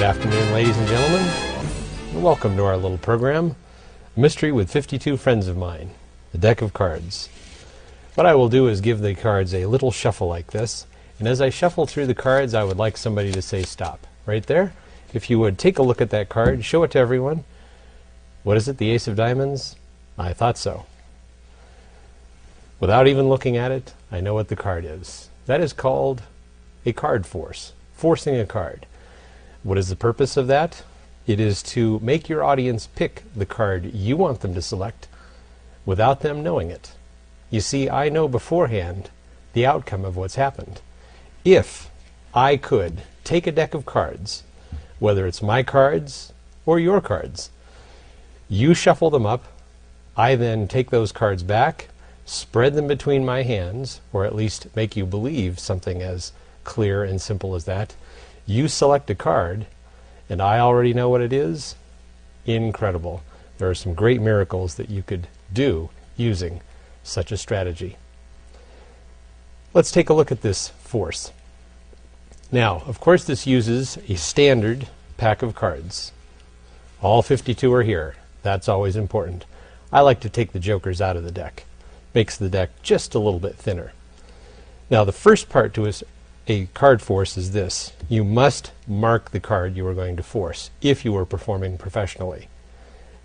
afternoon, ladies and gentlemen, and welcome to our little program, Mystery with 52 Friends of Mine, the deck of cards. What I will do is give the cards a little shuffle like this, and as I shuffle through the cards, I would like somebody to say stop. Right there. If you would take a look at that card, show it to everyone. What is it, the Ace of Diamonds? I thought so. Without even looking at it, I know what the card is. That is called a card force, forcing a card. What is the purpose of that? It is to make your audience pick the card you want them to select without them knowing it. You see, I know beforehand the outcome of what's happened. If I could take a deck of cards, whether it's my cards or your cards, you shuffle them up, I then take those cards back, spread them between my hands, or at least make you believe something as clear and simple as that. You select a card, and I already know what it is. Incredible. There are some great miracles that you could do using such a strategy. Let's take a look at this force. Now, of course, this uses a standard pack of cards. All 52 are here. That's always important. I like to take the jokers out of the deck. Makes the deck just a little bit thinner. Now, the first part to a card force is this. You must mark the card you are going to force if you are performing professionally.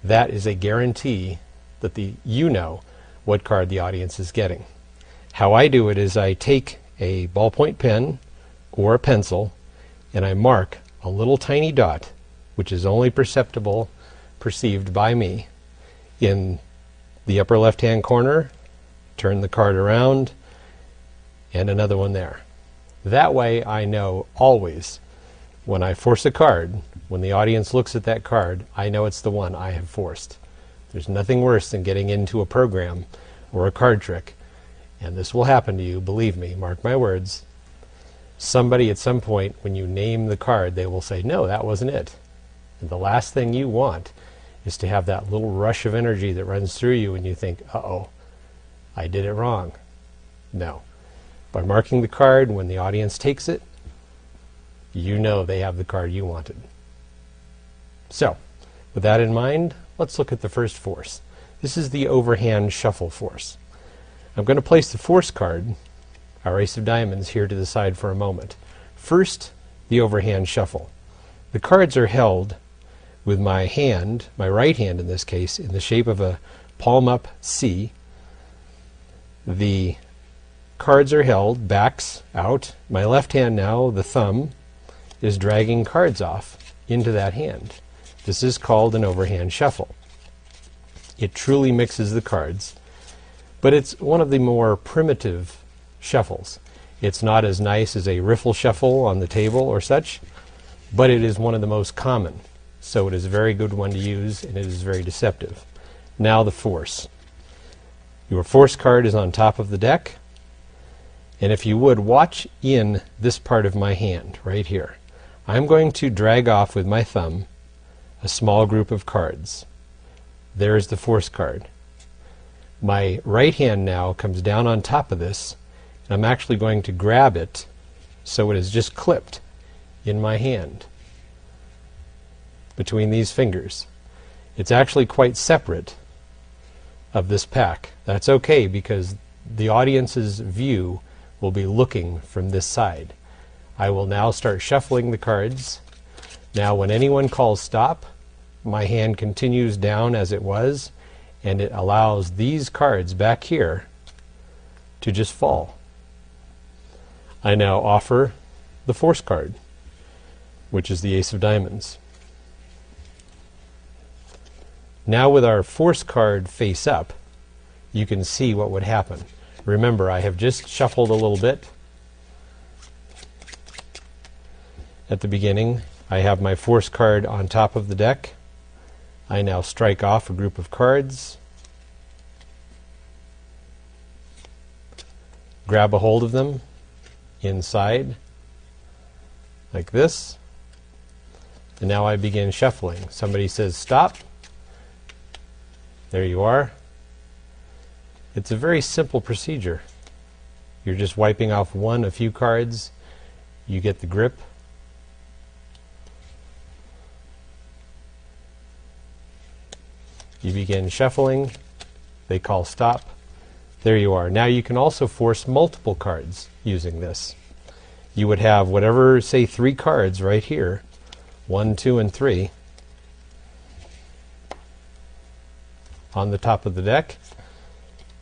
That is a guarantee that you know what card the audience is getting. How I do it is I take a ballpoint pen or a pencil and I mark a little tiny dot, which is only perceived by me, in the upper left-hand corner. Turn the card around, and another one there. That way I know always when I force a card, when the audience looks at that card, I know it's the one I have forced. There's nothing worse than getting into a program or a card trick, and this will happen to you, believe me, mark my words. Somebody at some point, when you name the card, they will say, no, that wasn't it. And the last thing you want is to have that little rush of energy that runs through you and you think, uh-oh, I did it wrong. No. By marking the card, when the audience takes it, you know they have the card you wanted. So, with that in mind, let's look at the first force. This is the overhand shuffle force. I'm going to place the force card, our Ace of Diamonds, here to the side for a moment. First, the overhand shuffle. The cards are held with my hand, my right hand in this case, in the shape of a palm-up C. The cards are held, backs out. My left hand now, the thumb, is dragging cards off into that hand. This is called an overhand shuffle. It truly mixes the cards, but it's one of the more primitive shuffles. It's not as nice as a riffle shuffle on the table or such, but it is one of the most common. So it is a very good one to use, and it is very deceptive. Now the force. Your force card is on top of the deck. And if you would, watch in this part of my hand, right here. I'm going to drag off with my thumb a small group of cards. There's the force card. My right hand now comes down on top of this, and I'm actually going to grab it so it is just clipped in my hand between these fingers. It's actually quite separate of this pack. That's okay, because the audience's view will be looking from this side. I will now start shuffling the cards. Now when anyone calls stop, my hand continues down as it was, and it allows these cards back here to just fall. I now offer the force card, which is the Ace of Diamonds. Now with our force card face up, you can see what would happen. Remember, I have just shuffled a little bit. At the beginning, I have my force card on top of the deck. I now strike off a group of cards, grab a hold of them inside, like this, and now I begin shuffling. Somebody says stop. There you are. It's a very simple procedure. You're just wiping off a few cards. You get the grip. You begin shuffling. They call stop. There you are. Now you can also force multiple cards using this. You would have whatever, say 3 cards right here, 1, 2, and 3, on the top of the deck.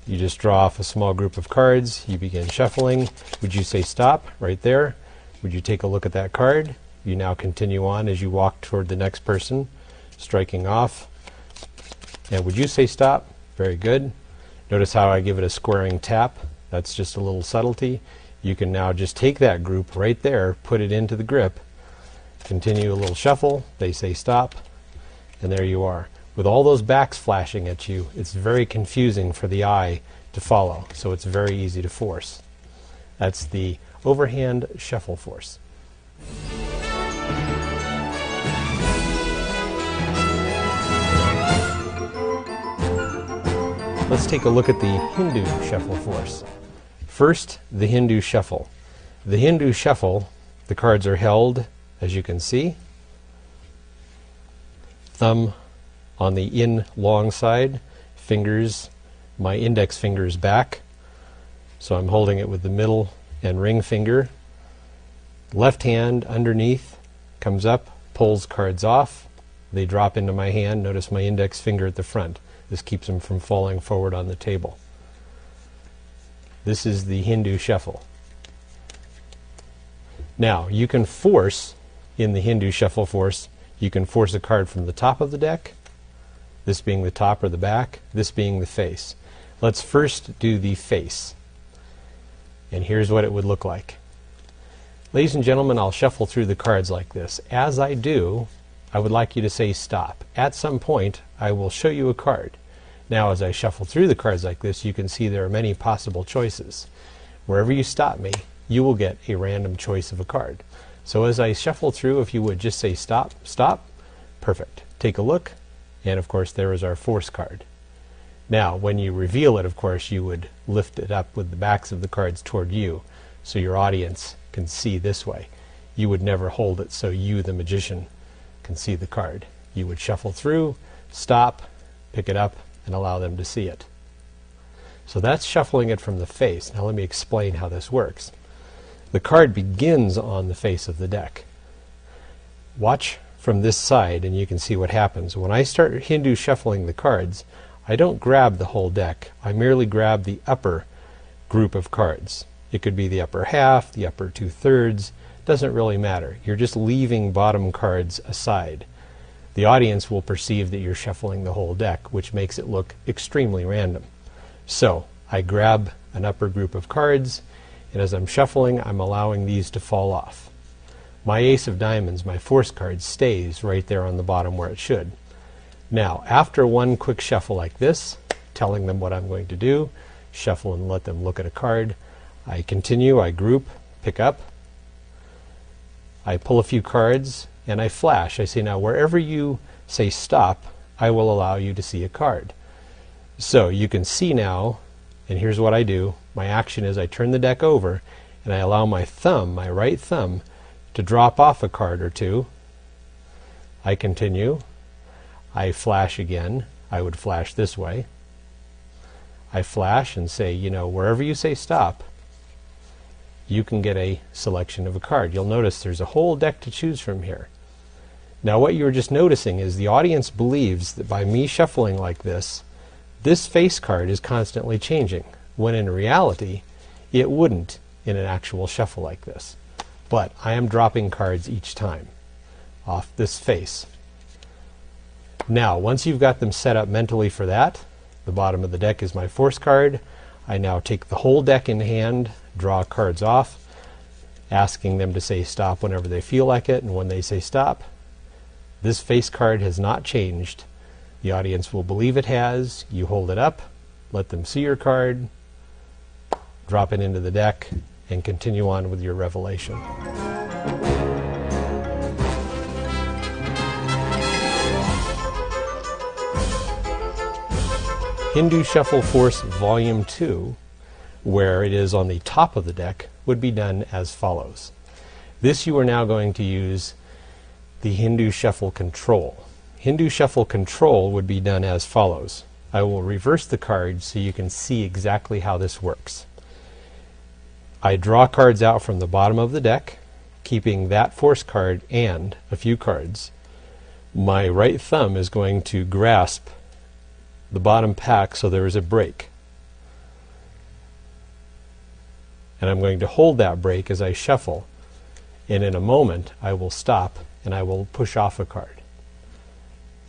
You just draw off a small group of cards. You begin shuffling. Would you say stop right there? Would you take a look at that card? You now continue on as you walk toward the next person, striking off. And would you say stop? Very good. Notice how I give it a squaring tap. That's just a little subtlety. You can now just take that group right there, put it into the grip, continue a little shuffle. They say stop, and there you are. With all those backs flashing at you, it's very confusing for the eye to follow, so it's very easy to force. That's the overhand shuffle force. Let's take a look at the Hindu shuffle force. First, the Hindu shuffle. The Hindu shuffle, the cards are held, as you can see. Thumb on the in long side, fingers, my index fingers back. So I'm holding it with the middle and ring finger. Left hand underneath comes up, pulls cards off. They drop into my hand. Notice my index finger at the front. This keeps them from falling forward on the table. This is the Hindu shuffle. Now, you can force, in the Hindu shuffle force, you can force a card from the top of the deck, this being the top or the back, this being the face. Let's first do the face. And here's what it would look like. Ladies and gentlemen, I'll shuffle through the cards like this. As I do, I would like you to say stop. At some point, I will show you a card. Now, as I shuffle through the cards like this, you can see there are many possible choices. Wherever you stop me, you will get a random choice of a card. So as I shuffle through, if you would just say stop, stop, perfect. Take a look, and of course there is our force card. Now, when you reveal it, of course, you would lift it up with the backs of the cards toward you, so your audience can see this way. You would never hold it so you, the magician, can see the card. You would shuffle through, stop, pick it up, and allow them to see it. So that's shuffling it from the face. Now let me explain how this works. The card begins on the face of the deck. Watch from this side and you can see what happens. When I start Hindu shuffling the cards, I don't grab the whole deck. I merely grab the upper group of cards. It could be the upper half, the upper 2/3, doesn't really matter. You're just leaving bottom cards aside. The audience will perceive that you're shuffling the whole deck, which makes it look extremely random. So I grab an upper group of cards, and as I'm shuffling, I'm allowing these to fall off. My ace of diamonds, my force card, stays right there on the bottom where it should. Now, after one quick shuffle like this, telling them what I'm going to do, shuffle and let them look at a card, I continue, I group, pick up, I pull a few cards, and I flash. I say, now wherever you say stop, I will allow you to see a card. So you can see now, and here's what I do. My action is I turn the deck over, and I allow my thumb, my right thumb, to drop off a card or two. I continue. I flash again. I would flash this way. I flash and say, wherever you say stop, you can get a selection of a card. You'll notice there's a whole deck to choose from here. Now what you're just noticing is the audience believes that by me shuffling like this face card is constantly changing, when in reality it wouldn't in an actual shuffle like this. But I am dropping cards each time off this face. Now once you've got them set up mentally for that, the bottom of the deck is my force card. I now take the whole deck in hand, draw cards off, asking them to say stop whenever they feel like it, and when they say stop, this face card has not changed. The audience will believe it has. You hold it up, let them see your card, drop it into the deck, and continue on with your revelation. Hindu Shuffle Force Volume 2, where it is on the top of the deck, would be done as follows. This you are now going to use the Hindu Shuffle Control. Hindu shuffle control would be done as follows. I will reverse the card so you can see exactly how this works. I draw cards out from the bottom of the deck, keeping that force card and a few cards. My right thumb is going to grasp the bottom pack so there is a break. And I'm going to hold that break as I shuffle. And in a moment, I will stop and I will push off a card.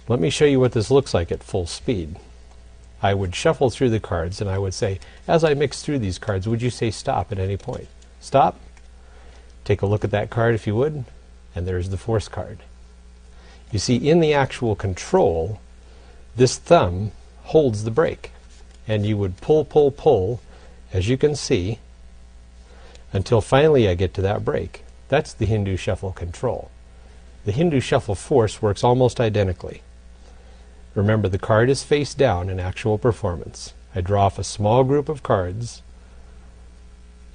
Let me show you what this looks like at full speed. I would shuffle through the cards and I would say, as I mix through these cards, would you say stop at any point? Stop. Take a look at that card if you would, and there's the force card. You see, in the actual control, this thumb holds the break, and you would pull, pull, pull, as you can see, until finally I get to that break. That's the Hindu shuffle control. The Hindu shuffle force works almost identically. Remember, the card is face down in actual performance. I draw off a small group of cards,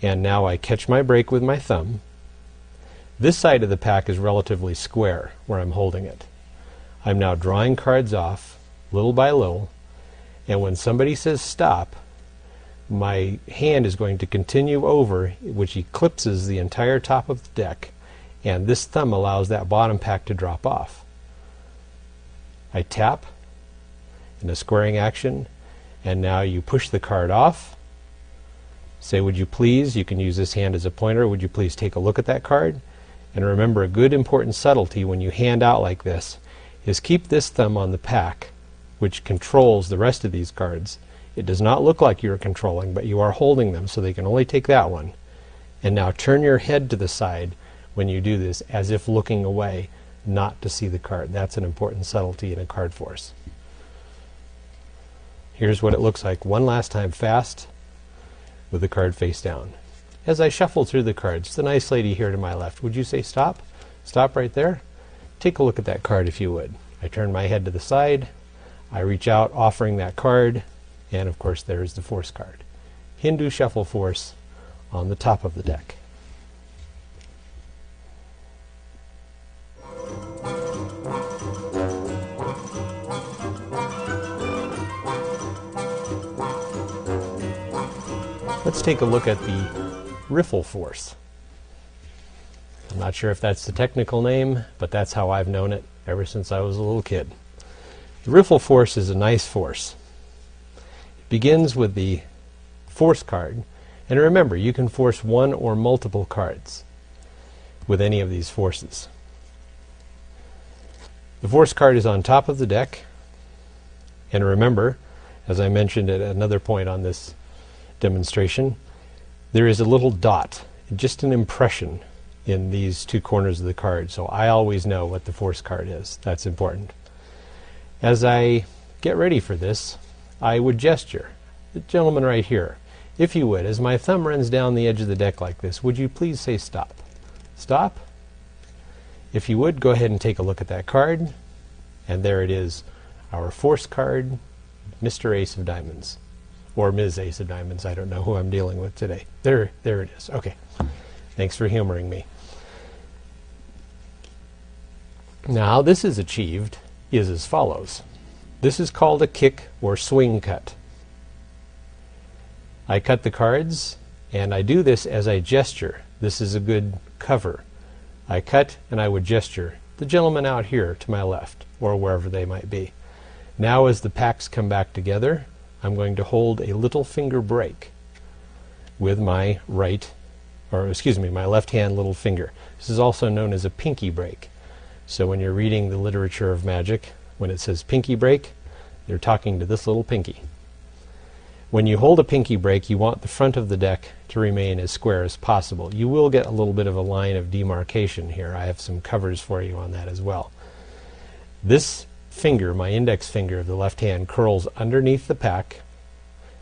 and now I catch my break with my thumb. This side of the pack is relatively square where I'm holding it. I'm now drawing cards off little by little, and when somebody says stop, my hand is going to continue over, which eclipses the entire top of the deck, and this thumb allows that bottom pack to drop off. I tap in a squaring action, and now you push the card off. Say, would you please, you can use this hand as a pointer, would you please take a look at that card? And remember, a good important subtlety when you hand out like this is keep this thumb on the pack, which controls the rest of these cards. It does not look like you're controlling, but you are holding them, so they can only take that one. And now turn your head to the side when you do this, as if looking away, not to see the card. That's an important subtlety in a card force. Here's what it looks like one last time fast with the card face down. As I shuffle through the cards, the nice lady here to my left, would you say stop? Stop right there. Take a look at that card if you would. I turn my head to the side. I reach out offering that card, and of course there is the force card. Hindu shuffle force on the top of the deck. Let's take a look at the riffle force. I'm not sure if that's the technical name, but that's how I've known it ever since I was a little kid. The riffle force is a nice force. It begins with the force card, and remember, you can force one or multiple cards with any of these forces. The force card is on top of the deck, and remember, as I mentioned at another point on this demonstration, there is a little dot, just an impression in these two corners of the card, so I always know what the force card is. That's important. As I get ready for this, I would gesture. The gentleman right here, if you would, as my thumb runs down the edge of the deck like this, would you please say stop? Stop. If you would, go ahead and take a look at that card, and there it is, our force card, Mr. Ace of Diamonds. Or Ms. Ace of Diamonds. I don't know who I'm dealing with today. There it is. Okay. Thanks for humoring me. Now, how this is achieved is as follows. This is called a kick or swing cut. I cut the cards, and I do this as I gesture. This is a good cover. I cut, and I would gesture. The gentleman out here to my left, or wherever they might be. Now, as the packs come back together, I'm going to hold a little finger break with my my left hand little finger. This is also known as a pinky break. So when you're reading the literature of magic, when it says pinky break, they're talking to this little pinky. When you hold a pinky break, you want the front of the deck to remain as square as possible. You will get a little bit of a line of demarcation here. I have some covers for you on that as well. This finger, my index finger of the left hand, curls underneath the pack.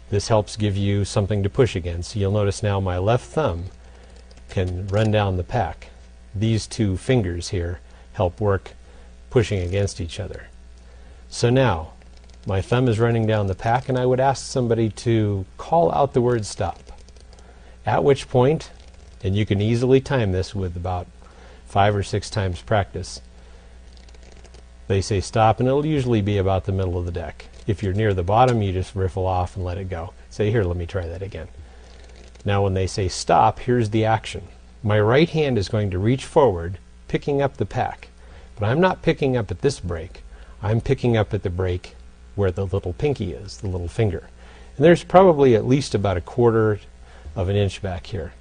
This helps give you something to push against. You'll notice now my left thumb can run down the pack. These two fingers here help work pushing against each other. So now my thumb is running down the pack, and I would ask somebody to call out the word stop. At which point, and you can easily time this with about 5 or 6 times practice, They say stop, and it'll usually be about the middle of the deck. If you're near the bottom, you just riffle off and let it go. Say, here, let me try that again. Now when they say stop, here's the action. My right hand is going to reach forward, picking up the pack. But I'm not picking up at this break. I'm picking up at the break where the little pinky is, the little finger. And there's probably at least about 1/4 of an inch back here.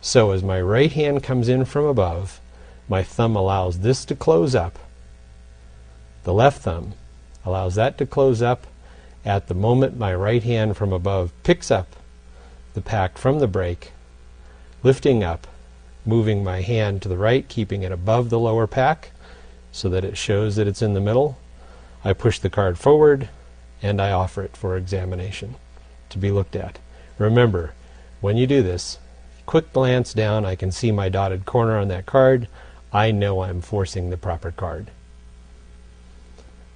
So as my right hand comes in from above, my thumb allows this to close up. The left thumb allows that to close up at the moment my right hand from above picks up the pack from the break, lifting up, moving my hand to the right, keeping it above the lower pack so that it shows that it's in the middle. I push the card forward and I offer it for examination to be looked at. Remember, when you do this, quick glance down, I can see my dotted corner on that card. I know I'm forcing the proper card.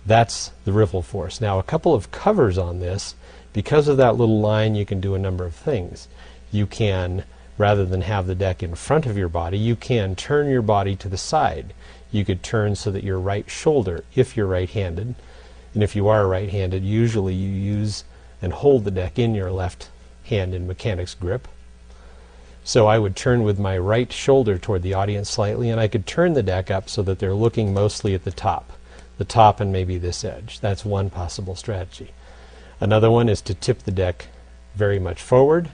That's the riffle force. Now, a couple of covers on this. Because of that little line, you can do a number of things. You can, rather than have the deck in front of your body, you can turn your body to the side. You could turn so that your right shoulder, if you're right-handed, and if you are right-handed, usually you use and hold the deck in your left hand in mechanic's grip. So I would turn with my right shoulder toward the audience slightly, and I could turn the deck up so that they're looking mostly at the top and maybe this edge. That's one possible strategy. Another one is to tip the deck very much forward.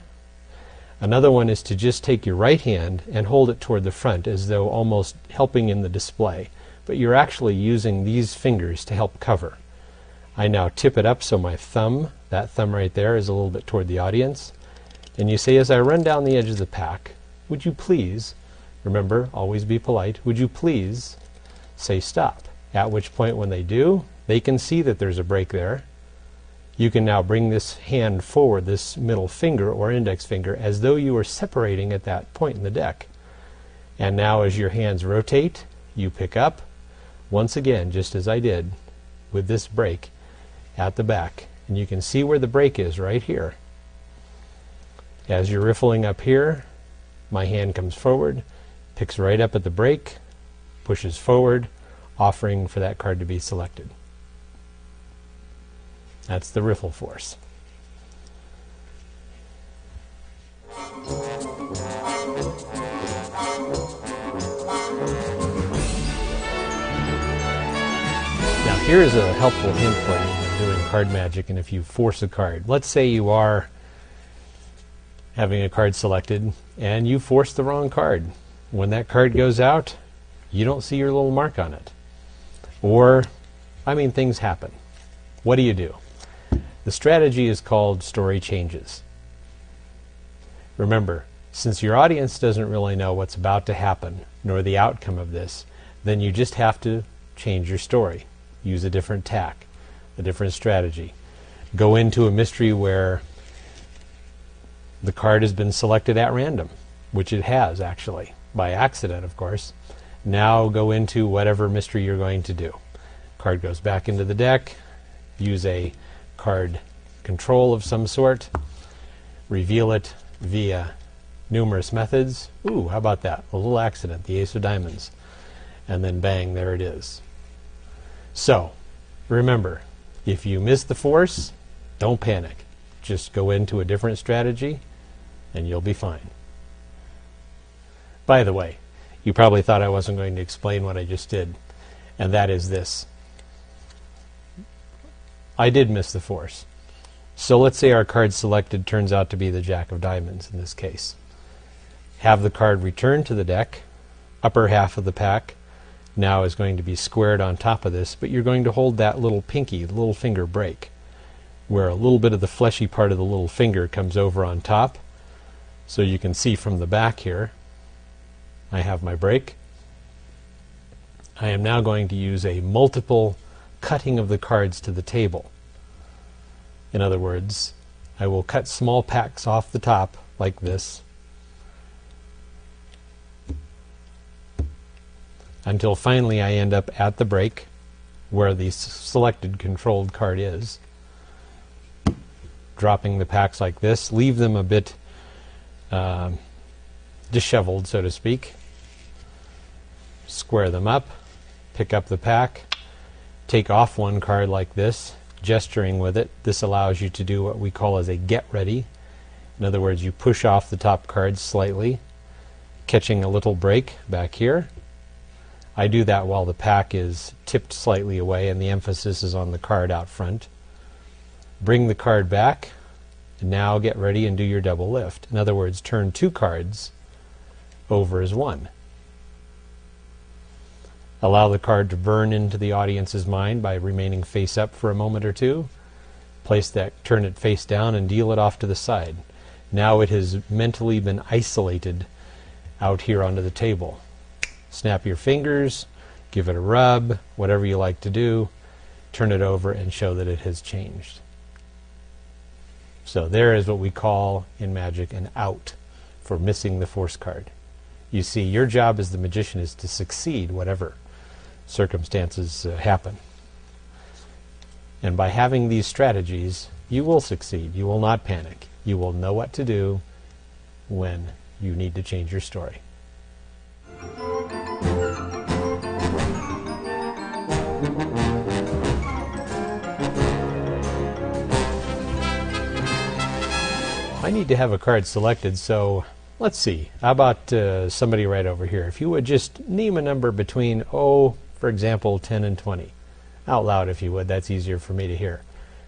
Another one is to just take your right hand and hold it toward the front as though almost helping in the display, but you're actually using these fingers to help cover. I now tip it up so my thumb, that thumb right there, is a little bit toward the audience. And you say, as I run down the edge of the pack, would you please, remember, always be polite, would you please say stop? At which point when they do, they can see that there's a break there. You can now bring this hand forward, this middle finger or index finger, as though you were separating at that point in the deck. And now as your hands rotate, you pick up, once again, just as I did with this break at the back. And you can see where the break is right here. As you're riffling up here, my hand comes forward, picks right up at the break, pushes forward, offering for that card to be selected. That's the riffle force. Now here's a helpful hint for you when doing card magic and if you force a card. Let's say you are having a card selected and you force the wrong card. When that card goes out, you don't see your little mark on it. Or, things happen. What do you do? The strategy is called story changes. Remember, since your audience doesn't really know what's about to happen, nor the outcome of this, then you just have to change your story. Use a different tack, a different strategy. Go into a mystery where the card has been selected at random, which it has actually, by accident of course. Now go into whatever mystery you're going to do. Card goes back into the deck. Use a card control of some sort. Reveal it via numerous methods. Ooh, how about that? A little accident, the ace of diamonds. And then bang, there it is. So, remember, if you miss the force, don't panic. Just go into a different strategy and you'll be fine. By the way, you probably thought I wasn't going to explain what I just did, and that is this. I did miss the force. So let's say our card selected turns out to be the Jack of Diamonds in this case. Have the card returned to the deck. Upper half of the pack now is going to be squared on top of this, but you're going to hold that little pinky, the little finger break, where a little bit of the fleshy part of the little finger comes over on top. So you can see from the back here, I have my break. I am now going to use a multiple cutting of the cards to the table. In other words, I will cut small packs off the top like this until finally I end up at the break where the selected controlled card is. Dropping the packs like this, leave them a bit disheveled, so to speak. Square them up, pick up the pack, take off one card like this, gesturing with it. This allows you to do what we call as a get ready. In other words, you push off the top cards slightly, catching a little break back here. I do that while the pack is tipped slightly away and the emphasis is on the card out front. Bring the card back, and now get ready and do your double lift. In other words, turn two cards over as one. Allow the card to burn into the audience's mind by remaining face up for a moment or two. Place that, turn it face down and deal it off to the side. Now it has mentally been isolated out here onto the table. Snap your fingers, give it a rub, whatever you like to do, turn it over and show that it has changed. So there is what we call in magic an out for missing the force card. You see, your job as the magician is to succeed whatever circumstances happen. And by having these strategies, you will succeed. You will not panic. You will know what to do when you need to change your story. I need to have a card selected, so let's see. How about somebody right over here? If you would just name a number between, for example, 10 and 20. Out loud, if you would. That's easier for me to hear.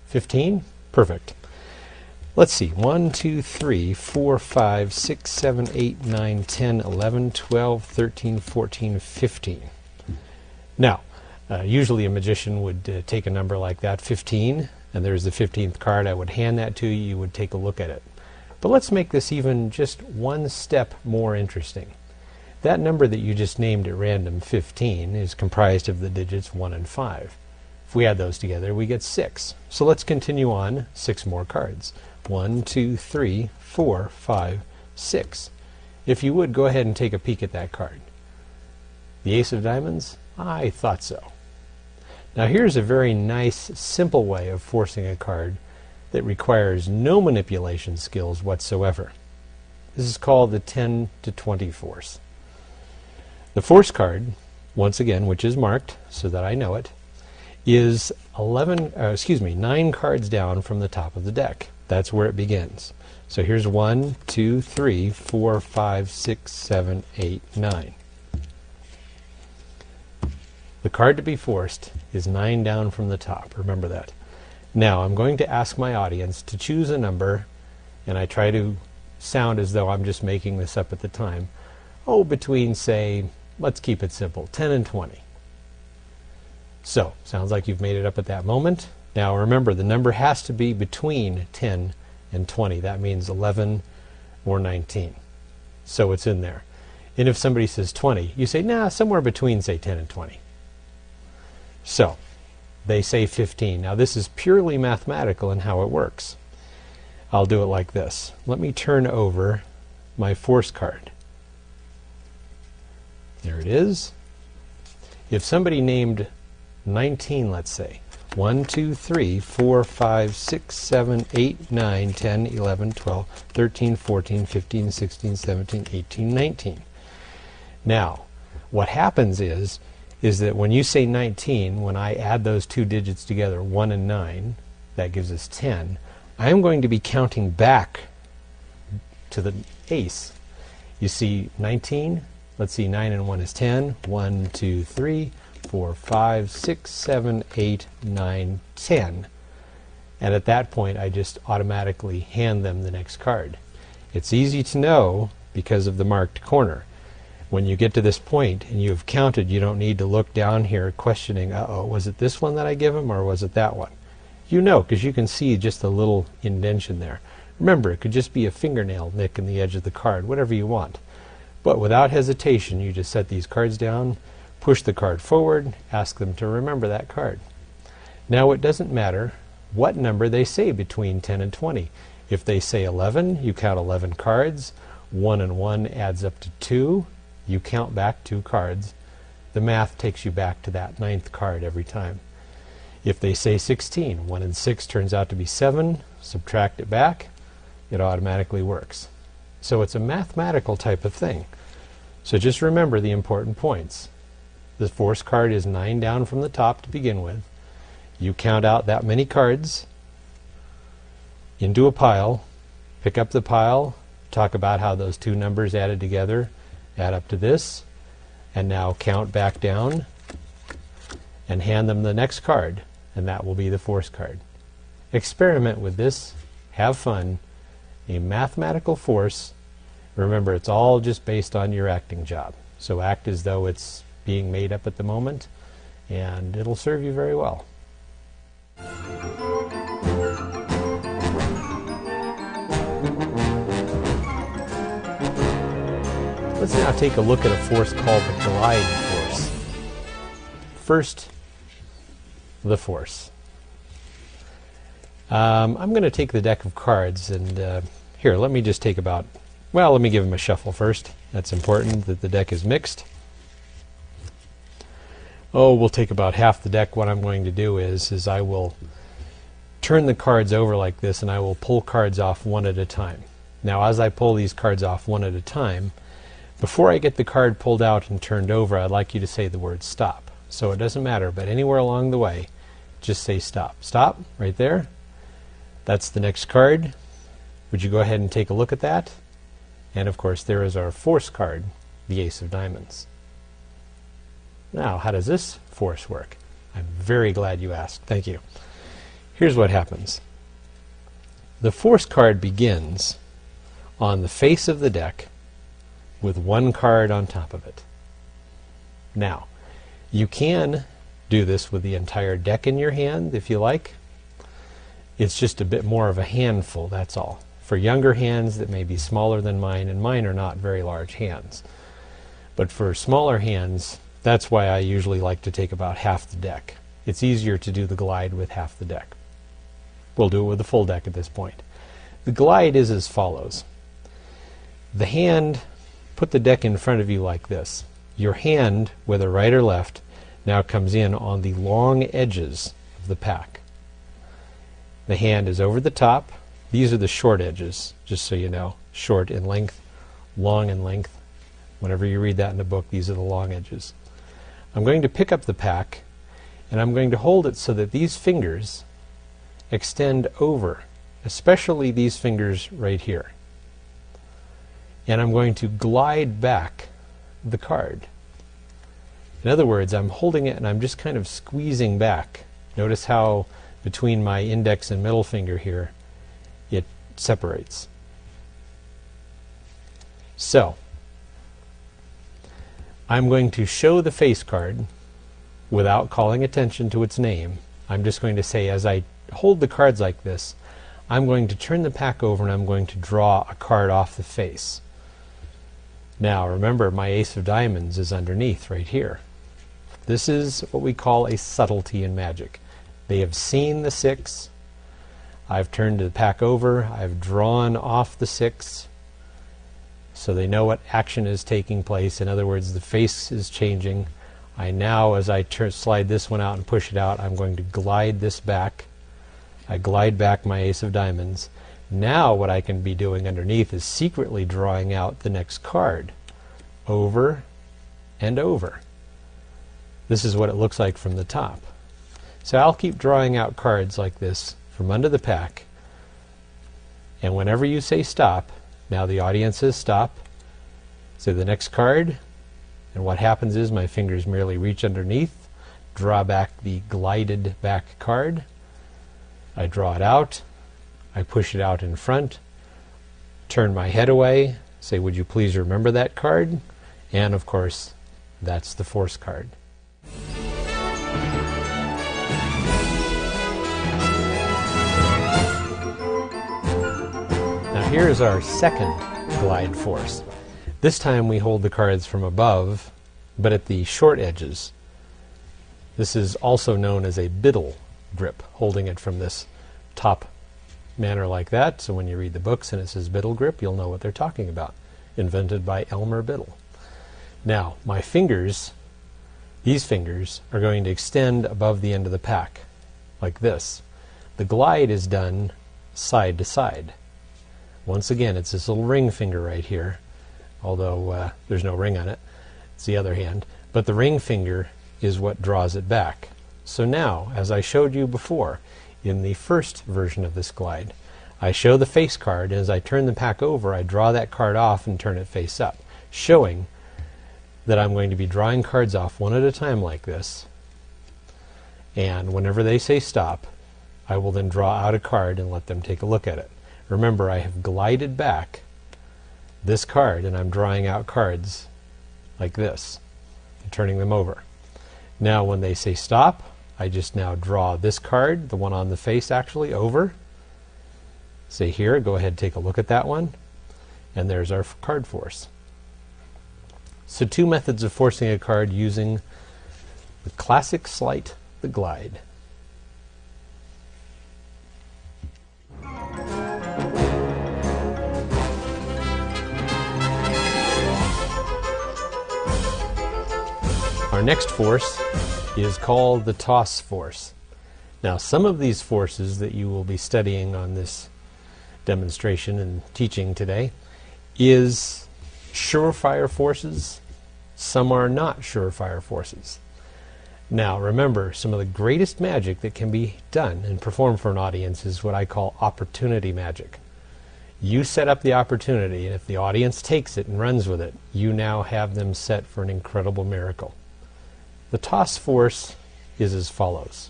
15? Perfect. Let's see. 1, 2, 3, 4, 5, 6, 7, 8, 9, 10, 11, 12, 13, 14, 15. Now, usually a magician would take a number like that, 15, and there's the 15th card. I would hand that to you. You would take a look at it. But let's make this even just one step more interesting. That number that you just named at random, 15, is comprised of the digits 1 and 5. If we add those together, we get 6. So let's continue on 6 more cards. 1, 2, 3, 4, 5, 6. If you would, go ahead and take a peek at that card. The Ace of Diamonds? I thought so. Now here's a very nice, simple way of forcing a card that requires no manipulation skills whatsoever. This is called the 10 to 20 force. The force card, once again, which is marked so that I know it, is 9 cards down from the top of the deck. That's where it begins. So here's 1, 2, 3, 4, 5, 6, 7, 8, 9. The card to be forced is 9 down from the top. Remember that. Now I'm going to ask my audience to choose a number, and I try to sound as though I'm just making this up at the time. Between, say, let's keep it simple, 10 and 20. So, sounds like you've made it up at that moment. Now remember, the number has to be between 10 and 20. That means 11 or 19. So it's in there. And if somebody says 20, you say, nah, somewhere between, say, 10 and 20. So, they say 15. Now this is purely mathematical in how it works. I'll do it like this. Let me turn over my force card. There it is. If somebody named 19, let's say, 1, 2, 3, 4, 5, 6, 7, 8, 9, 10, 11, 12, 13, 14, 15, 16, 17, 18, 19. Now, what happens is that when you say 19, when I add those two digits together, 1 and 9, that gives us 10, I'm going to be counting back to the ace. You see 19, let's see, 9 and 1 is 10, 1, 2, 3, 4, 5, 6, 7, 8, 9, 10. And at that point, I just automatically hand them the next card. It's easy to know because of the marked corner. When you get to this point and you've counted, you don't need to look down here questioning, was it this one that I give him or was it that one? You know, because you can see just a little indentation there. Remember, it could just be a fingernail nick in the edge of the card, whatever you want. But without hesitation, you just set these cards down, push the card forward, ask them to remember that card. Now it doesn't matter what number they say between 10 and 20. If they say 11, you count 11 cards. 1 and 1 adds up to 2. You count back 2 cards. The math takes you back to that 9th card every time. If they say 16, 1 and 6 turns out to be 7. Subtract it back. It automatically works. So it's a mathematical type of thing. So just remember the important points. The force card is 9 down from the top to begin with. You count out that many cards into a pile, pick up the pile, talk about how those two numbers added together add up to this, and now count back down and hand them the next card, and that will be the force card. Experiment with this, have fun. A mathematical force, remember it's all just based on your acting job. So act as though it's being made up at the moment, and it'll serve you very well. Let's now take a look at a force called the glide force. First, the force. I'm going to take the deck of cards, and here, let me just take about, well, let me give them a shuffle first. That's important that the deck is mixed. Oh, we'll take about half the deck. What I'm going to do is I will turn the cards over like this, and I will pull cards off one at a time. Now, as I pull these cards off one at a time, before I get the card pulled out and turned over, I'd like you to say the word stop. So it doesn't matter, but anywhere along the way, just say stop. Stop, right there. That's the next card. Would you go ahead and take a look at that? And of course, there is our force card, the Ace of Diamonds. Now, how does this force work? I'm very glad you asked. Thank you. Here's what happens. The force card begins on the face of the deck with one card on top of it. Now, you can do this with the entire deck in your hand if you like. It's just a bit more of a handful, that's all. For younger hands that may be smaller than mine, and mine are not very large hands. But for smaller hands, that's why I usually like to take about half the deck. It's easier to do the glide with half the deck. We'll do it with the full deck at this point. The glide is as follows. The hand, put the deck in front of you like this. Your hand, whether right or left, now comes in on the long edges of the pack. The hand is over the top. These are the short edges, just so you know. Short in length, long in length. Whenever you read that in a book, these are the long edges. I'm going to pick up the pack, and I'm going to hold it so that these fingers extend over, especially these fingers right here. And I'm going to glide back the card. In other words, I'm holding it and I'm just kind of squeezing back. Notice how between my index and middle finger here, it separates. So, I'm going to show the face card without calling attention to its name. I'm just going to say, as I hold the cards like this, I'm going to turn the pack over and I'm going to draw a card off the face. Now, remember, my Ace of Diamonds is underneath right here. This is what we call a subtlety in magic. They have seen the 6. I've turned the pack over. I've drawn off the 6. So they know what action is taking place. In other words, the face is changing. I now, as I slide this one out and push it out, I'm going to glide this back. I glide back my Ace of Diamonds. Now what I can be doing underneath is secretly drawing out the next card. Over and over. This is what it looks like from the top. So I'll keep drawing out cards like this from under the pack. And whenever you say stop, now the audience says stop. Say the next card. And what happens is my fingers merely reach underneath, draw back the glided back card. I draw it out. I push it out in front, turn my head away, say, would you please remember that card? And of course, that's the force card. Now here's our second glide force. This time we hold the cards from above, but at the short edges. This is also known as a biddle grip, holding it from this top manner like that. So when you read the books and it says biddle grip, you'll know what they're talking about. Invented by Elmer Biddle. Now, my fingers, these fingers, are going to extend above the end of the pack, like this. The glide is done side to side. Once again, it's this little ring finger right here, although there's no ring on it. It's the other hand. But the ring finger is what draws it back. So now, as I showed you before in the first version of this glide, I show the face card, and as I turn the pack over, I draw that card off and turn it face up, showing that I'm going to be drawing cards off one at a time like this, and whenever they say stop, I will then draw out a card and let them take a look at it. Remember, I have glided back this card, and I'm drawing out cards like this and turning them over. Now when they say stop, I just now draw this card, the one on the face actually, over. Say here, go ahead, take a look at that one, and there's our card force. So two methods of forcing a card using the classic sleight, the glide. Our next force is called the toss force. Now, some of these forces that you will be studying on this demonstration and teaching today is surefire forces. Some are not surefire forces. Now, remember, some of the greatest magic that can be done and performed for an audience is what I call opportunity magic. You set up the opportunity, and if the audience takes it and runs with it, you now have them set for an incredible miracle. The toss force is as follows.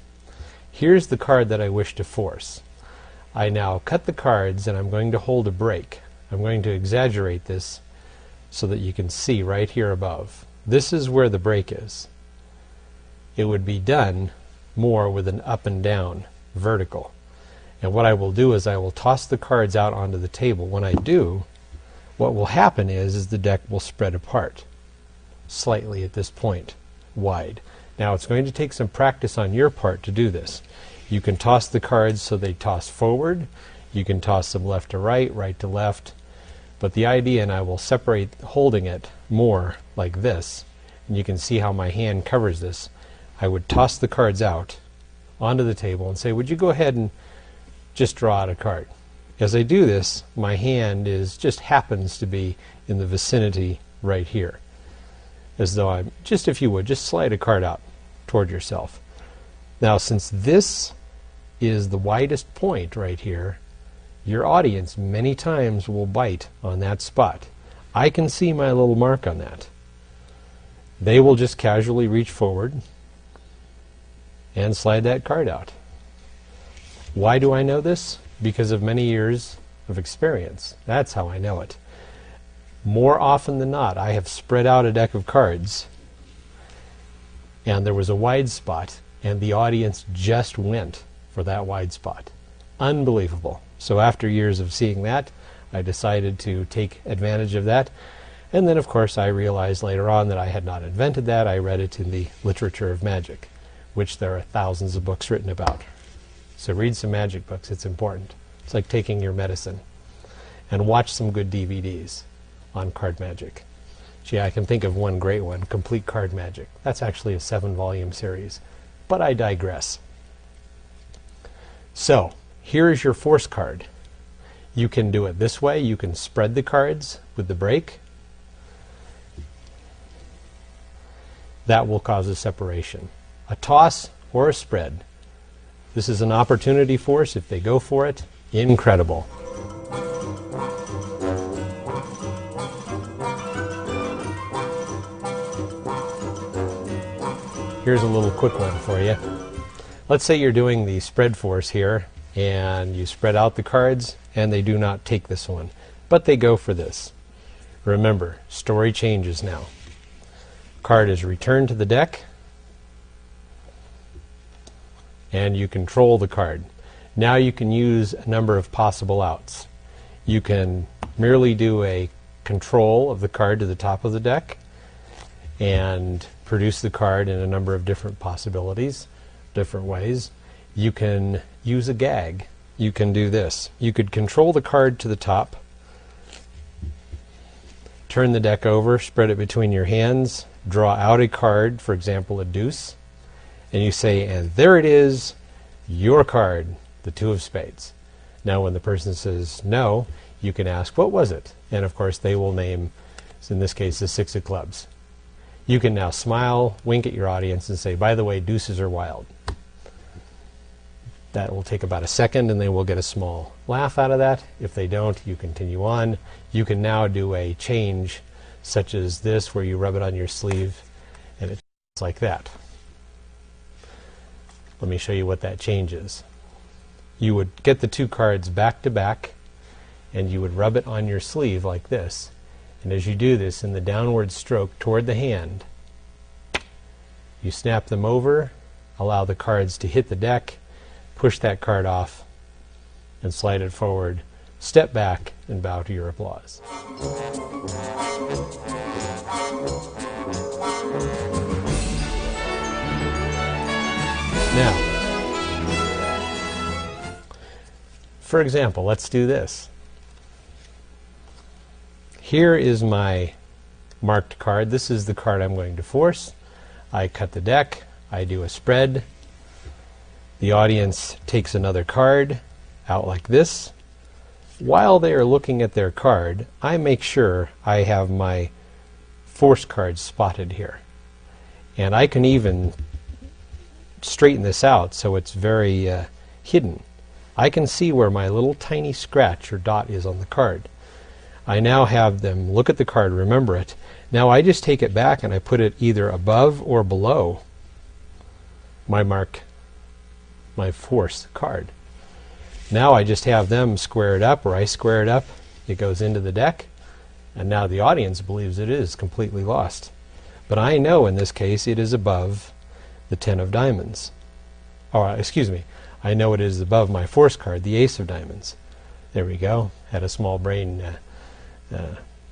Here's the card that I wish to force. I now cut the cards, and I'm going to hold a break. I'm going to exaggerate this so that you can see right here above. This is where the break is. It would be done more with an up and down, vertical. And what I will do is I will toss the cards out onto the table. When I do, what will happen is the deck will spread apart slightly at this point, wide. Now it's going to take some practice on your part to do this. You can toss the cards so they toss forward. You can toss them left to right, right to left. But the idea, and I will separate holding it more like this, and you can see how my hand covers this. I would toss the cards out onto the table and say, would you go ahead and just draw out a card? As I do this, my hand just happens to be in the vicinity right here. As though I'm, just if you would, just slide a card out toward yourself. Now, since this is the widest point right here, your audience many times will bite on that spot. I can see my little mark on that. They will just casually reach forward and slide that card out. Why do I know this? Because of many years of experience. That's how I know it. More often than not, I have spread out a deck of cards, and there was a wide spot, and the audience just went for that wide spot. Unbelievable. So after years of seeing that, I decided to take advantage of that. And then, of course, I realized later on that I had not invented that. I read it in the literature of magic, which there are thousands of books written about. So read some magic books. It's important. It's like taking your medicine. And watch some good DVDs on card magic. Gee, I can think of one great one, Complete Card Magic. That's actually a 7-volume series. But I digress. So, here is your force card. You can do it this way. You can spread the cards with the break. That will cause a separation. A toss or a spread. This is an opportunity force. If they go for it, incredible. Here's a little quick one for you. Let's say you're doing the spread force here, and you spread out the cards, and they do not take this one, but they go for this. Remember, story changes now. Card is returned to the deck, and you control the card. Now you can use a number of possible outs. You can merely do a control of the card to the top of the deck and produce the card in a number of different possibilities, different ways. You can use a gag. You can do this. You could control the card to the top, turn the deck over, spread it between your hands, draw out a card, for example, a deuce, and you say, and there it is, your card, the 2 of spades. Now when the person says no, you can ask, what was it? And of course they will name, in this case, the 6 of clubs. You can now smile, wink at your audience, and say, by the way, deuces are wild. That will take about a second, and they will get a small laugh out of that. If they don't, you continue on. You can now do a change such as this, where you rub it on your sleeve and it's like that. Let me show you what that change is. You would get the two cards back to back, and you would rub it on your sleeve like this. And as you do this in the downward stroke toward the hand, you snap them over, allow the cards to hit the deck, push that card off, and slide it forward, step back, and bow to your applause. Now, for example, let's do this. Here is my marked card. This is the card I'm going to force. I cut the deck. I do a spread. The audience takes another card out like this. While they are looking at their card, I make sure I have my force card spotted here. And I can even straighten this out so it's very hidden. I can see where my little tiny scratch or dot is on the card. I now have them look at the card, remember it. Now I just take it back and I put it either above or below my mark, my force card. Now I just have them square it up, or I square it up. It goes into the deck, and now the audience believes it is completely lost. But I know in this case it is above the 10 of diamonds. Or, excuse me, I know it is above my force card, the ace of diamonds. There we go. Had a small brain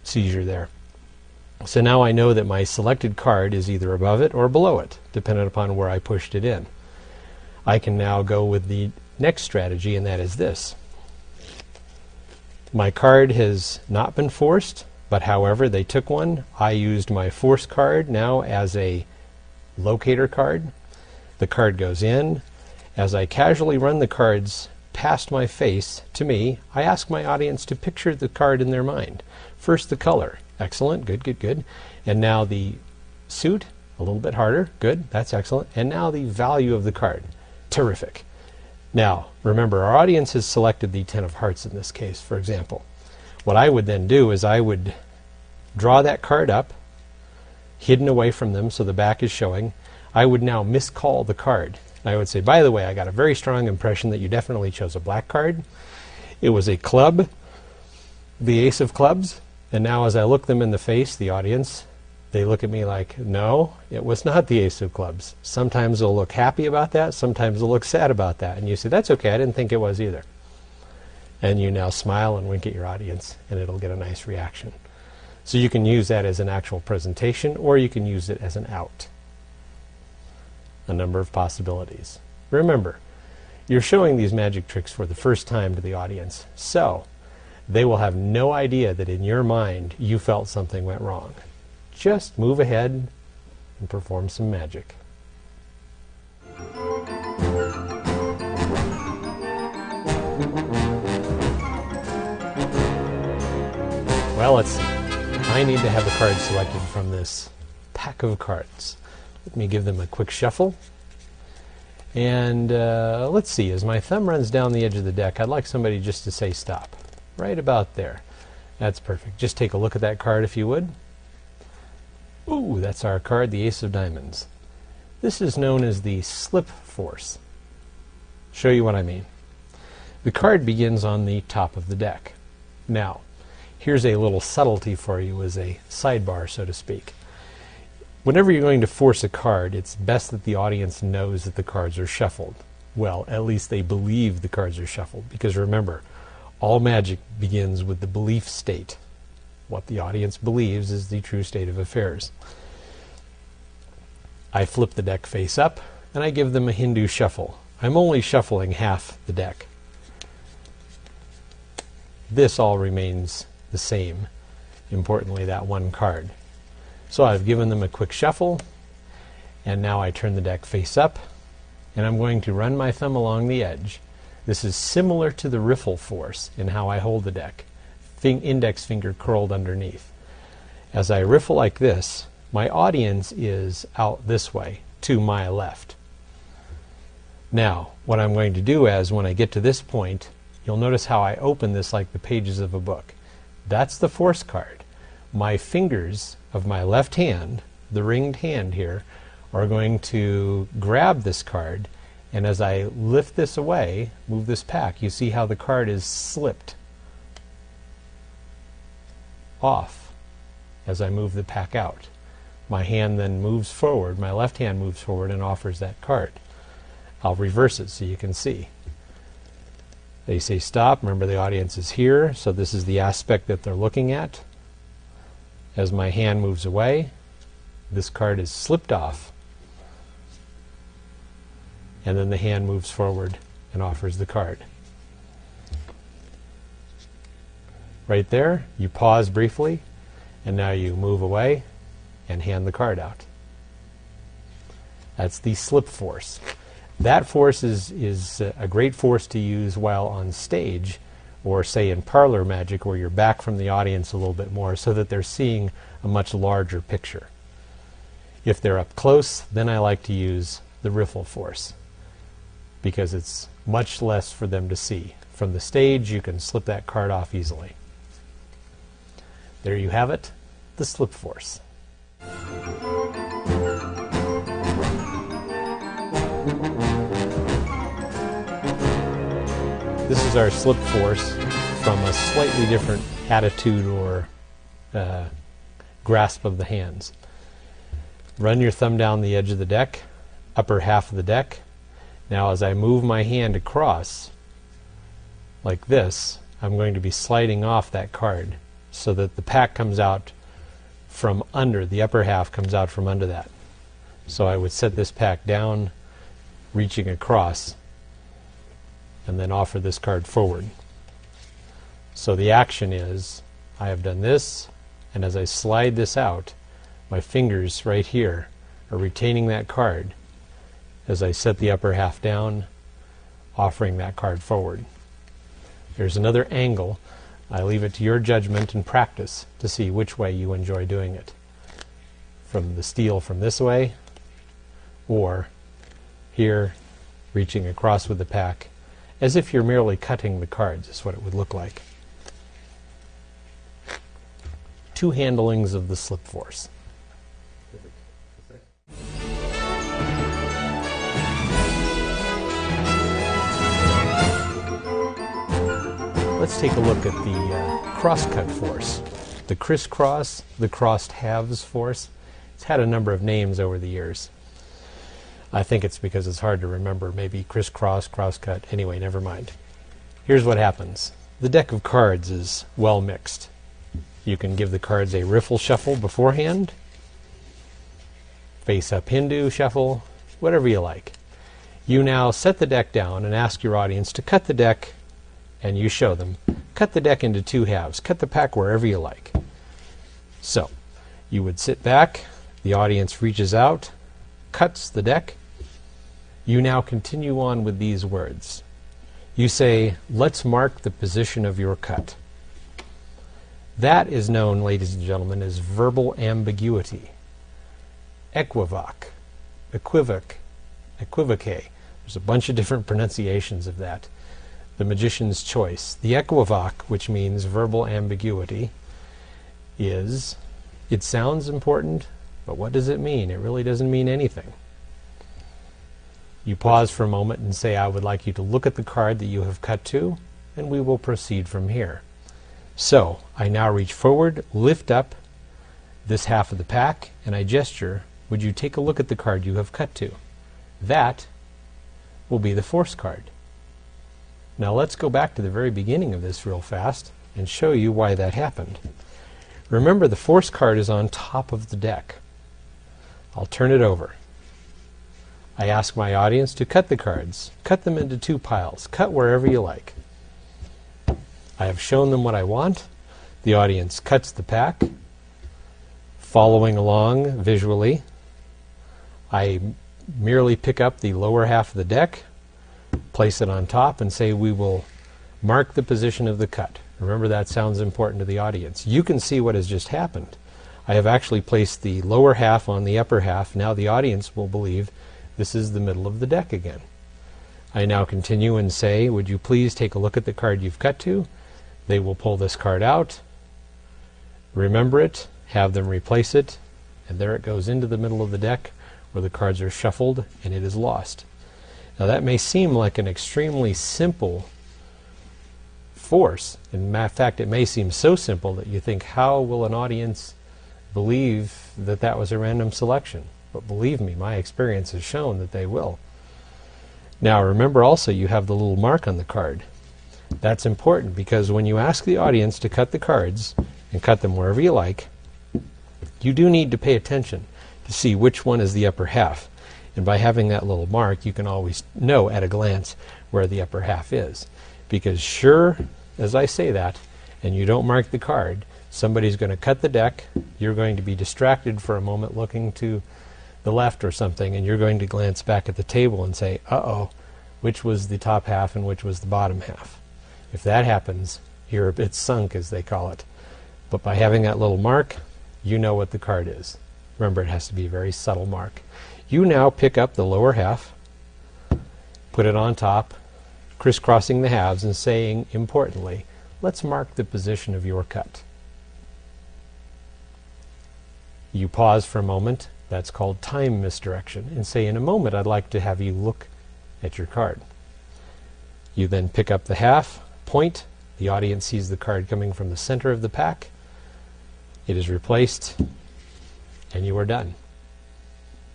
seizure there. So now I know that my selected card is either above it or below it, depending upon where I pushed it in. I can now go with the next strategy, and that is this. My card has not been forced, but however they took one. I used my force card now as a locator card. The card goes in. As I casually run the cards past my face to me, I ask my audience to picture the card in their mind. First the color. Excellent. Good, good, good. And now the suit. A little bit harder. Good. That's excellent. And now the value of the card. Terrific. Now, remember, our audience has selected the 10 of hearts in this case, for example. What I would then do is I would draw that card up, hidden away from them so the back is showing. I would now miscall the card. And I would say, by the way, I got a very strong impression that you definitely chose a black card. It was a club, the ace of clubs. And now as I look them in the face, the audience, they look at me like, no, it was not the ace of clubs. Sometimes they'll look happy about that. Sometimes they'll look sad about that. And you say, that's okay. I didn't think it was either. And you now smile and wink at your audience, and it'll get a nice reaction. So you can use that as an actual presentation, or you can use it as an out. A number of possibilities. Remember, you're showing these magic tricks for the first time to the audience. So they will have no idea that in your mind you felt something went wrong. Just move ahead and perform some magic. Well, let's see. I need to have a card selected from this pack of cards. Let me give them a quick shuffle. And let's see, as my thumb runs down the edge of the deck, I'd like somebody just to say stop. Right about there. That's perfect. Just take a look at that card if you would. Ooh, that's our card, the ace of diamonds. This is known as the slip force. Show you what I mean. The card begins on the top of the deck. Now, here's a little subtlety for you as a sidebar, so to speak. Whenever you're going to force a card, it's best that the audience knows that the cards are shuffled. Well, at least they believe the cards are shuffled, because remember, all magic begins with the belief state. What the audience believes is the true state of affairs. I flip the deck face up, and I give them a Hindu shuffle. I'm only shuffling half the deck. This all remains the same, importantly, that one card. So I've given them a quick shuffle, and now I turn the deck face up, and I'm going to run my thumb along the edge. This is similar to the riffle force in how I hold the deck. Index finger curled underneath. As I riffle like this, my audience is out this way, to my left. Now, what I'm going to do is, when I get to this point, you'll notice how I open this like the pages of a book. That's the force card. My fingers of my left hand, the ringed hand here, are going to grab this card, and as I lift this away, move this pack, you see how the card is slipped off as I move the pack out. My hand then moves forward, my left hand moves forward and offers that card. I'll reverse it so you can see. They say stop. Remember, the audience is here, so this is the aspect that they're looking at. As my hand moves away, this card is slipped off, and then the hand moves forward and offers the card. Right there, you pause briefly, and now you move away and hand the card out. That's the slip force. That force is a great force to use while on stage, or say in parlor magic, where you're back from the audience a little bit more so that they're seeing a much larger picture. If they're up close, then I like to use the riffle force, because it's much less for them to see. From the stage, you can slip that card off easily. There you have it, the slip force. This is our slip force from a slightly different attitude or grasp of the hands. Run your thumb down the edge of the deck, upper half of the deck. Now as I move my hand across, like this, I'm going to be sliding off that card so that the pack comes out from under, the upper half comes out from under that. So I would set this pack down, reaching across, and then offer this card forward. So the action is, I have done this, and as I slide this out, my fingers right here are retaining that card as I set the upper half down, offering that card forward. There's another angle. I leave it to your judgment and practice to see which way you enjoy doing it. From the steel from this way, or here, reaching across with the pack, as if you're merely cutting the cards, is what it would look like. Two handlings of the slip force. Let's take a look at the cross-cut force. The crisscross, the crossed halves force. It's had a number of names over the years. I think it's because it's hard to remember. Maybe crisscross, cross-cut. Anyway, never mind. Here's what happens. The deck of cards is well mixed. You can give the cards a riffle shuffle beforehand, face-up Hindu shuffle, whatever you like. You now set the deck down and ask your audience to cut the deck, and you show them. Cut the deck into two halves. Cut the pack wherever you like. So, you would sit back, the audience reaches out, cuts the deck. You now continue on with these words. You say, let's mark the position of your cut. That is known, ladies and gentlemen, as verbal ambiguity. Equivoque, equivoque, equivoque. There's a bunch of different pronunciations of that. The magician's choice. The equivoque, which means verbal ambiguity, is, it sounds important, but what does it mean? It really doesn't mean anything. You pause for a moment and say, I would like you to look at the card that you have cut to, and we will proceed from here. So, I now reach forward, lift up this half of the pack, and I gesture, would you take a look at the card you have cut to? That will be the force card. Now let's go back to the very beginning of this real fast and show you why that happened. Remember, the force card is on top of the deck. I'll turn it over. I ask my audience to cut the cards. Cut them into two piles. Cut wherever you like. I have shown them what I want. The audience cuts the pack, following along visually. I merely pick up the lower half of the deck, place it on top, and say we will mark the position of the cut. Remember, that sounds important to the audience. You can see what has just happened. I have actually placed the lower half on the upper half. Now the audience will believe this is the middle of the deck again. I now continue and say, would you please take a look at the card you've cut to? They will pull this card out, remember it, have them replace it, and there it goes into the middle of the deck where the cards are shuffled and it is lost. Now that may seem like an extremely simple force. In fact, it may seem so simple that you think, how will an audience believe that that was a random selection? But believe me, my experience has shown that they will. Now remember also, you have the little mark on the card. That's important because when you ask the audience to cut the cards and cut them wherever you like, you do need to pay attention to see which one is the upper half. And by having that little mark, you can always know at a glance where the upper half is. Because sure as I say that, and you don't mark the card, somebody's going to cut the deck, you're going to be distracted for a moment looking to the left or something, and you're going to glance back at the table and say, uh-oh, which was the top half and which was the bottom half? If that happens, you're a bit sunk, as they call it. But by having that little mark, you know what the card is. Remember, it has to be a very subtle mark. You now pick up the lower half, put it on top, crisscrossing the halves and saying, importantly, let's mark the position of your cut. You pause for a moment, that's called time misdirection, and say, in a moment I'd like to have you look at your card. You then pick up the half, point, the audience sees the card coming from the center of the pack, it is replaced, and you are done.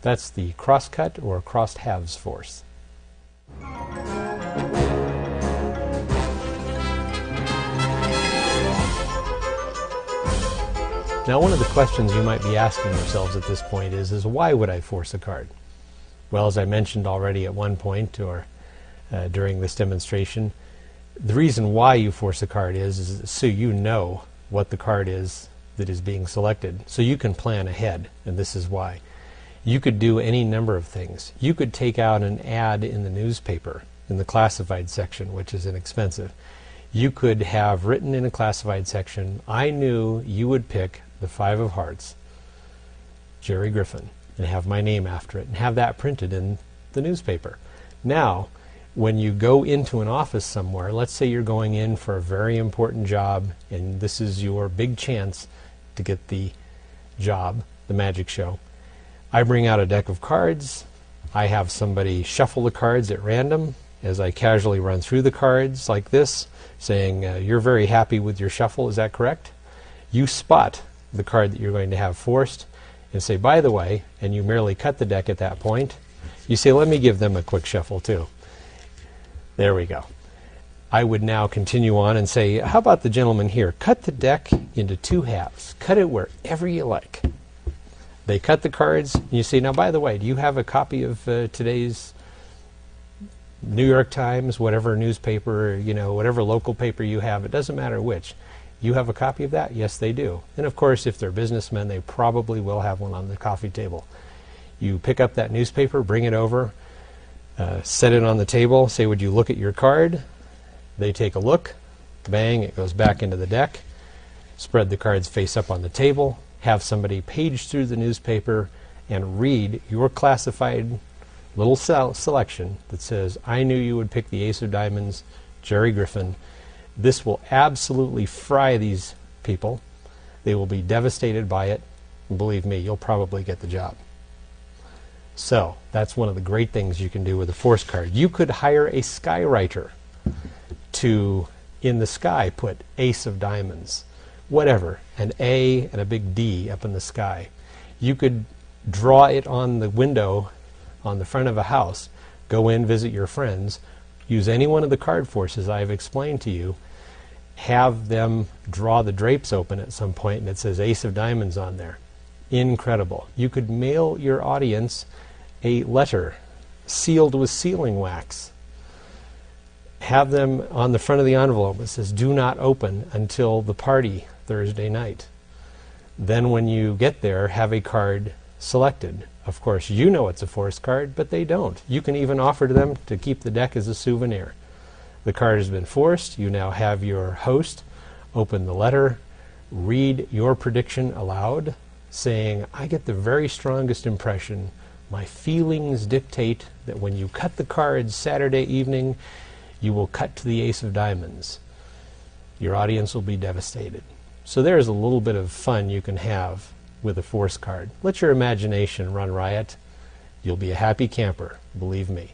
That's the cross-cut or crossed halves force. Now, one of the questions you might be asking yourselves at this point is why would I force a card? Well, as I mentioned already at one point or during this demonstration, the reason why you force a card is so you know what the card is that is being selected, so you can plan ahead, and this is why. You could do any number of things. You could take out an ad in the newspaper in the classified section, which is inexpensive. You could have written in a classified section, I knew you would pick the 5 of hearts, Jerry Griffin, and have my name after it, and have that printed in the newspaper. Now, when you go into an office somewhere, let's say you're going in for a very important job, and this is your big chance to get the job, the magic show. I bring out a deck of cards, I have somebody shuffle the cards at random as I casually run through the cards like this, saying, you're very happy with your shuffle, is that correct? You spot the card that you're going to have forced and say, by the way, and you merely cut the deck at that point, you say, let me give them a quick shuffle too. There we go. I would now continue on and say, how about the gentleman here? Cut the deck into 2 halves. Cut it wherever you like. They cut the cards, and you say, now by the way, do you have a copy of today's New York Times, whatever newspaper, whatever local paper you have, it doesn't matter which. You have a copy of that? Yes, they do. And of course, if they're businessmen, they probably will have one on the coffee table. You pick up that newspaper, bring it over, set it on the table, say, would you look at your card? They take a look, bang, it goes back into the deck. Spread the cards face up on the table, have somebody page through the newspaper and read your classified little selection that says, I knew you would pick the Ace of Diamonds, Jerry Griffin. This will absolutely fry these people. They will be devastated by it. And believe me, you'll probably get the job. So that's one of the great things you can do with a force card. You could hire a skywriter to, in the sky, put Ace of Diamonds, whatever, an A and a big D up in the sky. You could draw it on the window on the front of a house, go in, visit your friends, use any one of the card forces I've explained to you, have them draw the drapes open at some point and it says Ace of Diamonds on there. Incredible. You could mail your audience a letter sealed with sealing wax. Have them on the front of the envelope that says do not open until the party Thursday night. Then when you get there, have a card selected. Of course, you know it's a force card, but they don't. You can even offer to them to keep the deck as a souvenir. The card has been forced. You now have your host open the letter, read your prediction aloud, saying, I get the very strongest impression My feelings dictate that when you cut the cards Saturday evening, you will cut to the ace of diamonds. Your audience will be devastated. So there's a little bit of fun you can have with a force card. Let your imagination run riot. You'll be a happy camper, believe me.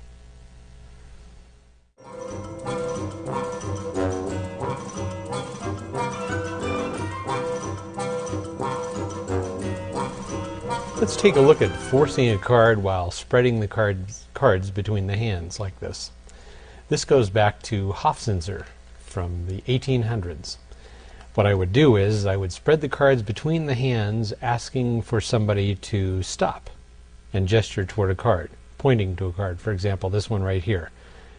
Let's take a look at forcing a card while spreading the cards between the hands like this. This goes back to Hofzinser from the 1800s. What I would do is I would spread the cards between the hands, asking for somebody to stop and gesture toward a card, pointing to a card. For example, this one right here.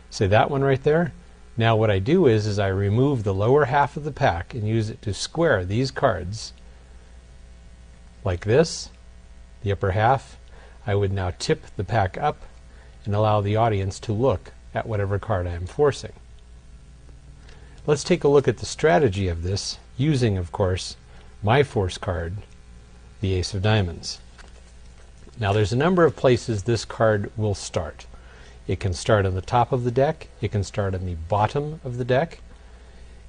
Say that one right there. Now what I do is I remove the lower half of the pack and use it to square these cards like this. The upper half. I would now tip the pack up and allow the audience to look at whatever card I am forcing. Let's take a look at the strategy of this, using, of course, my force card, the ace of diamonds. Now there's a number of places this card will start. It can start on the top of the deck, it can start on the bottom of the deck,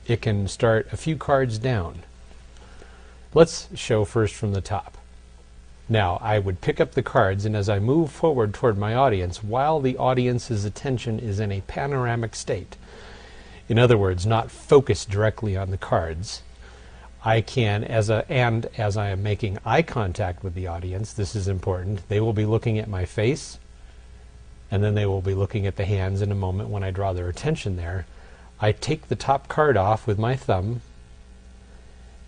it can start a few cards down. Let's show first from the top. Now, I would pick up the cards, and as I move forward toward my audience, while the audience's attention is in a panoramic state, in other words, not focused directly on the cards, I can, as I am making eye contact with the audience, this is important, they will be looking at my face, and then they will be looking at the hands in a moment when I draw their attention there. I take the top card off with my thumb,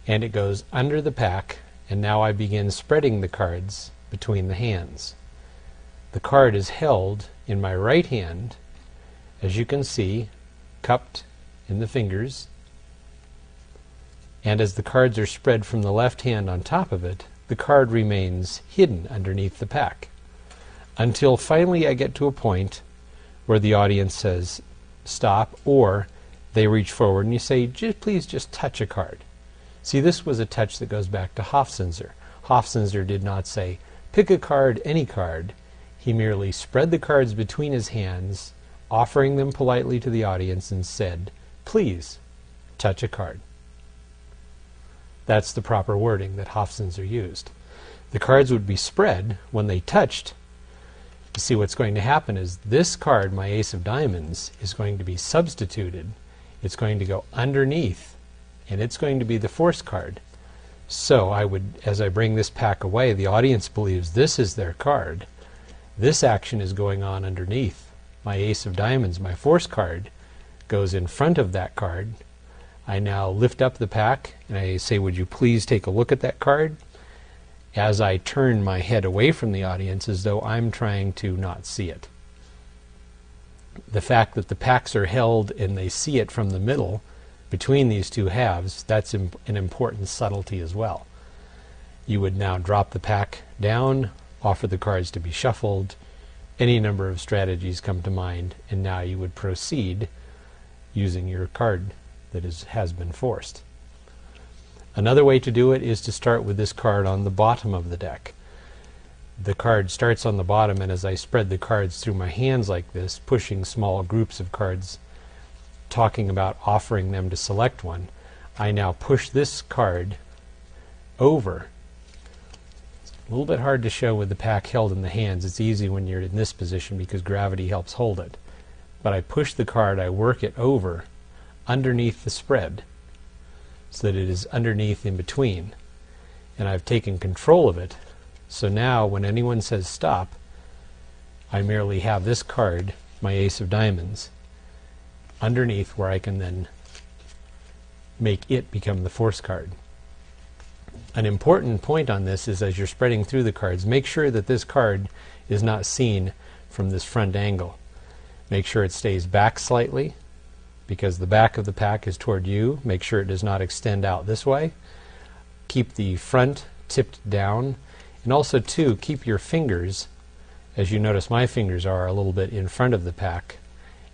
and it goes under the pack, and now I begin spreading the cards between the hands. The card is held in my right hand, as you can see, cupped in the fingers, and as the cards are spread from the left hand on top of it, the card remains hidden underneath the pack, until finally I get to a point where the audience says stop, or they reach forward and you say, please just touch a card. See, this was a touch that goes back to Hofzinser. Hofzinser did not say, pick a card, any card. He merely spread the cards between his hands, offering them politely to the audience, and said, please, touch a card. That's the proper wording that Hofzinser used. The cards would be spread when they touched. You see, what's going to happen is this card, my ace of diamonds, is going to be substituted. It's going to go underneath, and it's going to be the force card. So I would, as I bring this pack away, the audience believes this is their card. This action is going on underneath. My ace of diamonds, my force card, goes in front of that card. I now lift up the pack and I say, would you please take a look at that card? As I turn my head away from the audience as though I'm trying to not see it. The fact that the packs are held and they see it from the middle between these two halves, that's an important subtlety as well. You would now drop the pack down, offer the cards to be shuffled, any number of strategies come to mind, and now you would proceed using your card that has been forced. Another way to do it is to start with this card on the bottom of the deck. The card starts on the bottom, and as I spread the cards through my hands like this, pushing small groups of cards, talking about offering them to select one, I now push this card over. It's a little bit hard to show with the pack held in the hands. It's easy when you're in this position because gravity helps hold it. But I push the card, I work it over underneath the spread so that it is underneath in between. And I've taken control of it. So now when anyone says stop, I merely have this card, my ace of diamonds, underneath where I can then make it become the force card. An important point on this is as you're spreading through the cards, make sure that this card is not seen from this front angle. Make sure it stays back slightly because the back of the pack is toward you. Make sure it does not extend out this way. Keep the front tipped down, and also too, keep your fingers, as you notice my fingers are a little bit in front of the pack,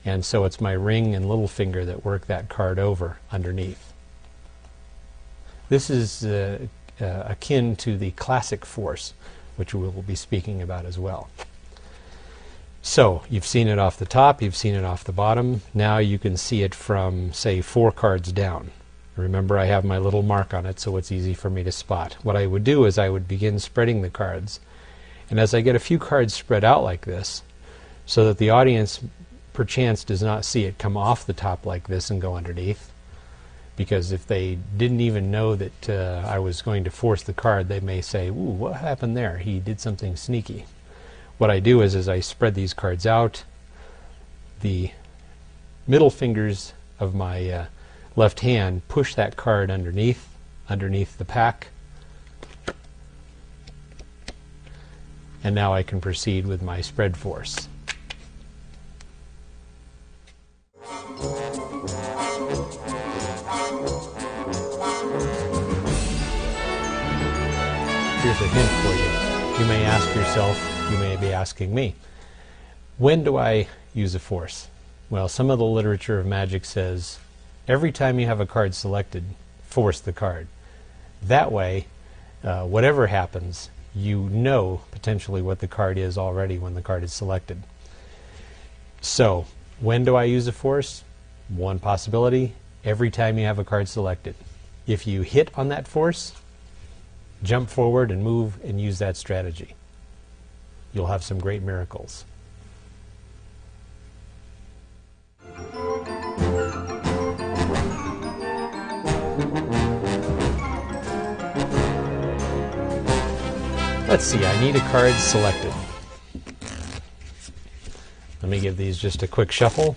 and so it's my ring and little finger that work that card over underneath. This is akin to the classic force, which we will be speaking about as well. So you've seen it off the top, you've seen it off the bottom. Now you can see it from, say, 4 cards down. Remember, I have my little mark on it, so it's easy for me to spot. What I would do is I would begin spreading the cards. And as I get a few cards spread out like this, so that the audience perchance does not see it come off the top like this and go underneath, because if they didn't even know that I was going to force the card, they may say, ooh, what happened there? He did something sneaky. What I do is I spread these cards out. The middle fingers of my left hand push that card underneath the pack. And now I can proceed with my spread force. Here's a hint for you. You may ask yourself, you may be asking me, when do I use a force? Well, some of the literature of magic says every time you have a card selected, force the card. That way, whatever happens, you know potentially what the card is already when the card is selected. So, when do I use a force? One possibility, every time you have a card selected. If you hit on that force, jump forward and move and use that strategy. You'll have some great miracles. Let's see, I need a card selected. Let me give these just a quick shuffle.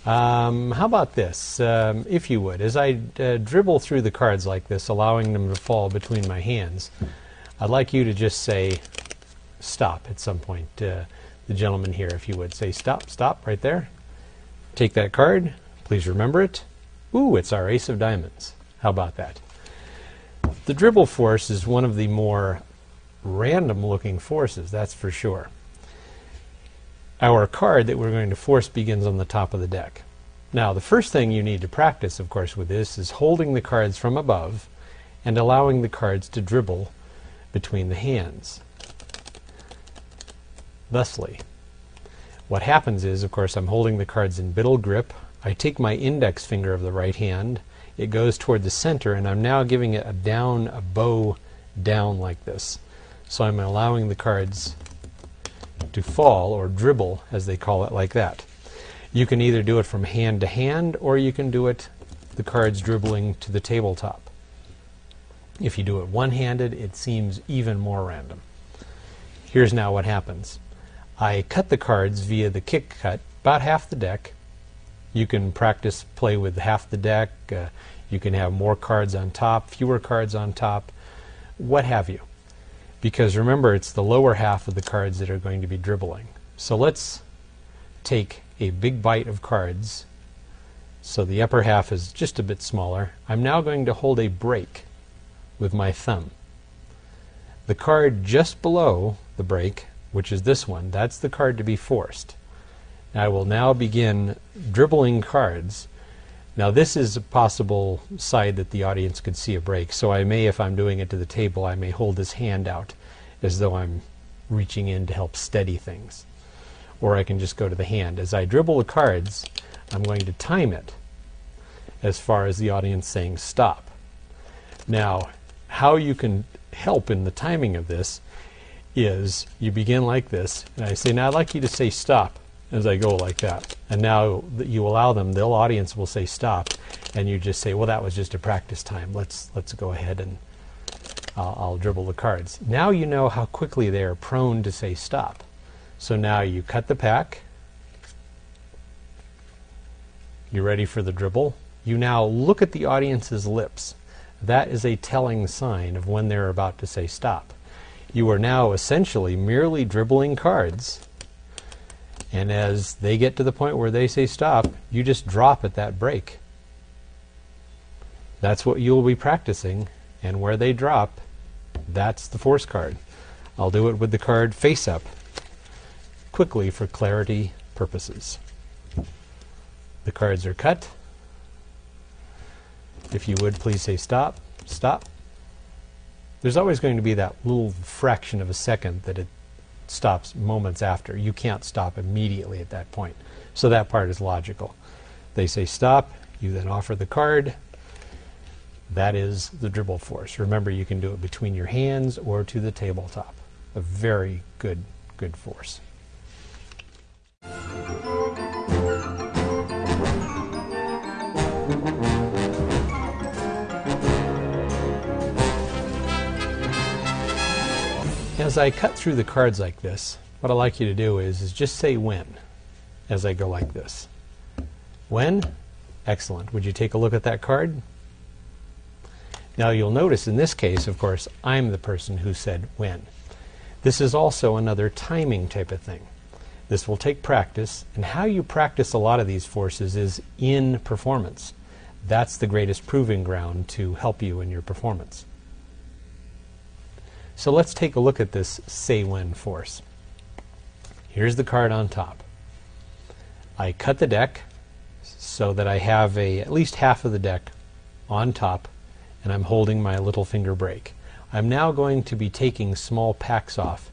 How about this? If you would, as I dribble through the cards like this, allowing them to fall between my hands, I'd like you to just say stop at some point. The gentleman here, if you would, say stop, stop, right there. Take that card. Please remember it. Ooh, it's our ace of diamonds. How about that? The dribble force is one of the more random looking forces, that's for sure. Our card that we're going to force begins on the top of the deck. Now, the first thing you need to practice, of course, with this is holding the cards from above and allowing the cards to dribble between the hands. Thusly, what happens is, of course, I'm holding the cards in biddle grip. I take my index finger of the right hand, it goes toward the center, and I'm now giving it a bow down like this. So I'm allowing the cards to fall, or dribble, as they call it, like that. You can either do it from hand to hand, or you can do it the cards dribbling to the tabletop. If you do it one-handed, it seems even more random. Here's now what happens. I cut the cards via the kick cut, about half the deck. You can practice play with half the deck. You can have more cards on top, fewer cards on top, what have you. Because remember, it's the lower half of the cards that are going to be dribbling. So let's take a big bite of cards. So the upper half is just a bit smaller. I'm now going to hold a break with my thumb. The card just below the break, which is this one, that's the card to be forced. I will now begin dribbling cards. Now this is a possible side that the audience could see a break, so I may, if I'm doing it to the table, I may hold this hand out as though I'm reaching in to help steady things. Or I can just go to the hand. As I dribble the cards, I'm going to time it as far as the audience saying stop. Now, how you can help in the timing of this is you begin like this, and I say, now I'd like you to say stop as I go like that. And now that you allow them, the audience will say stop, and you just say, well, that was just a practice time. Let's go ahead and I'll dribble the cards. Now you know how quickly they are prone to say stop. So now you cut the pack. You're ready for the dribble. You now look at the audience's lips. That is a telling sign of when they're about to say stop. You are now essentially merely dribbling cards, and as they get to the point where they say stop, you just drop at that break. That's what you'll be practicing, and where they drop, that's the force card. I'll do it with the card face up, quickly for clarity purposes. The cards are cut. If you would, please say stop, stop. There's always going to be that little fraction of a second that it stops moments after. You can't stop immediately at that point. So that part is logical. They say stop, you then offer the card. That is the dribble force. Remember, you can do it between your hands or to the tabletop. A very good force. As I cut through the cards like this, what I'd like you to do is just say when as I go like this. When? Excellent. Would you take a look at that card? Now you'll notice in this case, of course, I'm the person who said when. This is also another timing type of thing. This will take practice, and how you practice a lot of these forces is in performance. That's the greatest proving ground to help you in your performance. So let's take a look at this say when force. Here's the card on top. I cut the deck so that I have at least half of the deck on top, and I'm holding my little finger break. I'm now going to be taking small packs off,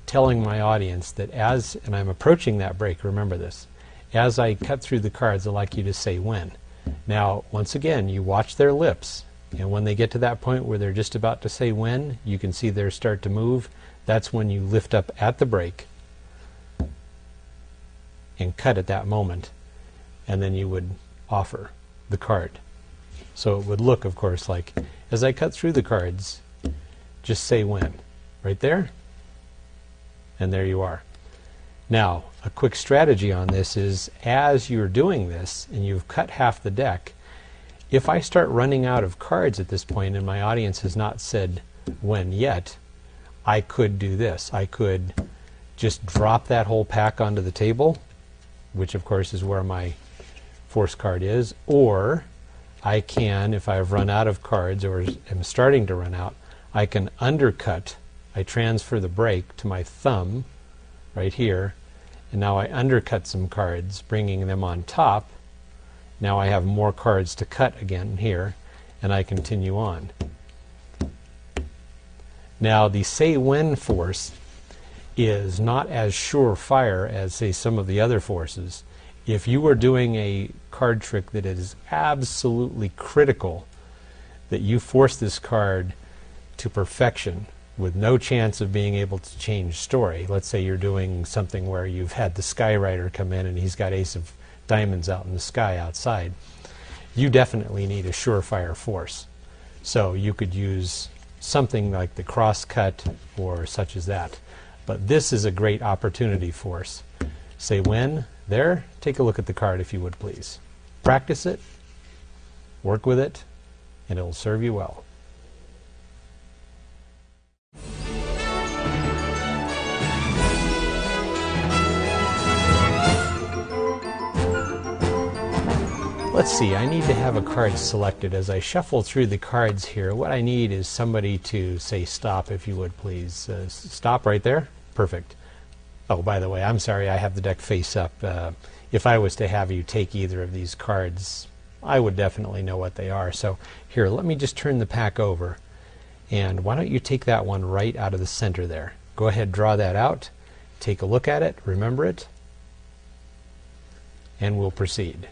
telling my audience that and I'm approaching that break, remember this, as I cut through the cards, I'd like you to say when. Now, once again, you watch their lips, and when they get to that point where they're just about to say when, you can see theirs start to move. That's when you lift up at the break and cut at that moment, and then you would offer the card. So it would look, of course, like, as I cut through the cards, just say when. Right there, and there you are. Now, a quick strategy on this is, as you're doing this, and you've cut half the deck, if I start running out of cards at this point, and my audience has not said when yet, I could do this. I could just drop that whole pack onto the table, which of course is where my force card is, or I can, if I've run out of cards or am starting to run out, I can undercut. I transfer the break to my thumb right here, and now I undercut some cards, bringing them on top. Now I have more cards to cut again here, and I continue on. Now the say when force is not as surefire as, say, some of the other forces. If you are doing a card trick that is absolutely critical, that you force this card to perfection with no chance of being able to change story. Let's say you're doing something where you've had the Skyrider come in and he's got ace of diamonds out in the sky outside. You definitely need a surefire force. So you could use something like the cross cut or such as that. But this is a great opportunity force. Say when, there, take a look at the card if you would please. Practice it, work with it, and it'll serve you well. Let's see, I need to have a card selected. As I shuffle through the cards here, what I need is somebody to say stop, if you would please. Stop right there. Perfect. Oh, by the way, I'm sorry, I have the deck face up. If I was to have you take either of these cards, I would definitely know what they are. So here, let me just turn the pack over. And why don't you take that one right out of the center there. Go ahead, draw that out. Take a look at it, remember it, and we'll proceed.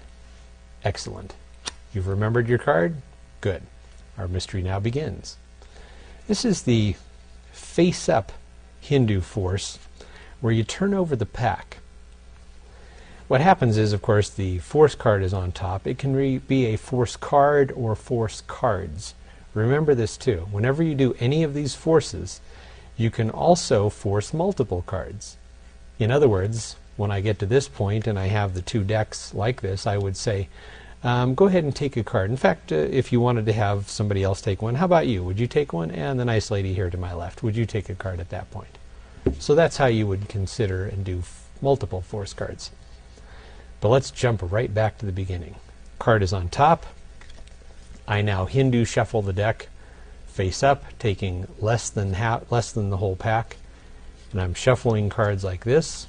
Excellent. You've remembered your card? Good. Our mystery now begins. This is the face-up Hindu force, where you turn over the pack. What happens is, of course, the force card is on top. It can be a force card or force cards. Remember this too. Whenever you do any of these forces, you can also force multiple cards. In other words, when I get to this point and I have the two decks like this, I would say, go ahead and take a card. In fact, if you wanted to have somebody else take one, how about you? Would you take one? And the nice lady here to my left, would you take a card at that point? So that's how you would consider and do multiple force cards. But let's jump right back to the beginning. Card is on top. I now Hindu shuffle the deck face up, taking less than the whole pack. And I'm shuffling cards like this,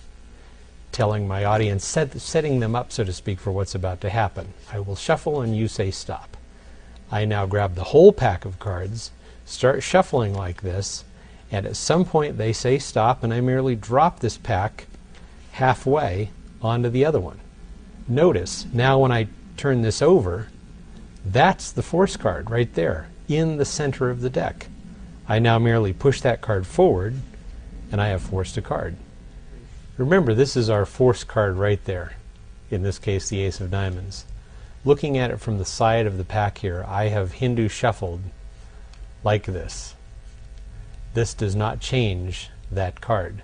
telling my audience, setting them up, so to speak, for what's about to happen. I will shuffle and you say stop. I now grab the whole pack of cards, start shuffling like this, And at some point they say stop, and I merely drop this pack halfway onto the other one. Notice, now when I turn this over, that's the force card right there in the center of the deck. I now merely push that card forward, and I have forced a card. Remember, this is our force card right there, in this case the Ace of Diamonds. Looking at it from the side of the pack here, I have Hindu shuffled like this. This does not change that card.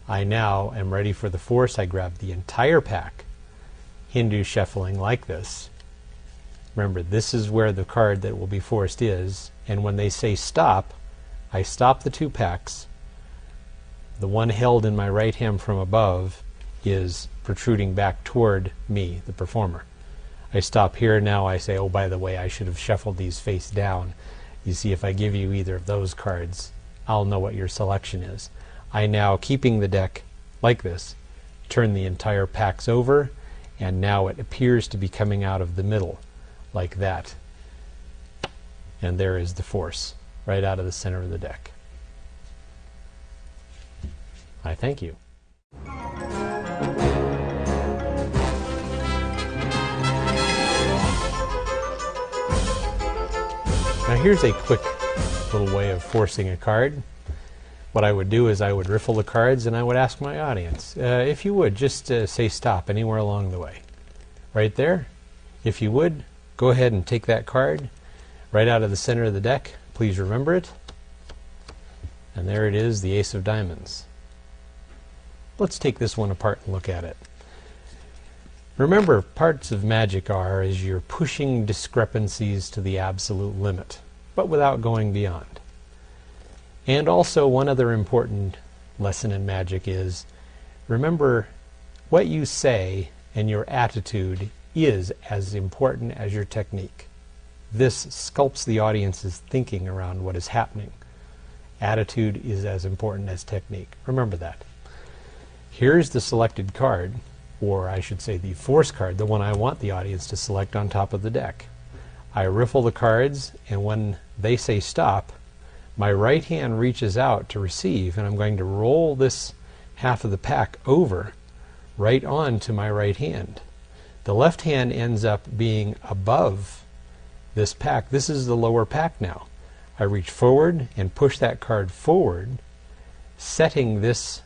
I now am ready for the force. I grab the entire pack, Hindu shuffling like this. Remember, this is where the card that will be forced is, and when they say stop, I stop the two packs. The one held in my right hand from above is protruding back toward me, the performer. I stop here. Now I say, oh, by the way, I should have shuffled these face down. You see, if I give you either of those cards, I'll know what your selection is. I now, keeping the deck like this, turn the entire packs over, and now it appears to be coming out of the middle, like that. And there is the force, right out of the center of the deck. I thank you. Now here's a quick little way of forcing a card. What I would do is I would riffle the cards and I would ask my audience, if you would, just say stop anywhere along the way. Right there. If you would, go ahead and take that card right out of the center of the deck. Please remember it. And there it is, the Ace of Diamonds. Let's take this one apart and look at it. Remember, parts of magic are as you're pushing discrepancies to the absolute limit, but without going beyond. And also, one other important lesson in magic is, remember, what you say and your attitude is as important as your technique. This sculpts the audience's thinking around what is happening. Attitude is as important as technique. Remember that. Here's the selected card, or I should say the force card, the one I want the audience to select on top of the deck. I riffle the cards, and when they say stop, my right hand reaches out to receive, and I'm going to roll this half of the pack over right onto my right hand. The left hand ends up being above this pack. This is the lower pack now. I reach forward and push that card forward, setting this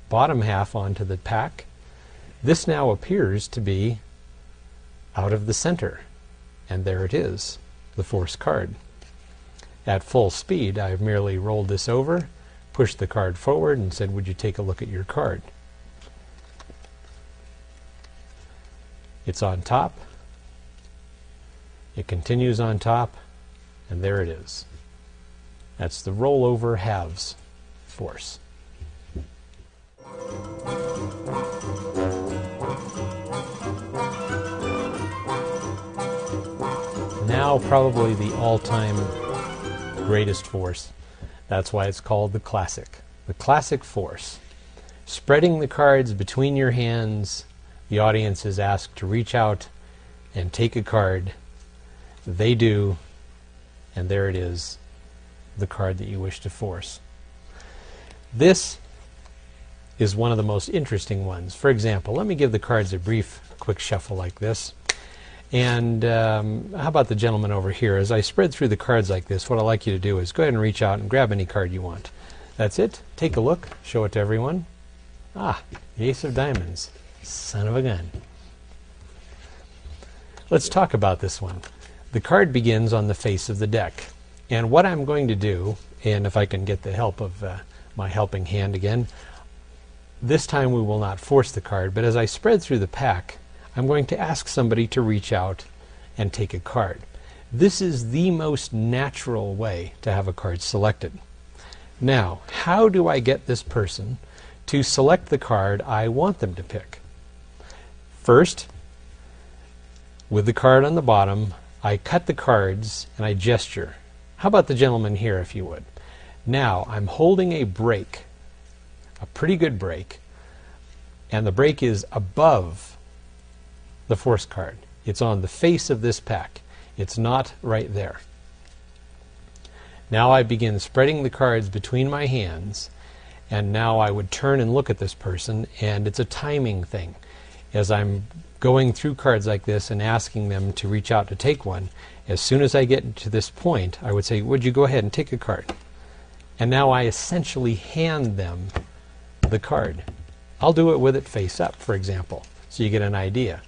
bottom half onto the pack. This now appears to be out of the center, and there it is, the force card. At full speed, I've merely rolled this over, pushed the card forward, and said, would you take a look at your card? It's on top. It continues on top, and there it is. That's the rollover halves force. Now probably the all-time greatest force. That's why it's called the classic. The classic force. Spreading the cards between your hands, the audience is asked to reach out and take a card. They do, and there it is, the card that you wish to force. This is one of the most interesting ones. For example, let me give the cards a brief, quick shuffle like this. And how about the gentleman over here? As I spread through the cards like this, what I'd like you to do is go ahead and reach out and grab any card you want. That's it. Take a look. Show it to everyone. Ah, the Ace of Diamonds. Son of a gun. Let's talk about this one. The card begins on the face of the deck. And what I'm going to do, and if I can get the help of my helping hand again, this time we will not force the card, but as I spread through the pack, I'm going to ask somebody to reach out and take a card. This is the most natural way to have a card selected. Now, how do I get this person to select the card I want them to pick? First, with the card on the bottom, I cut the cards and I gesture. How about the gentleman here, if you would? Now, I'm holding a break, a pretty good break, and the break is above the force card. It's on the face of this pack. It's not right there. Now I begin spreading the cards between my hands, and now I would turn and look at this person, and it's a timing thing. As I'm going through cards like this and asking them to reach out to take one, as soon as I get to this point, I would say, would you go ahead and take a card? And now I essentially hand them the card. I'll do it with it face up, for example, so you get an idea.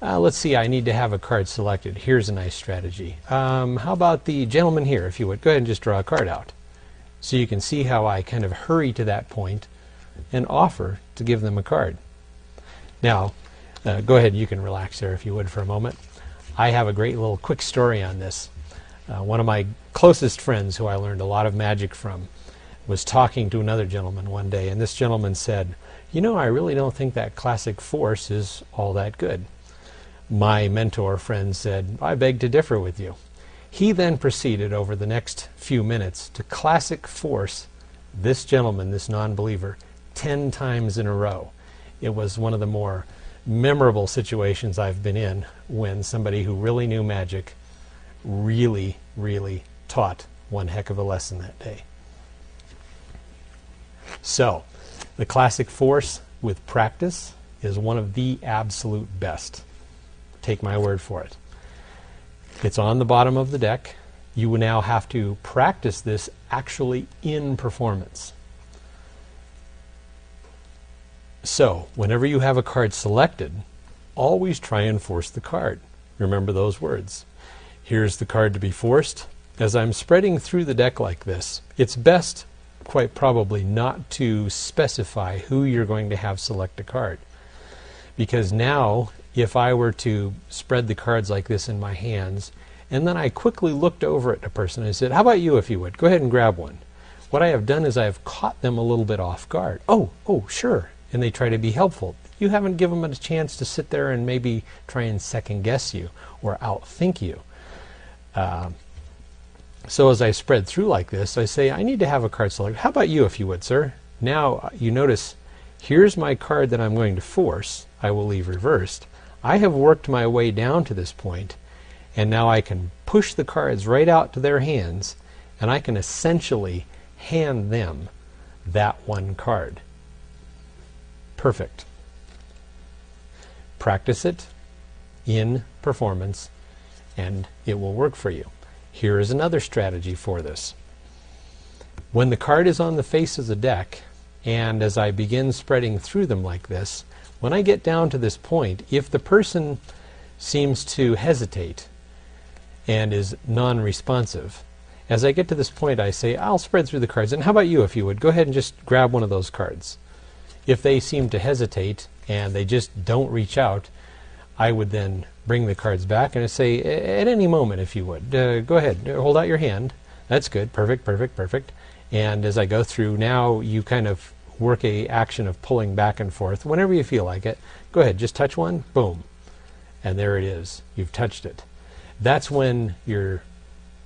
Let's see, I need to have a card selected. Here's a nice strategy. How about the gentleman here, if you would? Go ahead and just draw a card out. So you can see how I kind of hurry to that point and offer to give them a card. Now, go ahead, you can relax there if you would for a moment. I have a great little quick story on this. One of my closest friends who I learned a lot of magic from was talking to another gentleman one day, and this gentleman said, you know, I really don't think that classic force is all that good. My mentor friend said, I beg to differ with you. He then proceeded over the next few minutes to classic force this gentleman, this non-believer, 10 times in a row. It was one of the more memorable situations I've been in when somebody who really knew magic really taught one heck of a lesson that day. So, the classic force with practice is one of the absolute best. Take my word for it. It's on the bottom of the deck. You will now have to practice this actually in performance. So, whenever you have a card selected, always try and force the card. Remember those words. Here's the card to be forced. As I'm spreading through the deck like this, it's best, quite probably, not to specify who you're going to have select a card. Because now, if I were to spread the cards like this in my hands, and then I quickly looked over at a person and said, how about you, if you would? Go ahead and grab one. What I have done is I have caught them a little bit off guard. Oh, sure. And they try to be helpful. You haven't given them a chance to sit there and maybe try and second guess you or outthink you. So as I spread through like this, I say, I need to have a card selected. How about you, if you would, sir? Now you notice, here's my card that I'm going to force. I will leave reversed. I have worked my way down to this point, and now I can push the cards right out to their hands, and I can essentially hand them that one card. Perfect. Practice it in performance, and it will work for you. Here is another strategy for this. When the card is on the face of the deck, and as I begin spreading through them like this, when I get down to this point, if the person seems to hesitate and is non-responsive, as I get to this point I say, I'll spread through the cards, and how about you, if you would? Go ahead and just grab one of those cards. If they seem to hesitate and they just don't reach out, I would then bring the cards back and say, at any moment, if you would, go ahead, hold out your hand. That's good, perfect. And as I go through, now you kind of work a action of pulling back and forth. Whenever you feel like it, go ahead, just touch one, boom. And there it is, you've touched it. That's when your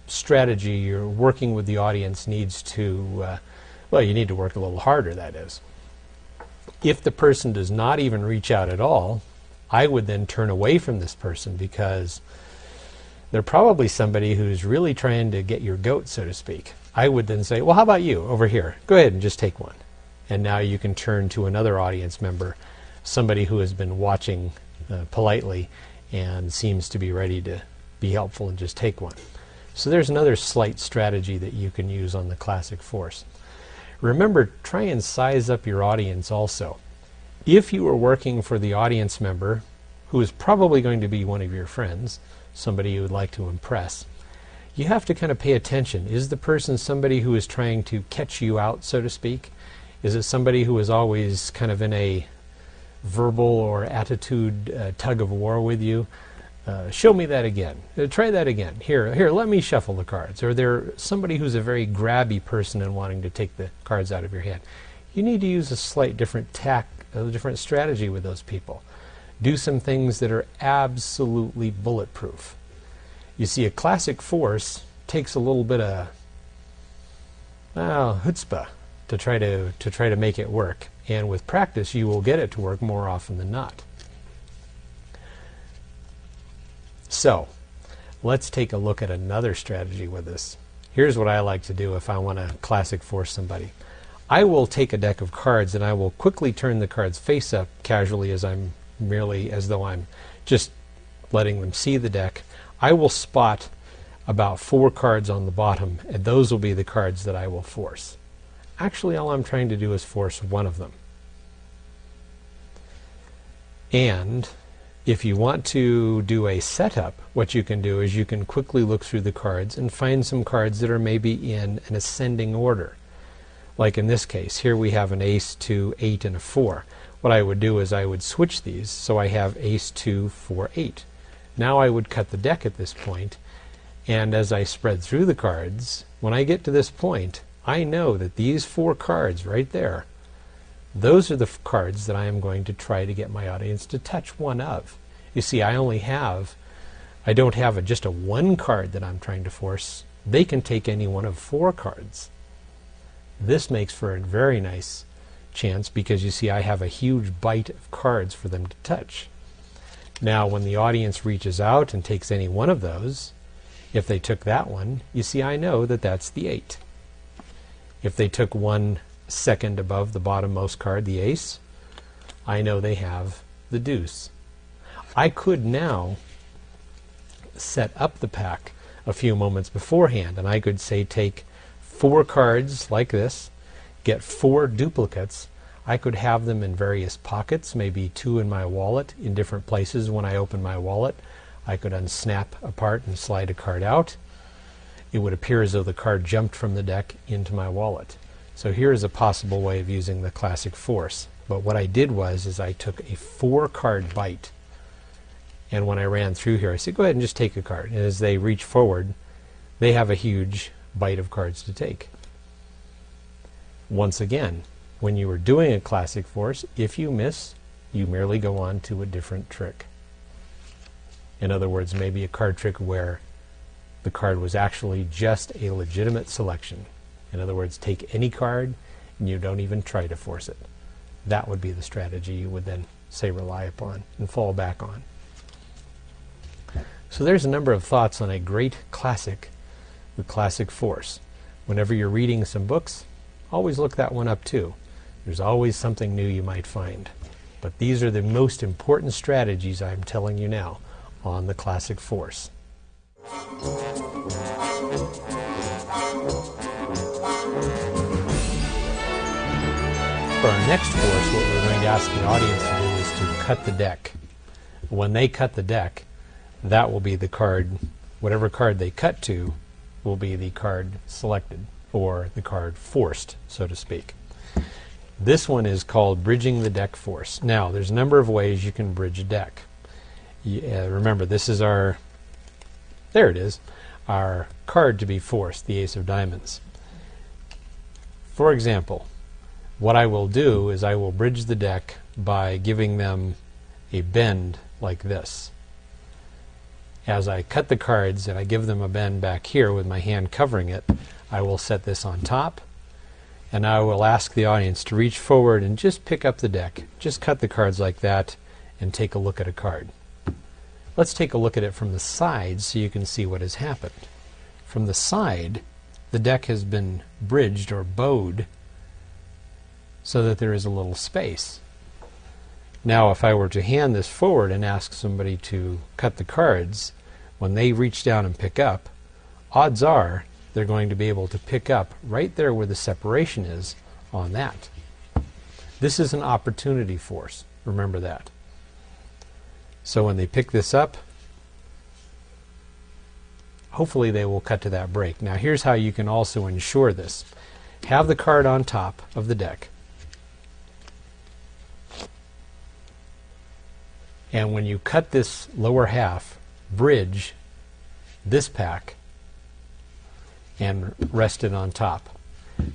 strategy, your working with the audience needs to, well, you need to work a little harder, that is. If the person does not even reach out at all, I would then turn away from this person because they're probably somebody who's really trying to get your goat, so to speak. I would then say, well, how about you over here? Go ahead and just take one. And now you can turn to another audience member, somebody who has been watching politely and seems to be ready to be helpful and just take one. So there's another slight strategy that you can use on the classic force. Remember, try and size up your audience also. If you are working for the audience member, who is probably going to be one of your friends, somebody you would like to impress, you have to kind of pay attention. Is the person somebody who is trying to catch you out, so to speak? Is it somebody who is always kind of in a verbal or attitude tug of war with you? Show me that again. Try that again. Here, let me shuffle the cards. Or they're somebody who's a very grabby person and wanting to take the cards out of your hand. You need to use a slight different tack, a different strategy with those people. Do some things that are absolutely bulletproof. You see, a classic force takes a little bit of chutzpah to try to make it work. And with practice, you will get it to work more often than not. So, let's take a look at another strategy with this. Here's what I like to do if I want to classic force somebody. I will take a deck of cards and I will quickly turn the cards face up casually as though I'm just letting them see the deck. I will spot about 4 cards on the bottom, and those will be the cards that I will force. Actually, all I'm trying to do is force one of them. And if you want to do a setup, what you can do is you can quickly look through the cards and find some cards that are maybe in an ascending order. Like in this case, here we have an ace, 2, 8, and a 4. What I would do is I would switch these so I have ace, 2, 4, 8. Now I would cut the deck at this point, and as I spread through the cards, when I get to this point, I know that these 4 cards right there, those are the cards that I am going to try to get my audience to touch one of. You see, I don't have just a 1 card that I'm trying to force. They can take any one of 4 cards. This makes for a very nice chance because you see I have a huge bite of cards for them to touch. Now when the audience reaches out and takes any one of those, if they took that one, you see I know that that's the 8. If they took 1 second above the bottommost card, the ace, I know they have the deuce. I could now set up the pack a few moments beforehand, and I could say take 4 cards like this, get 4 duplicates. I could have them in various pockets, maybe 2 in my wallet in different places. When I open my wallet, I could unsnap a part and slide a card out. It would appear as though the card jumped from the deck into my wallet. So here is a possible way of using the classic force. But what I did was I took a 4-card bite, and when I ran through here I said go ahead and just take a card, and as they reach forward they have a huge bite of cards to take. Once again, when you are doing a classic force, if you miss, you merely go on to a different trick. In other words, maybe a card trick where the card was actually just a legitimate selection. In other words, take any card and you don't even try to force it. That would be the strategy you would then say rely upon and fall back on. So there's a number of thoughts on a great classic, the classic force. Whenever you're reading some books, always look that one up too. There's always something new you might find. But these are the most important strategies I'm telling you now on the classic force. For our next force, what we're going to ask the audience to do is to cut the deck. When they cut the deck, that will be the card, whatever card they cut to will be the card selected, or the card forced, so to speak. This one is called bridging the deck force. Now, there's a number of ways you can bridge a deck. Remember, this is our card to be forced, the Ace of Diamonds. For example, what I will do is I will bridge the deck by giving them a bend like this. As I cut the cards and I give them a bend back here with my hand covering it, I will set this on top, and I will ask the audience to reach forward and just pick up the deck. Just cut the cards like that and take a look at a card. Let's take a look at it from the side so you can see what has happened. From the side, the deck has been bridged or bowed so that there is a little space. Now, if I were to hand this forward and ask somebody to cut the cards, when they reach down and pick up, odds are they're going to be able to pick up right there where the separation is on that. This is an opportunity force. Remember that. So when they pick this up, hopefully they will cut to that break. Now here's how you can also ensure this. Have the card on top of the deck. And when you cut this lower half, bridge this pack and rest it on top.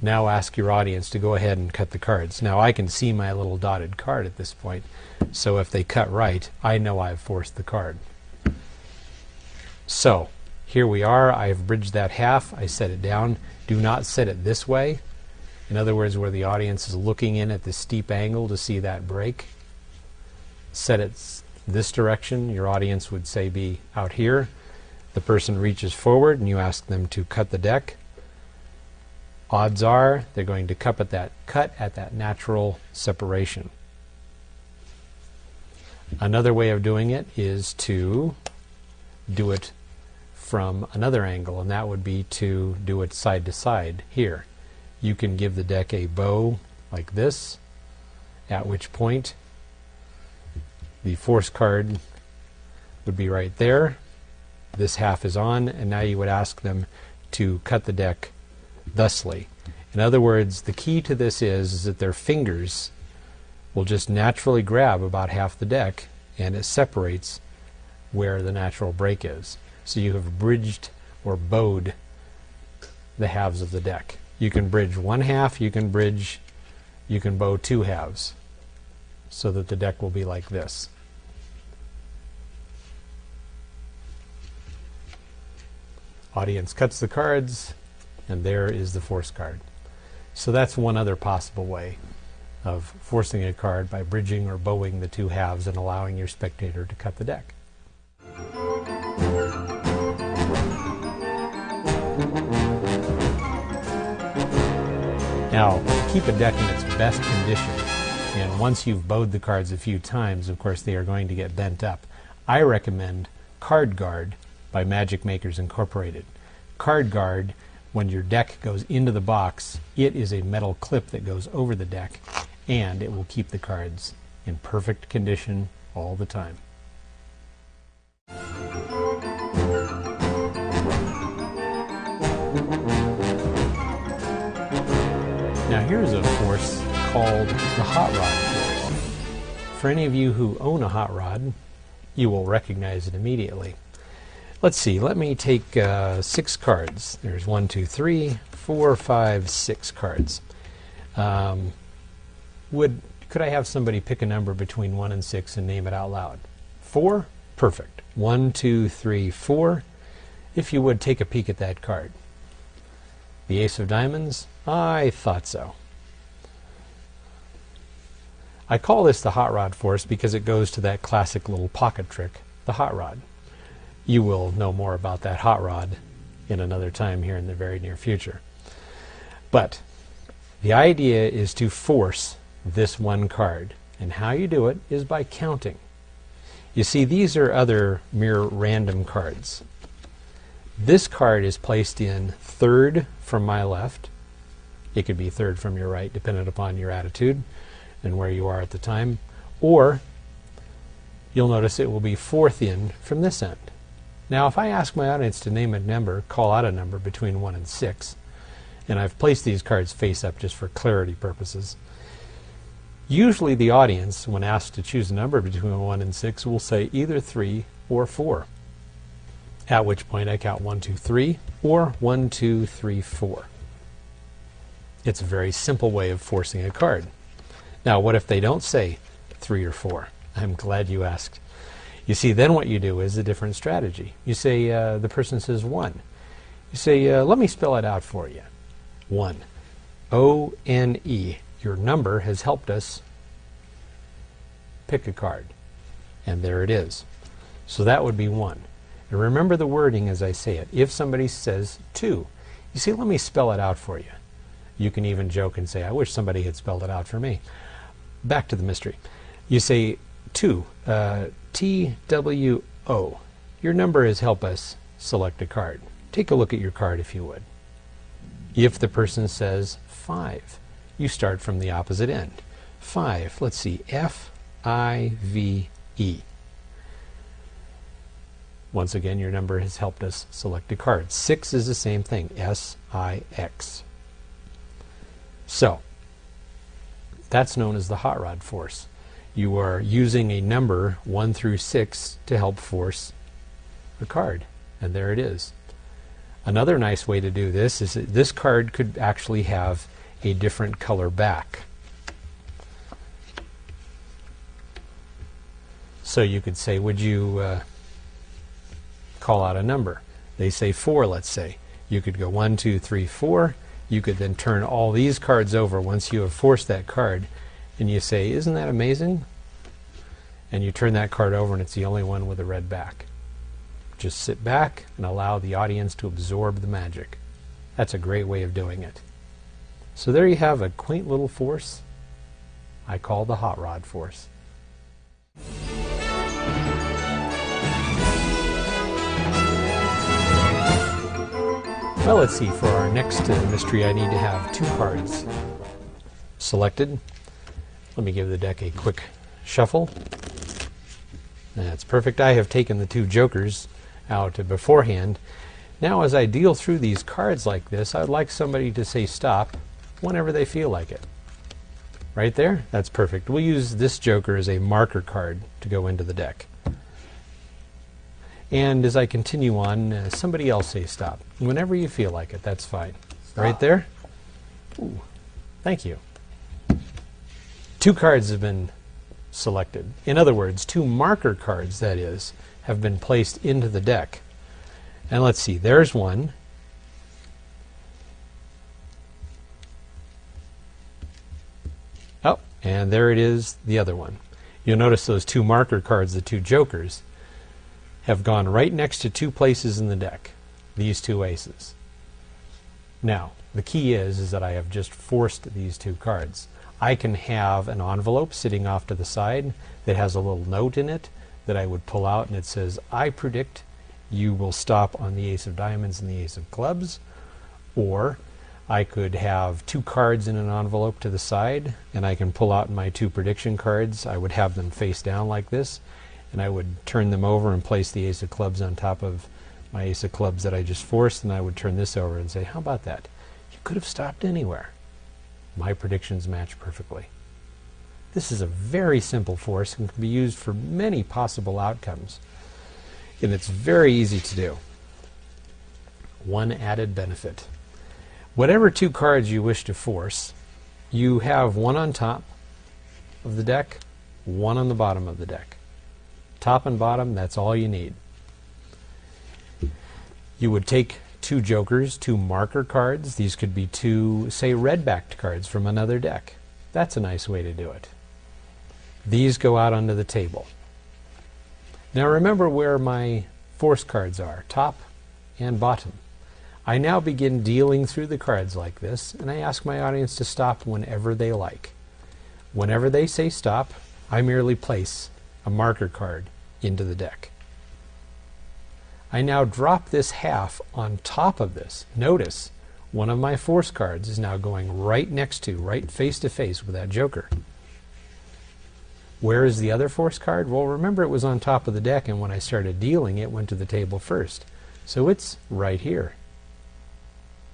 Now ask your audience to go ahead and cut the cards. Now I can see my little dotted card at this point, so if they cut right, I know I've forced the card. So here we are. I've bridged that half. I set it down. Do not set it this way. In other words, where the audience is looking in at this steep angle to see that break. Set it this direction. Your audience would say be out here. The person reaches forward and you ask them to cut the deck. odds are they're going to cut at that natural separation. Another way of doing it is to do it from another angle, and that would be to do it side to side here. You can give the deck a bow like this, at which point the force card would be right there. This half is on, and now you would ask them to cut the deck thusly. In other words, the key to this is that their fingers will just naturally grab about half the deck, and it separates where the natural break is. So you have bridged or bowed the halves of the deck. You can bridge one half, you can bow two halves, so that the deck will be like this. Audience cuts the cards, and there is the force card. So that's one other possible way of forcing a card, by bridging or bowing the two halves and allowing your spectator to cut the deck. Now, keep a deck in its best condition, and once you've bowed the cards a few times, of course, they are going to get bent up. I recommend Card Guard by Magic Makers Incorporated. Card Guard, when your deck goes into the box, it is a metal clip that goes over the deck, and it will keep the cards in perfect condition all the time. Now here's a force called the hot rod force. For any of you who own a hot rod, you will recognize it immediately. Let's see, let me take 6 cards. There's 1, 2, 3, 4, 5, 6 cards. Could I have somebody pick a number between 1 and 6 and name it out loud? 4? Perfect. 1, 2, 3, 4. If you would, take a peek at that card. The Ace of Diamonds? I thought so. I call this the hot rod force because it goes to that classic little pocket trick, the hot rod. You will know more about that hot rod in another time here in the very near future. But the idea is to force this one card, and how you do it is by counting. You see, these are other mere random cards. This card is placed in third from my left. It could be third from your right, depending upon your attitude and where you are at the time. Or you'll notice it will be fourth in from this end. Now, if I ask my audience to name a number, call out a number between 1 and 6, and I've placed these cards face up just for clarity purposes, usually the audience, when asked to choose a number between 1 and 6, will say either 3 or 4. At which point I count 1, 2, 3, or 1, 2, 3, 4. It's a very simple way of forcing a card. Now, what if they don't say 3 or 4? I'm glad you asked. You see, then what you do is a different strategy. You say, the person says 1. You say, let me spell it out for you. 1. O-N-E. Your number has helped us pick a card. And there it is. So that would be 1. And remember the wording as I say it. If somebody says 2, you say, let me spell it out for you. You can even joke and say, I wish somebody had spelled it out for me. Back to the mystery. You say 2, T-W-O. Your number has helped us select a card. Take a look at your card if you would. If the person says 5, you start from the opposite end. 5, let's see, F-I-V-E. Once again, your number has helped us select a card. 6 is the same thing, S-I-X. So, that's known as the hot rod force. You are using a number 1 through 6 to help force a card, and there it is. Another nice way to do this is that this card could actually have a different color back. So you could say, would you call out a number? They say 4, let's say. You could go 1, 2, 3, 4. You could then turn all these cards over once you have forced that card, and you say, isn't that amazing? And you turn that card over, and it's the only one with a red back. Just sit back and allow the audience to absorb the magic. That's a great way of doing it. So there you have a quaint little force I call the hot rod force. Well, let's see, for our next mystery I need to have 2 cards selected. Let me give the deck a quick shuffle. That's perfect. I have taken the 2 jokers out beforehand. Now as I deal through these cards like this, I'd like somebody to say stop whenever they feel like it. Right there? That's perfect. We'll use this joker as a marker card to go into the deck. And as I continue on, somebody else say stop. Whenever you feel like it, that's fine. Stop. Right there? Ooh, thank you. 2 cards have been selected. In other words, 2 marker cards, that is, have been placed into the deck. And let's see, there's one. Oh, and there it is, the other one. You'll notice those 2 marker cards, the 2 jokers, have gone right next to 2 places in the deck, these 2 aces. Now, the key is that I have just forced these 2 cards. I can have an envelope sitting off to the side that has a little note in it that I would pull out, and it says, I predict you will stop on the ace of diamonds and the ace of clubs. Or I could have 2 cards in an envelope to the side, and I can pull out my 2 prediction cards. I would have them face down like this, and I would turn them over and place the ace of clubs on top of my ace of clubs that I just forced, and I would turn this over and say, how about that? You could have stopped anywhere. My predictions match perfectly. This is a very simple force and can be used for many possible outcomes. And it's very easy to do. One added benefit. Whatever 2 cards you wish to force, you have one on top of the deck, one on the bottom of the deck. Top and bottom, that's all you need. You would take 2 jokers, 2 marker cards. These could be 2, say, red-backed cards from another deck. That's a nice way to do it. These go out onto the table. Now remember where my force cards are, top and bottom. I now begin dealing through the cards like this, and I ask my audience to stop whenever they like. Whenever they say stop, I merely place a marker card into the deck. I now drop this half on top of this. Notice one of my force cards is now going right next to, right face to face with that joker. Where is the other force card? Well, remember it was on top of the deck, and when I started dealing, it went to the table first. So it's right here,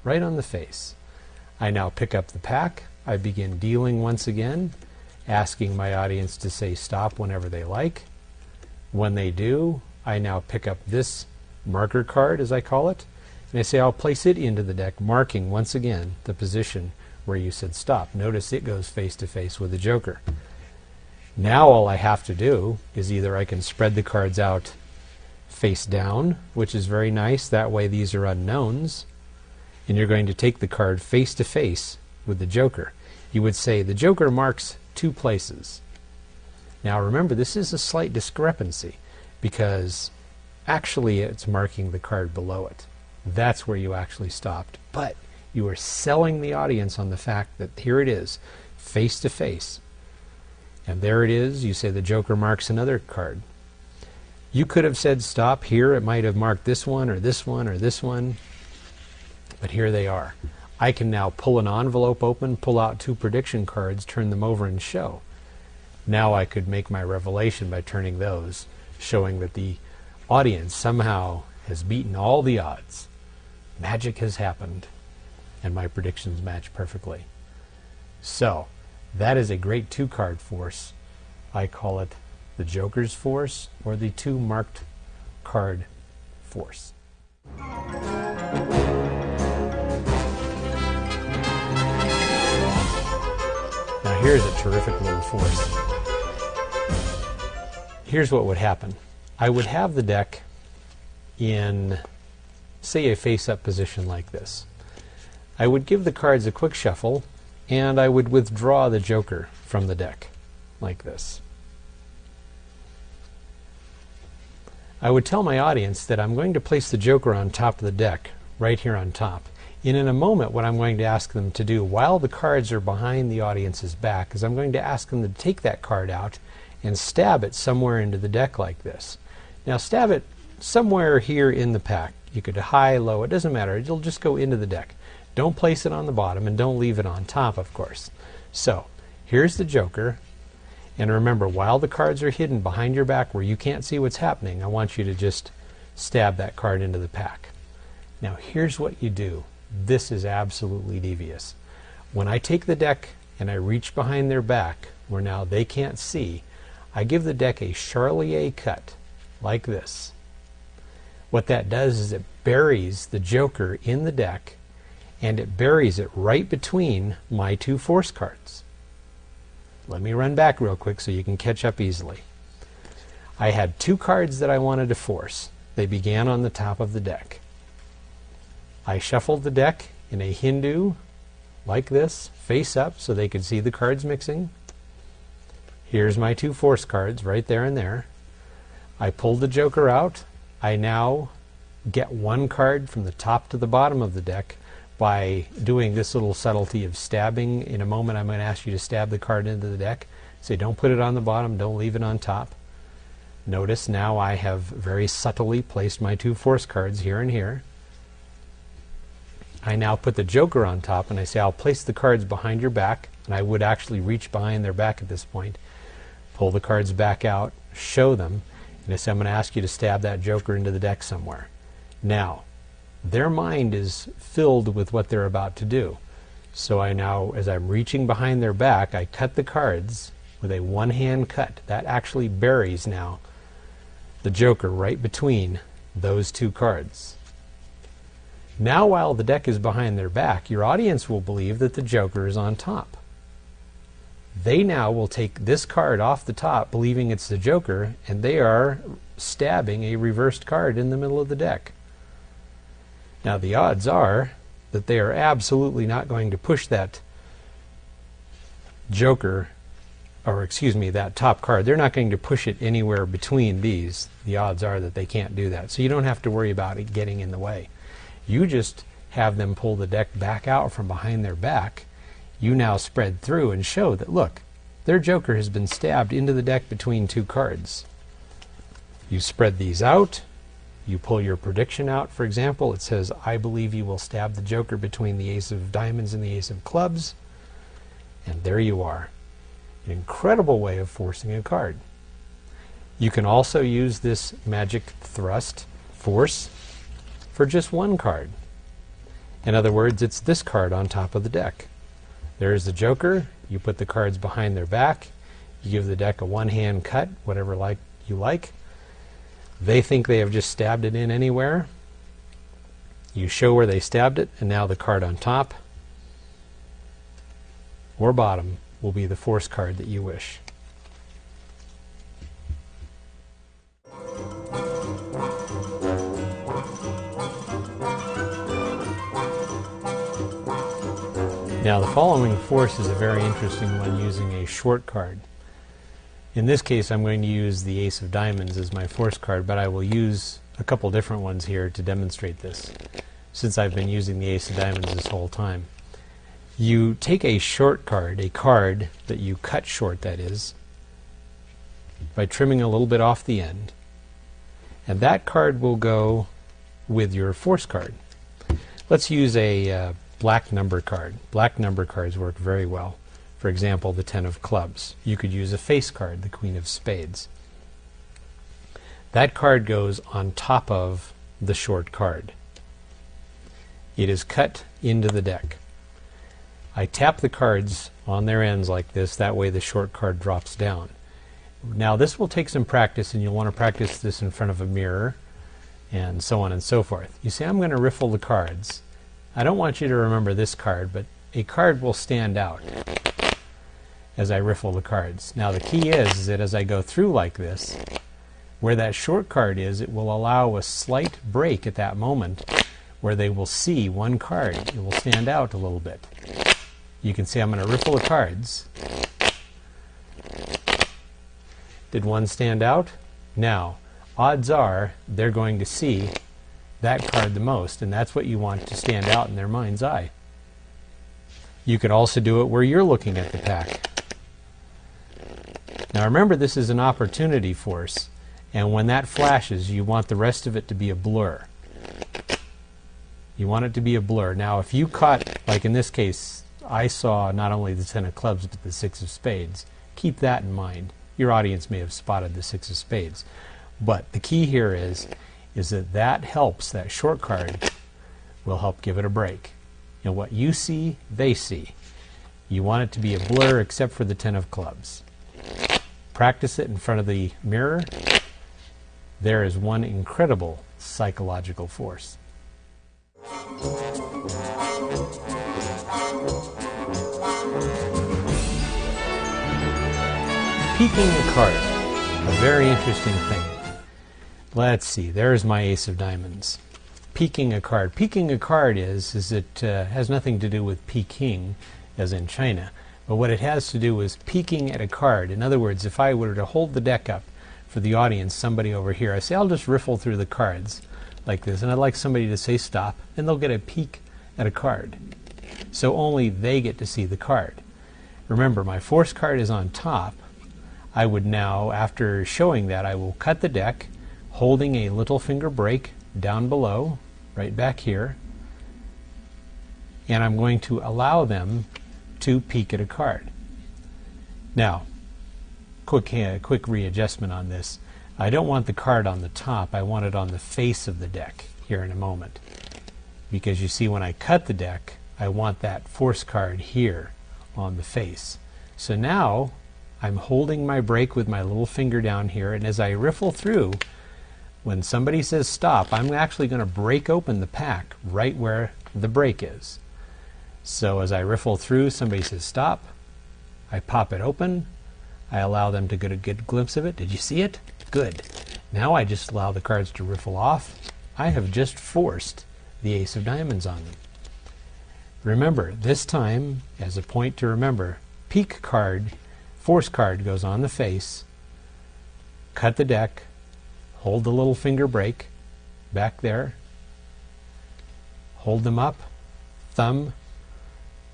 right on the face. I now pick up the pack. I begin dealing once again, asking my audience to say stop whenever they like. When they do, I now pick up this marker card, as I call it, and I say I'll place it into the deck, marking once again the position where you said stop. Notice it goes face to face with the joker. Now all I have to do is either I can spread the cards out face down, which is very nice. That way these are unknowns, and you're going to take the card face to face with the joker. You would say the joker marks 2 places. Now remember, this is a slight discrepancy because actually it's marking the card below it. That's where you actually stopped. But you are selling the audience on the fact that here it is, face to face. And there it is. You say the joker marks another card. You could have said stop here. It might have marked this one or this one or this one. But here they are. I can now pull an envelope open, pull out 2 prediction cards, turn them over and show. Now I could make my revelation by turning those, showing that the audience somehow has beaten all the odds. Magic has happened, and my predictions match perfectly. So, that is a great 2-card force. I call it the Joker's force or the 2 marked card force. Now here's a terrific little force. Here's what would happen. I would have the deck in, say, a face-up position like this. I would give the cards a quick shuffle, and I would withdraw the joker from the deck, like this. I would tell my audience that I'm going to place the joker on top of the deck, right here on top. And in a moment, what I'm going to ask them to do while the cards are behind the audience's back is I'm going to ask them to take that card out and stab it somewhere into the deck like this. Now stab it somewhere here in the pack. You could high, low, it doesn't matter. It'll just go into the deck. Don't place it on the bottom and don't leave it on top, of course. So here's the Joker. And remember, while the cards are hidden behind your back where you can't see what's happening, I want you to just stab that card into the pack. Now here's what you do. This is absolutely devious. When I take the deck and I reach behind their back, where now they can't see, I give the deck a Charlier cut, like this. What that does is it buries the Joker in the deck, and it buries it right between my two force cards. Let me run back real quick so you can catch up easily. I had two cards that I wanted to force. They began on the top of the deck. I shuffled the deck in a Hindu, like this, face up so they could see the cards mixing. Here's my two force cards right there and there. I pulled the Joker out. I now get one card from the top to the bottom of the deck by doing this little subtlety of stabbing. In a moment I'm going to ask you to stab the card into the deck. Say don't put it on the bottom, don't leave it on top. Notice now I have very subtly placed my two force cards here and here. I now put the Joker on top and I say I'll place the cards behind your back, and I would actually reach behind their back at this point, pull the cards back out, show them, and I say I'm going to ask you to stab that Joker into the deck somewhere. Now, their mind is filled with what they're about to do. So I now, as I'm reaching behind their back, I cut the cards with a one-hand cut. That actually buries now the Joker right between those two cards. Now while the deck is behind their back, your audience will believe that the Joker is on top. They now will take this card off the top, believing it's the Joker, and they are stabbing a reversed card in the middle of the deck. Now the odds are that they are absolutely not going to push that Joker, or excuse me, that top card. They're not going to push it anywhere between these. The odds are that they can't do that. So you don't have to worry about it getting in the way. You just have them pull the deck back out from behind their back. You now spread through and show that, look, their Joker has been stabbed into the deck between two cards. You spread these out. You pull your prediction out. For example, it says, I believe you will stab the Joker between the Ace of Diamonds and the Ace of Clubs. And there you are. An incredible way of forcing a card. You can also use this magic thrust force for just one card. In other words, it's this card on top of the deck. There's the Joker. You put the cards behind their back. You give the deck a one-hand cut, whatever you like. They think they have just stabbed it in anywhere. You show where they stabbed it, and now the card on top or bottom will be the force card that you wish. Now the following force is a very interesting one using a short card. In this case I'm going to use the Ace of Diamonds as my force card, but I will use a couple different ones here to demonstrate this, since I've been using the Ace of Diamonds this whole time. You take a short card, a card that you cut short, that is, by trimming a little bit off the end, and that card will go with your force card. Let's use a black number card. Black number cards work very well. For example, the 10 of clubs. You could use a face card, the Queen of Spades. That card goes on top of the short card. It is cut into the deck. I tap the cards on their ends like this, that way the short card drops down. Now this will take some practice, and you'll want to practice this in front of a mirror and so on and so forth. You see, I'm going to riffle the cards. I don't want you to remember this card, but a card will stand out as I riffle the cards. Now the key is that as I go through like this, where that short card is, it will allow a slight break at that moment where they will see one card. It will stand out a little bit. You can see I'm going to riffle the cards. Did one stand out? Now, odds are they're going to see that card the most, and that's what you want to stand out in their mind's eye. You can also do it where you're looking at the pack. Now remember, this is an opportunity force, and when that flashes, you want the rest of it to be a blur. You want it to be a blur. Now if you caught, like in this case, I saw not only the 10 of clubs but the 6 of spades. Keep that in mind. Your audience may have spotted the 6 of spades. But the key here is that helps, that short card will help give it a break. And what you see, they see. You want it to be a blur except for the 10 of clubs. Practice it in front of the mirror. There is one incredible psychological force. Peeking a card, a very interesting thing. Let's see, there's my ace of diamonds. Peeking a card. Peeking a card is it has nothing to do with Peking, as in China, but what it has to do is peeking at a card. In other words, if I were to hold the deck up for the audience, somebody over here, I say I'll just riffle through the cards like this, and I'd like somebody to say stop, and they'll get a peek at a card. So only they get to see the card. Remember, my force card is on top. I would now, after showing that, I will cut the deck, holding a little finger break down below, right back here, and I'm going to allow them to peek at a card. Now, quick readjustment on this. I don't want the card on the top, I want it on the face of the deck here in a moment. Because you see, when I cut the deck, I want that force card here on the face. So now I'm holding my break with my little finger down here, and as I riffle through, when somebody says stop, I'm actually going to break open the pack right where the break is. So as I riffle through, somebody says stop, I pop it open, I allow them to get a good glimpse of it. Did you see it? Good. Now I just allow the cards to riffle off. I have just forced the ace of diamonds on them. Remember, this time, as a point to remember, peek card, force card goes on the face, cut the deck, hold the little finger break back there, hold them up, thumb,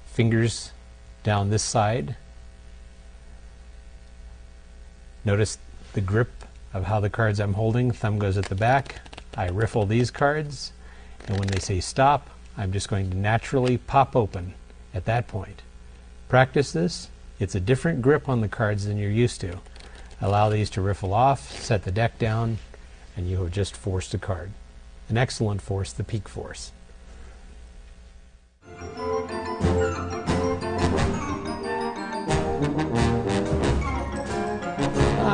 fingers down this side. Notice the grip of how the cards I'm holding, thumb goes at the back, I riffle these cards, and when they say stop, I'm just going to naturally pop open at that point. Practice this. It's a different grip on the cards than you're used to. Allow these to riffle off, set the deck down, and you have just forced a card. An excellent force, the peek force.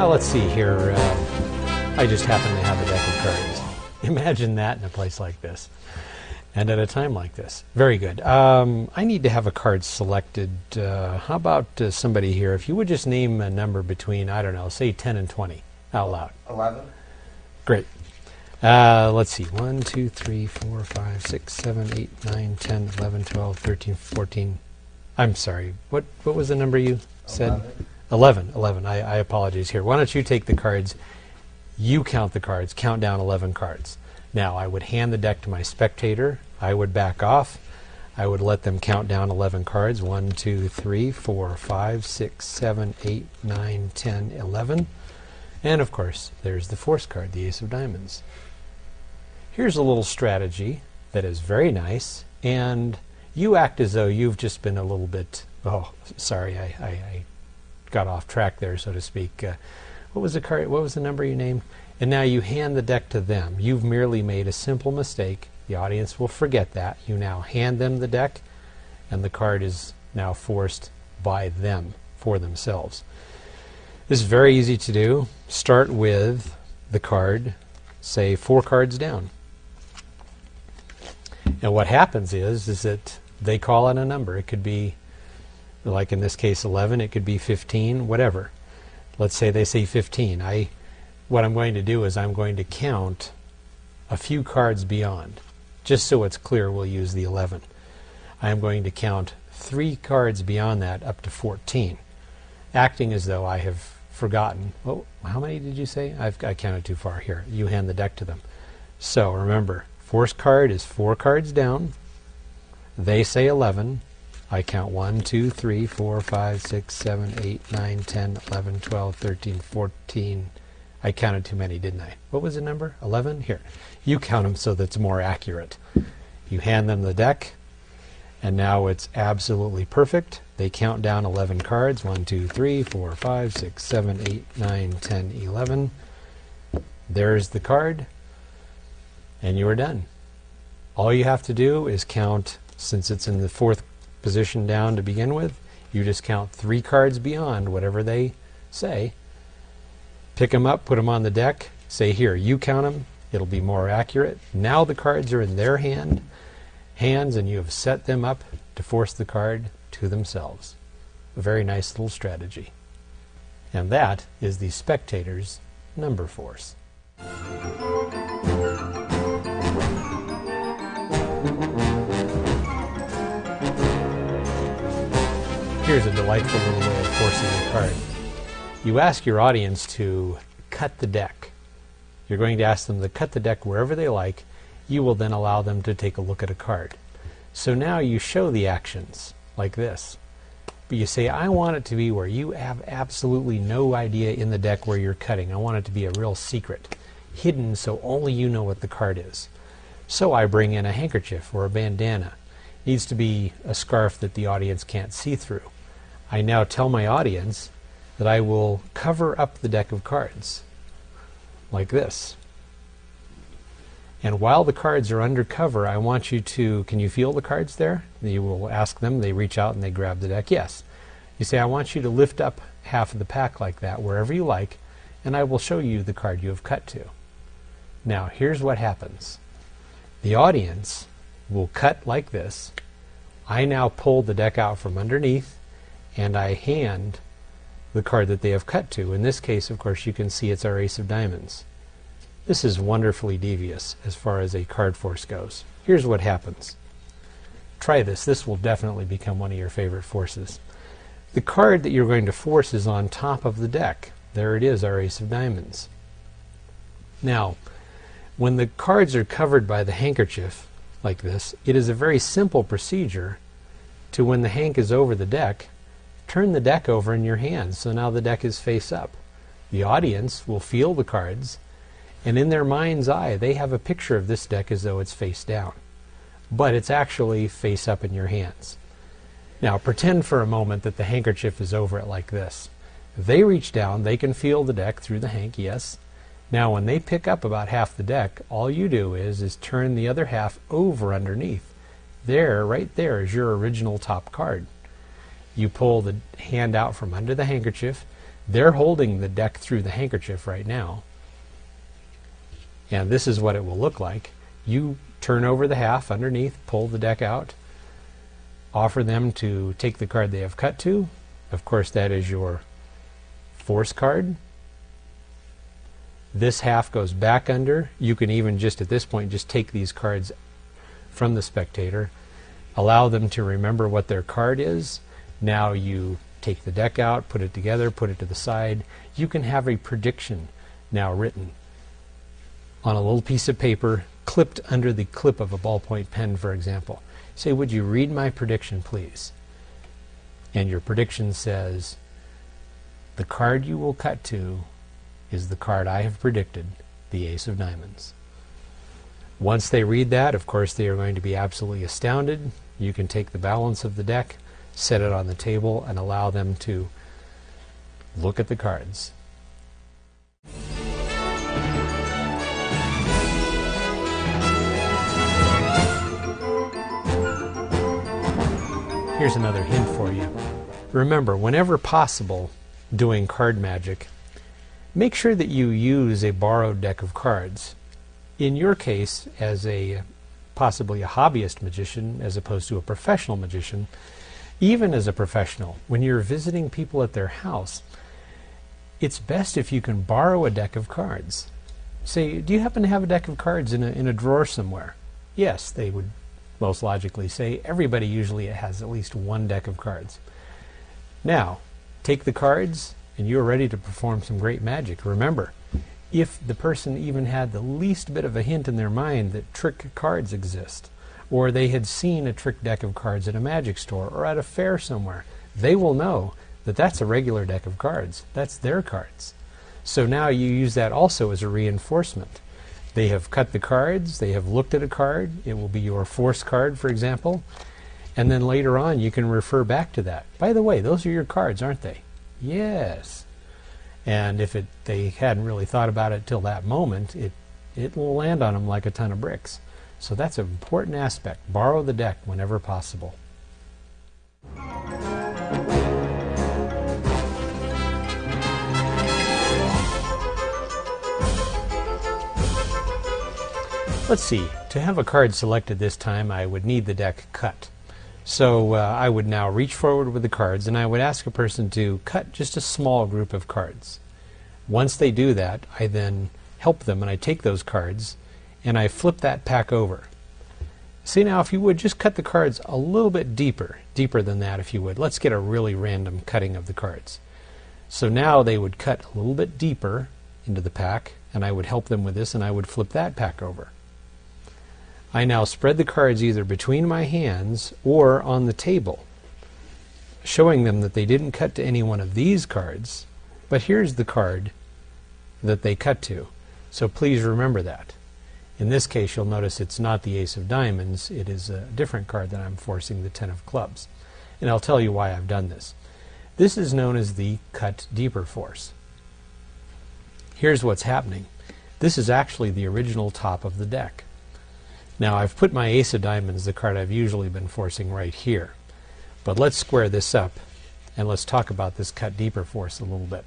Let's see here. I just happen to have a deck of cards. Imagine that in a place like this and at a time like this. Very good. I need to have a card selected. How about somebody here? If you would just name a number between, I don't know, say 10 and 20 out loud. 11. Great. Let's see. 1, 2, 3, 4, 5, 6, 7, 8, 9, 10, 11, 12, 13, 14. I'm sorry. What was the number you said? 11. 11. I apologize here. Why don't you take the cards? You count the cards. Count down 11 cards. Now, I would hand the deck to my spectator. I would back off. I would let them count down 11 cards. 1, 2, 3, 4, 5, 6, 7, 8, 9, 10, 11. And, of course, there's the force card, the ace of diamonds. Here's a little strategy that is very nice, and you act as though you've just been a little bit, oh, sorry, I got off track there, so to speak. What was the card? What was the number you named? And now you hand the deck to them. You've merely made a simple mistake. The audience will forget that. You now hand them the deck, and the card is now forced by them for themselves. This is very easy to do. Start with the card, say 4 cards down. And what happens is that they call out a number. It could be, like in this case, 11. It could be 15, whatever. Let's say they say 15. What I'm going to do is I'm going to count a few cards beyond. Just so it's clear, we'll use the 11. I'm going to count 3 cards beyond that up to 14, acting as though I have forgotten. Oh, how many did you say? I counted too far here. You hand the deck to them. So remember, Force card is 4 cards down. They say 11. I count 1, 2, 3, 4, 5, 6, 7, 8, 9, 10, 11, 12, 13, 14. I counted too many, didn't I? What was the number? 11? Here. You count them so that's more accurate. You hand them the deck, and now it's absolutely perfect. They count down 11 cards. 1, 2, 3, 4, 5, 6, 7, 8, 9, 10, 11. There's the card, and you are done. All you have to do is count, since it's in the 4th position down to begin with, you just count 3 cards beyond whatever they say. Pick them up, put them on the deck, say, here, you count them. It'll be more accurate. Now the cards are in their hands, and you have set them up to force the card to themselves. A very nice little strategy. And that is the spectator's number force. Here's a delightful little way of forcing a card. You ask your audience to cut the deck. You're going to ask them to cut the deck wherever they like. You will then allow them to take a look at a card. So now you show the actions like this. But you say, I want it to be where you have absolutely no idea in the deck where you're cutting. I want it to be a real secret, hidden so only you know what the card is. So I bring in a handkerchief or a bandana. It needs to be a scarf that the audience can't see through. I now tell my audience that I will cover up the deck of cards like this. And while the cards are under cover, I want you to, can you feel the cards there? You will ask them, they reach out and they grab the deck. Yes. You say, I want you to lift up half of the pack like that, wherever you like, and I will show you the card you have cut to. Now, here's what happens. The audience will cut like this. I now pull the deck out from underneath, and I hand the card that they have cut to. In this case, of course, you can see it's our Ace of Diamonds. This is wonderfully devious as far as a card force goes. Here's what happens. Try this. This will definitely become one of your favorite forces. The card that you're going to force is on top of the deck. There it is, our Ace of Diamonds. Now, when the cards are covered by the handkerchief like this, it is a very simple procedure to, when the hank is over the deck, turn the deck over in your hands. So now the deck is face up. The audience will feel the cards, and in their mind's eye, they have a picture of this deck as though it's face down. But it's actually face up in your hands. Now, pretend for a moment that the handkerchief is over it like this. They reach down, they can feel the deck through the hank, yes. Now, when they pick up about half the deck, all you do is turn the other half over underneath. There, right there, is your original top card. You pull the hand out from under the handkerchief. They're holding the deck through the handkerchief right now. And this is what it will look like. You turn over the half underneath, pull the deck out, offer them to take the card they have cut to. Of course, that is your force card. This half goes back under. You can even just at this point just take these cards from the spectator, allow them to remember what their card is. Now you take the deck out, put it together, put it to the side. You can have a prediction now written on a little piece of paper, clipped under the clip of a ballpoint pen, for example. Say, would you read my prediction, please? And your prediction says, the card you will cut to is the card I have predicted, the Ace of Diamonds. Once they read that, of course, they are going to be absolutely astounded. You can take the balance of the deck, set it on the table, and allow them to look at the cards. Here's another hint for you. Remember, whenever possible, doing card magic, make sure that you use a borrowed deck of cards. In your case, as possibly a hobbyist magician as opposed to a professional magician, even as a professional, when you're visiting people at their house, it's best if you can borrow a deck of cards. Say, do you happen to have a deck of cards in a drawer somewhere? Yes, they would most logically say. Everybody usually has at least one deck of cards. Now, take the cards and you're ready to perform some great magic. Remember, if the person even had the least bit of a hint in their mind that trick cards exist, or they had seen a trick deck of cards at a magic store or at a fair somewhere, they will know that that's a regular deck of cards. That's their cards. So now you use that also as a reinforcement. They have cut the cards, they have looked at a card, it will be your force card, for example, and then later on you can refer back to that. By the way, those are your cards, aren't they? Yes. And if they hadn't really thought about it till that moment, it will land on them like a ton of bricks. So that's an important aspect. Borrow the deck whenever possible. Let's see. To have a card selected this time, I would need the deck cut. So I would now reach forward with the cards and I would ask a person to cut just a small group of cards. Once they do that, I then help them and I take those cards and I flip that pack over. See, now if you would just cut the cards a little bit deeper than that if you would. Let's get a really random cutting of the cards. So now they would cut a little bit deeper into the pack and I would help them with this and I would flip that pack over. I now spread the cards either between my hands or on the table, showing them that they didn't cut to any one of these cards, but here's the card that they cut to. So please remember that. In this case, you'll notice it's not the Ace of Diamonds, it is a different card that I'm forcing, the Ten of Clubs. And I'll tell you why I've done this. This is known as the cut deeper force. Here's what's happening. This is actually the original top of the deck. Now I've put my Ace of Diamonds, the card I've usually been forcing, right here. But let's square this up and let's talk about this cut deeper force a little bit.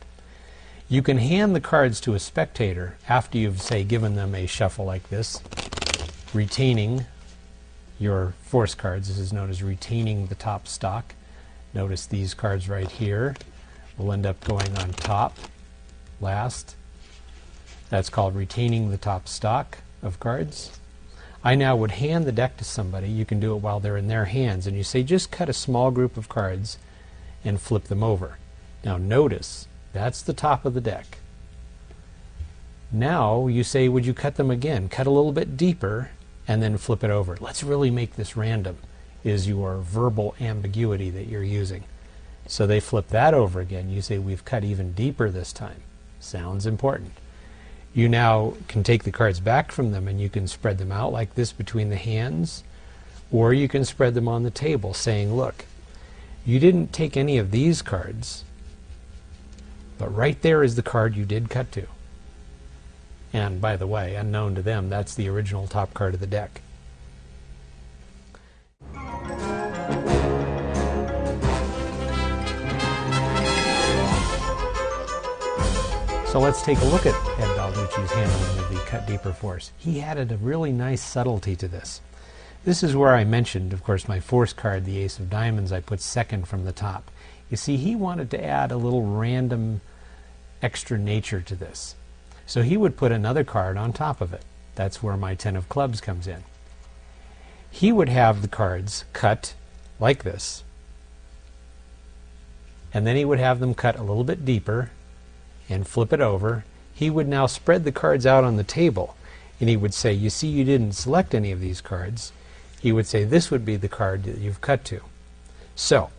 You can hand the cards to a spectator after you've, say, given them a shuffle like this, retaining your force cards. This is known as retaining the top stock. Notice these cards right here will end up going on top last. That's called retaining the top stock of cards. I now would hand the deck to somebody. You can do it while they're in their hands, and you say just cut a small group of cards and flip them over. Now notice that's the top of the deck. Now you say, would you cut them again? Cut a little bit deeper and then flip it over. Let's really make this random, is your verbal ambiguity that you're using. So they flip that over again. You say, we've cut even deeper this time. Sounds important. You now can take the cards back from them and you can spread them out like this between the hands, or you can spread them on the table saying, look, you didn't take any of these cards, but right there is the card you did cut to. And by the way, unknown to them, that's the original top card of the deck. So let's take a look at Ed Balducci's handling of the cut deeper force. He added a really nice subtlety to this. This is where I mentioned, of course, my force card, the Ace of Diamonds, I put second from the top. You see, he wanted to add a little random extra nature to this. So he would put another card on top of it. That's where my Ten of Clubs comes in. He would have the cards cut like this, and then he would have them cut a little bit deeper and flip it over. He would now spread the cards out on the table, and he would say, you see, you didn't select any of these cards. He would say, this would be the card that you've cut to. So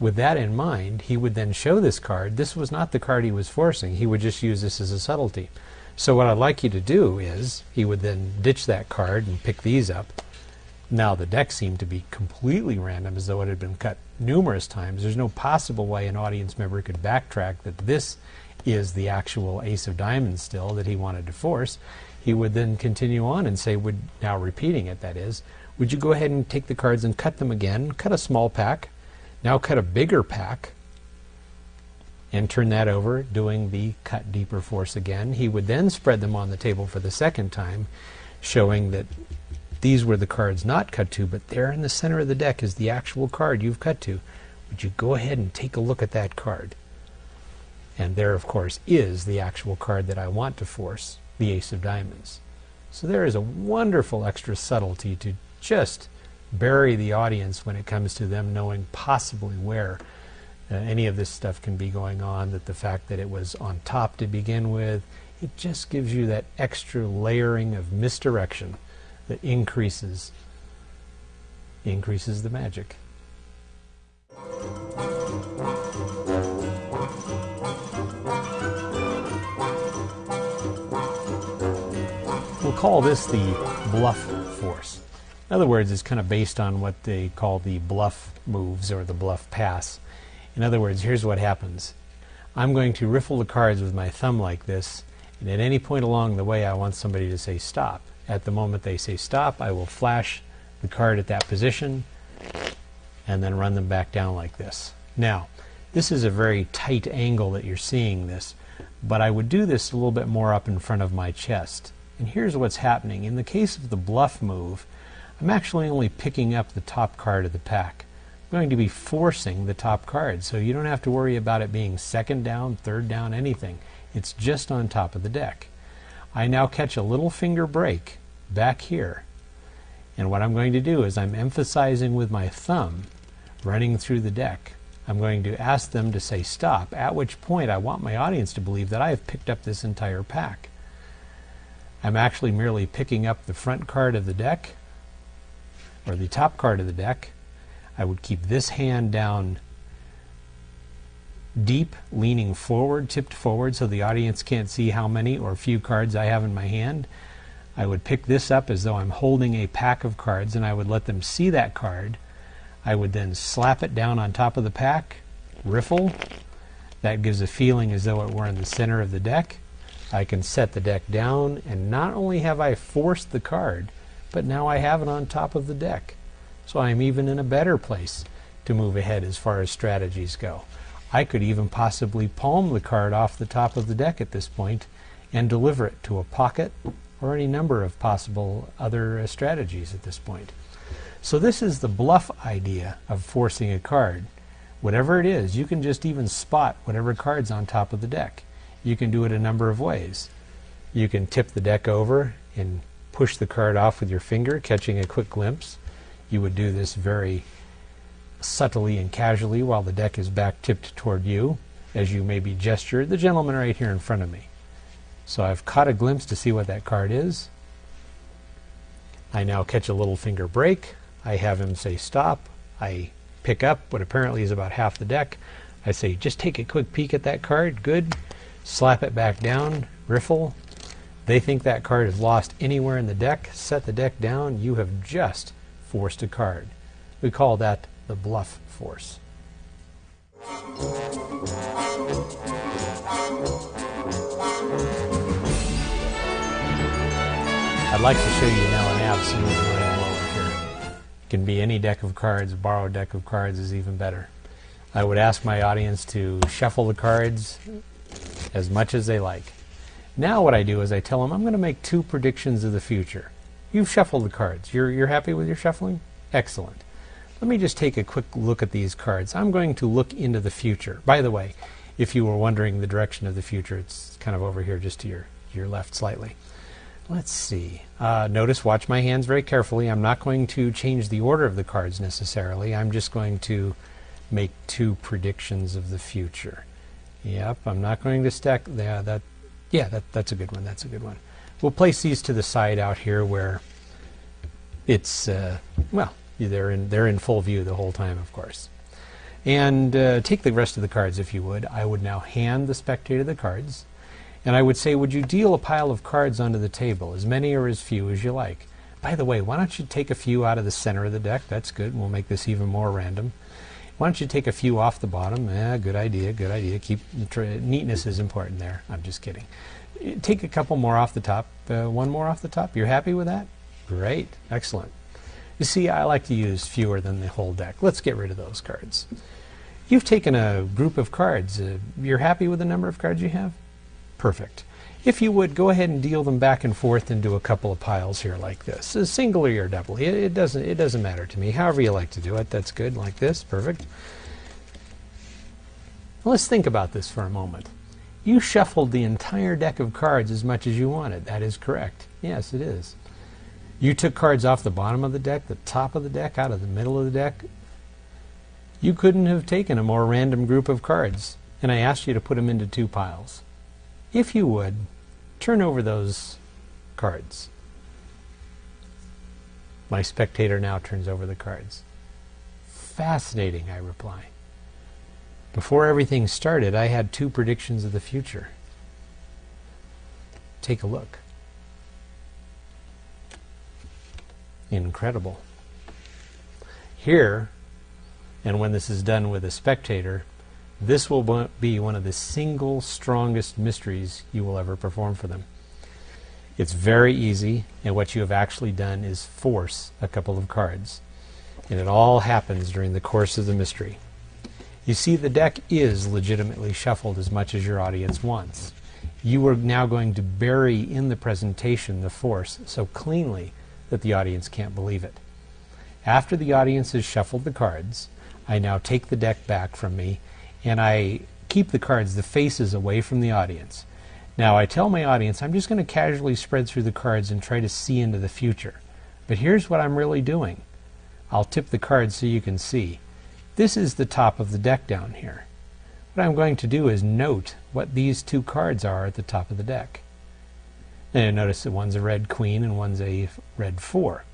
with that in mind, he would then show this card. This was not the card he was forcing. He would just use this as a subtlety. So what I'd like you to do is, he would then ditch that card and pick these up. Now the deck seemed to be completely random, as though it had been cut numerous times. There's no possible way an audience member could backtrack that this is the actual Ace of Diamonds still that he wanted to force. He would then continue on and say, now repeating it, that is, would you go ahead and take the cards and cut them again? Cut a small pack. Now cut a bigger pack and turn that over, doing the cut deeper force again. He would then spread them on the table for the second time, showing that these were the cards not cut to, but there in the center of the deck is the actual card you've cut to. Would you go ahead and take a look at that card? And there, of course, is the actual card that I want to force, the Ace of Diamonds. So there is a wonderful extra subtlety to just bury the audience when it comes to them knowing possibly where any of this stuff can be going on, that the fact that it was on top to begin with, It just gives you that extra layering of misdirection that increases the magic. We'll call this the bluff force. In other words, it's kind of based on what they call the bluff moves or the bluff pass. In other words, here's what happens. I'm going to riffle the cards with my thumb like this, and at any point along the way I want somebody to say stop. At the moment they say stop, I will flash the card at that position and then run them back down like this. Now, this is a very tight angle that you're seeing this, but I would do this a little bit more up in front of my chest. And here's what's happening. In the case of the bluff move, I'm actually only picking up the top card of the pack. I'm going to be forcing the top card, so you don't have to worry about it being second down, third down, anything. It's just on top of the deck. I now catch a little finger break back here. And what I'm going to do is I'm emphasizing with my thumb running through the deck. I'm going to ask them to say stop, at which point I want my audience to believe that I have picked up this entire pack. I'm actually merely picking up the front card of the deck, or the top card of the deck. I would keep this hand down deep, leaning forward, tipped forward, so the audience can't see how many or few cards I have in my hand. I would pick this up as though I'm holding a pack of cards, and I would let them see that card. I would then slap it down on top of the pack, riffle. That gives a feeling as though it were in the center of the deck. I can set the deck down, and not only have I forced the card, but now I have it on top of the deck. So I'm even in a better place to move ahead as far as strategies go. I could even possibly palm the card off the top of the deck at this point and deliver it to a pocket or any number of possible other strategies at this point. So this is the bluff idea of forcing a card. Whatever it is, you can just even spot whatever card's on top of the deck. You can do it a number of ways. You can tip the deck over and push the card off with your finger, catching a quick glimpse. You would do this very subtly and casually while the deck is back tipped toward you, as you maybe gesture, the gentleman right here in front of me. So I've caught a glimpse to see what that card is. I now catch a little finger break. I have him say stop. I pick up what apparently is about half the deck. I say, just take a quick peek at that card. Good. Slap it back down. Riffle. They think that card is lost anywhere in the deck. Set the deck down. You have just forced a card. We call that the bluff force. I'd like to show you now an absolute mind blower here. It can be any deck of cards. A borrowed deck of cards is even better. I would ask my audience to shuffle the cards as much as they like. Now what I do is I tell them I'm going to make 2 predictions of the future. You've shuffled the cards. You're happy with your shuffling? Excellent. Let me just take a quick look at these cards. I'm going to look into the future. By the way, if you were wondering the direction of the future, it's kind of over here just to your left slightly. Let's see. Notice, watch my hands very carefully. I'm not going to change the order of the cards necessarily. I'm just going to make 2 predictions of the future. Yep, I'm not going to stack. That's a good one. That's a good one. We'll place these to the side out here where it's, well, they're in full view the whole time, of course. And take the rest of the cards, if you would. I would now hand the spectator the cards, and I would say, would you deal a pile of cards onto the table, as many or as few as you like? By the way, why don't you take a few out of the center of the deck? That's good. We'll make this even more random. Why don't you take a few off the bottom? Good idea, good idea. Neatness is important there. I'm just kidding. Take a couple more off the top. 1 more off the top. You're happy with that? Great. Excellent. You see, I like to use fewer than the whole deck. Let's get rid of those cards. You've taken a group of cards. You're happy with the number of cards you have? Perfect. If you would, go ahead and deal them back and forth into a couple of piles here like this. Singly or doubly. It doesn't matter to me. However you like to do it, that's good. Like this. Perfect. Let's think about this for a moment. You shuffled the entire deck of cards as much as you wanted. That is correct. Yes, it is. You took cards off the bottom of the deck, the top of the deck, out of the middle of the deck. You couldn't have taken a more random group of cards, and I asked you to put them into 2 piles. If you would, turn over those cards. My spectator now turns over the cards. Fascinating, I reply. Before everything started, I had 2 predictions of the future. Take a look. Incredible. Here, and when this is done with a spectator, this will be one of the single strongest mysteries you will ever perform for them. It's very easy, and what you have actually done is force a couple of cards. And it all happens during the course of the mystery. You see, the deck is legitimately shuffled as much as your audience wants. You are now going to bury in the presentation the force so cleanly that the audience can't believe it. After the audience has shuffled the cards, I now take the deck back from me and I keep the cards, the faces, away from the audience. Now I tell my audience I'm just going to casually spread through the cards and try to see into the future. But here's what I'm really doing. I'll tip the cards so you can see. This is the top of the deck down here. What I'm going to do is note what these 2 cards are at the top of the deck. Now notice that one's a red queen and one's a red 4.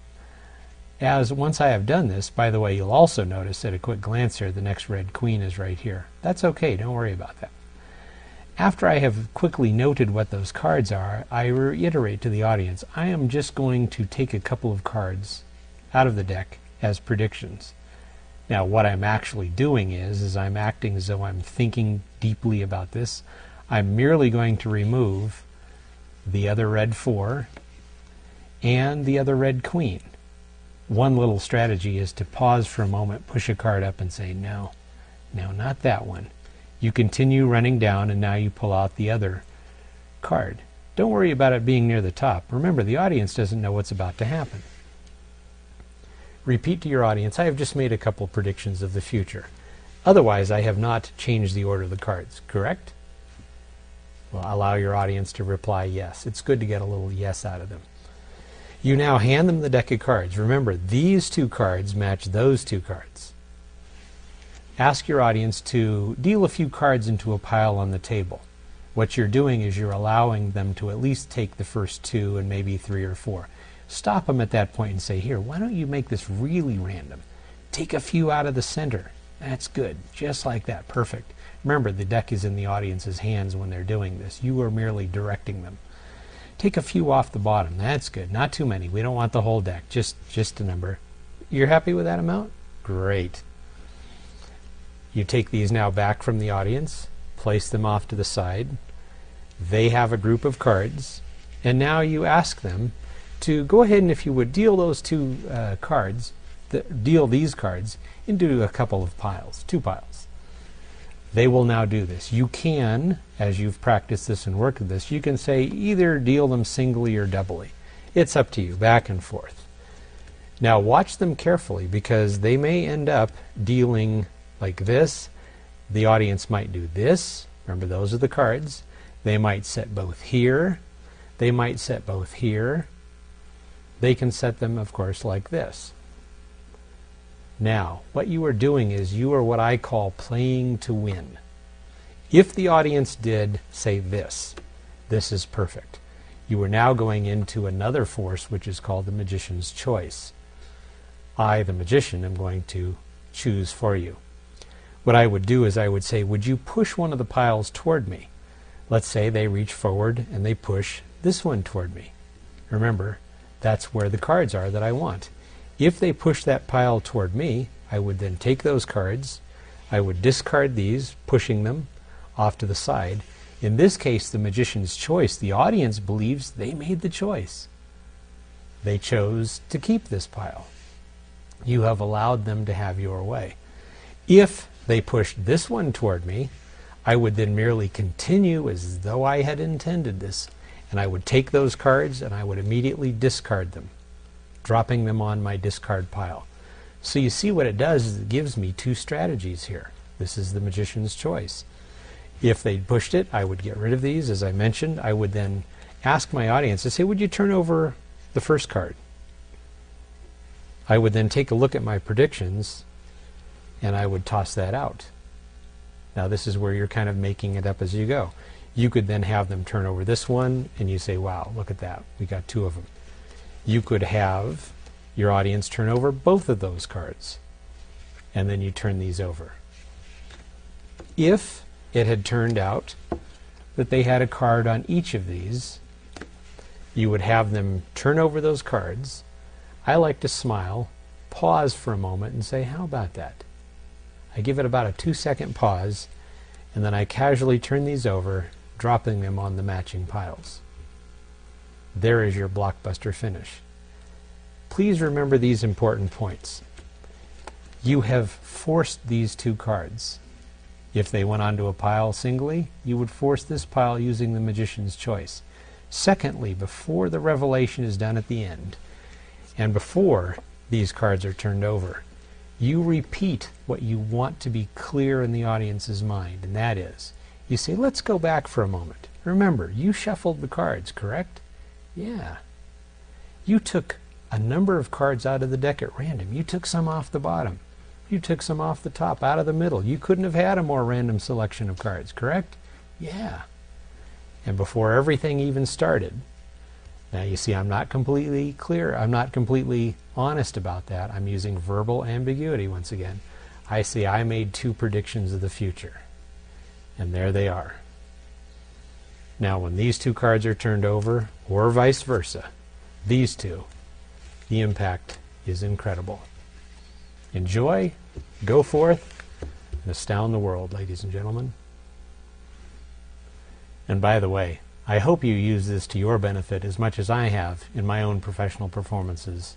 Once I have done this, by the way, you'll also notice at a quick glance here, the next red queen is right here. That's okay, don't worry about that. After I have quickly noted what those cards are, I reiterate to the audience, I am just going to take a couple of cards out of the deck as predictions. Now what I'm actually doing is I'm acting as though I'm thinking deeply about this. I'm merely going to remove the other red 4 and the other red queen. One little strategy is to pause for a moment, push a card up and say, no, not that one. You continue running down and now you pull out the other card. Don't worry about it being near the top. Remember, the audience doesn't know what's about to happen. Repeat to your audience, I have just made a couple predictions of the future. Otherwise, I have not changed the order of the cards, correct? Well, allow your audience to reply yes. It's good to get a little yes out of them. You now hand them the deck of cards. Remember, these 2 cards match those 2 cards. Ask your audience to deal a few cards into a pile on the table. What you're doing is you're allowing them to at least take the first 2 and maybe 3 or 4. Stop them at that point and say, here, why don't you make this really random? Take a few out of the center. That's good. Just like that. Perfect. Remember, the deck is in the audience's hands when they're doing this. You are merely directing them. Take a few off the bottom. That's good. Not too many. We don't want the whole deck. Just a number. You're happy with that amount? Great. You take these now back from the audience, place them off to the side. They have a group of cards, and now you ask them to go ahead and, if you would, deal those 2 cards, deal these cards into a couple of piles, 2 piles. They will now do this. You can, as you've practiced this and worked with this, you can say either deal them singly or doubly. It's up to you, back and forth. Now watch them carefully, because they may end up dealing like this. The audience might do this. Remember, those are the cards. They might set both here. They might set both here. They can set them, of course, like this. Now, what you are doing is you are what I call playing to win. If the audience did say this is perfect. You are now going into another force, which is called the magician's choice. I, the magician, am going to choose for you. What I would do is I would say, would you push one of the piles toward me? Let's say they reach forward and they push this one toward me. Remember, that's where the cards are that I want. If they push that pile toward me, I would then take those cards, I would discard these, pushing them off to the side. In this case, the magician's choice, the audience believes they made the choice. They chose to keep this pile. You have allowed them to have your way. If they pushed this one toward me, I would then merely continue as though I had intended this, and I would take those cards and I would immediately discard them, dropping them on my discard pile. So you see what it does is it gives me 2 strategies here. This is the magician's choice. If they pushed it, I would get rid of these. As I mentioned, I would then ask my audience to say, would you turn over the first card? I would then take a look at my predictions and I would toss that out. Now this is where you're kind of making it up as you go. You could then have them turn over this one, and you say, wow, look at that. We got 2 of them. You could have your audience turn over both of those cards, and then you turn these over. If it had turned out that they had a card on each of these, you would have them turn over those cards. I like to smile, pause for a moment, and say, how about that? I give it about a 2-second pause, and then I casually turn these over, dropping them on the matching piles. There is your blockbuster finish. Please remember these important points. You have forced these 2 cards. If they went onto a pile singly, you would force this pile using the Magician's Choice. Secondly, before the revelation is done at the end, and before these cards are turned over, you repeat what you want to be clear in the audience's mind, and that is, you say, let's go back for a moment. Remember, you shuffled the cards, correct? Yeah. You took a number of cards out of the deck at random. You took some off the bottom. You took some off the top, out of the middle. You couldn't have had a more random selection of cards, correct? Yeah. And before everything even started, now you see I'm not completely clear, I'm not completely honest about that. I'm using verbal ambiguity once again. I say I made 2 predictions of the future. And there they are. Now when these 2 cards are turned over, or vice versa, these 2, the impact is incredible. Enjoy, go forth, and astound the world, ladies and gentlemen. And by the way, I hope you use this to your benefit as much as I have in my own professional performances.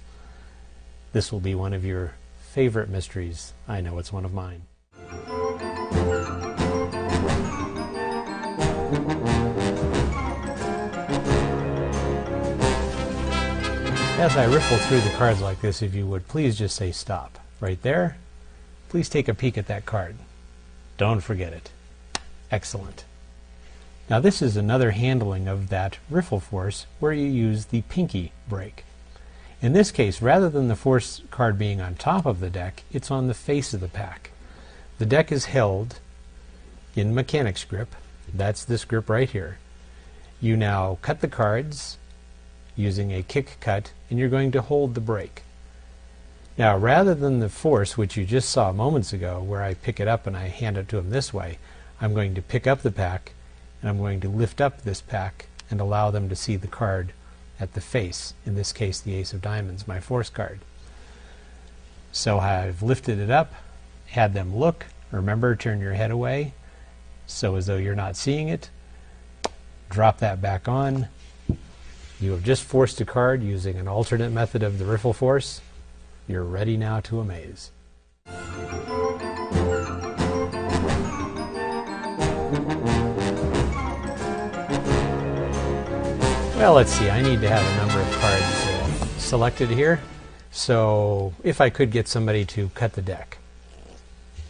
This will be one of your favorite mysteries. I know it's one of mine. As I riffle through the cards like this, if you would, please just say stop. Right there. Please take a peek at that card. Don't forget it. Excellent. Now this is another handling of that riffle force where you use the pinky break. In this case, rather than the force card being on top of the deck, it's on the face of the pack. The deck is held in mechanics grip. That's this grip right here. You now cut the cards using a kick cut, and you're going to hold the break. Now, rather than the force, which you just saw moments ago, where I pick it up and I hand it to him this way, I'm going to pick up the pack, and I'm going to lift up this pack and allow them to see the card at the face, in this case the Ace of Diamonds, my force card. So I've lifted it up, had them look, remember, turn your head away, so as though you're not seeing it, drop that back on. You have just forced a card using an alternate method of the riffle force. You're ready now to amaze. Well, let's see. I need to have a number of cards selected here. So if I could get somebody to cut the deck.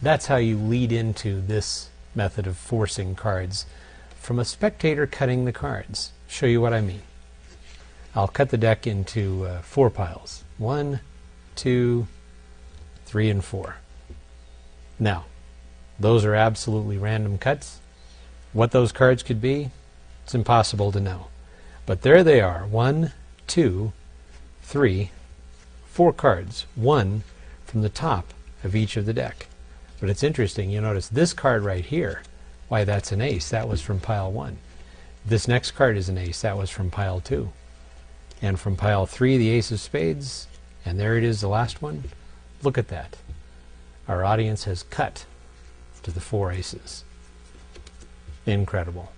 That's how you lead into this method of forcing cards from a spectator cutting the cards. Show you what I mean. I'll cut the deck into 4 piles. 1, 2, 3, and 4. Now, those are absolutely random cuts. What those cards could be, it's impossible to know. But there they are. 1, 2, 3, 4 cards. 1 from the top of each of the deck. But it's interesting, you notice this card right here, why, that's an ace. That was from pile 1. This next card is an ace. That was from pile 2. And from pile 3, the Ace of Spades, and there it is, the last one. Look at that. Our audience has cut to the 4 aces. Incredible.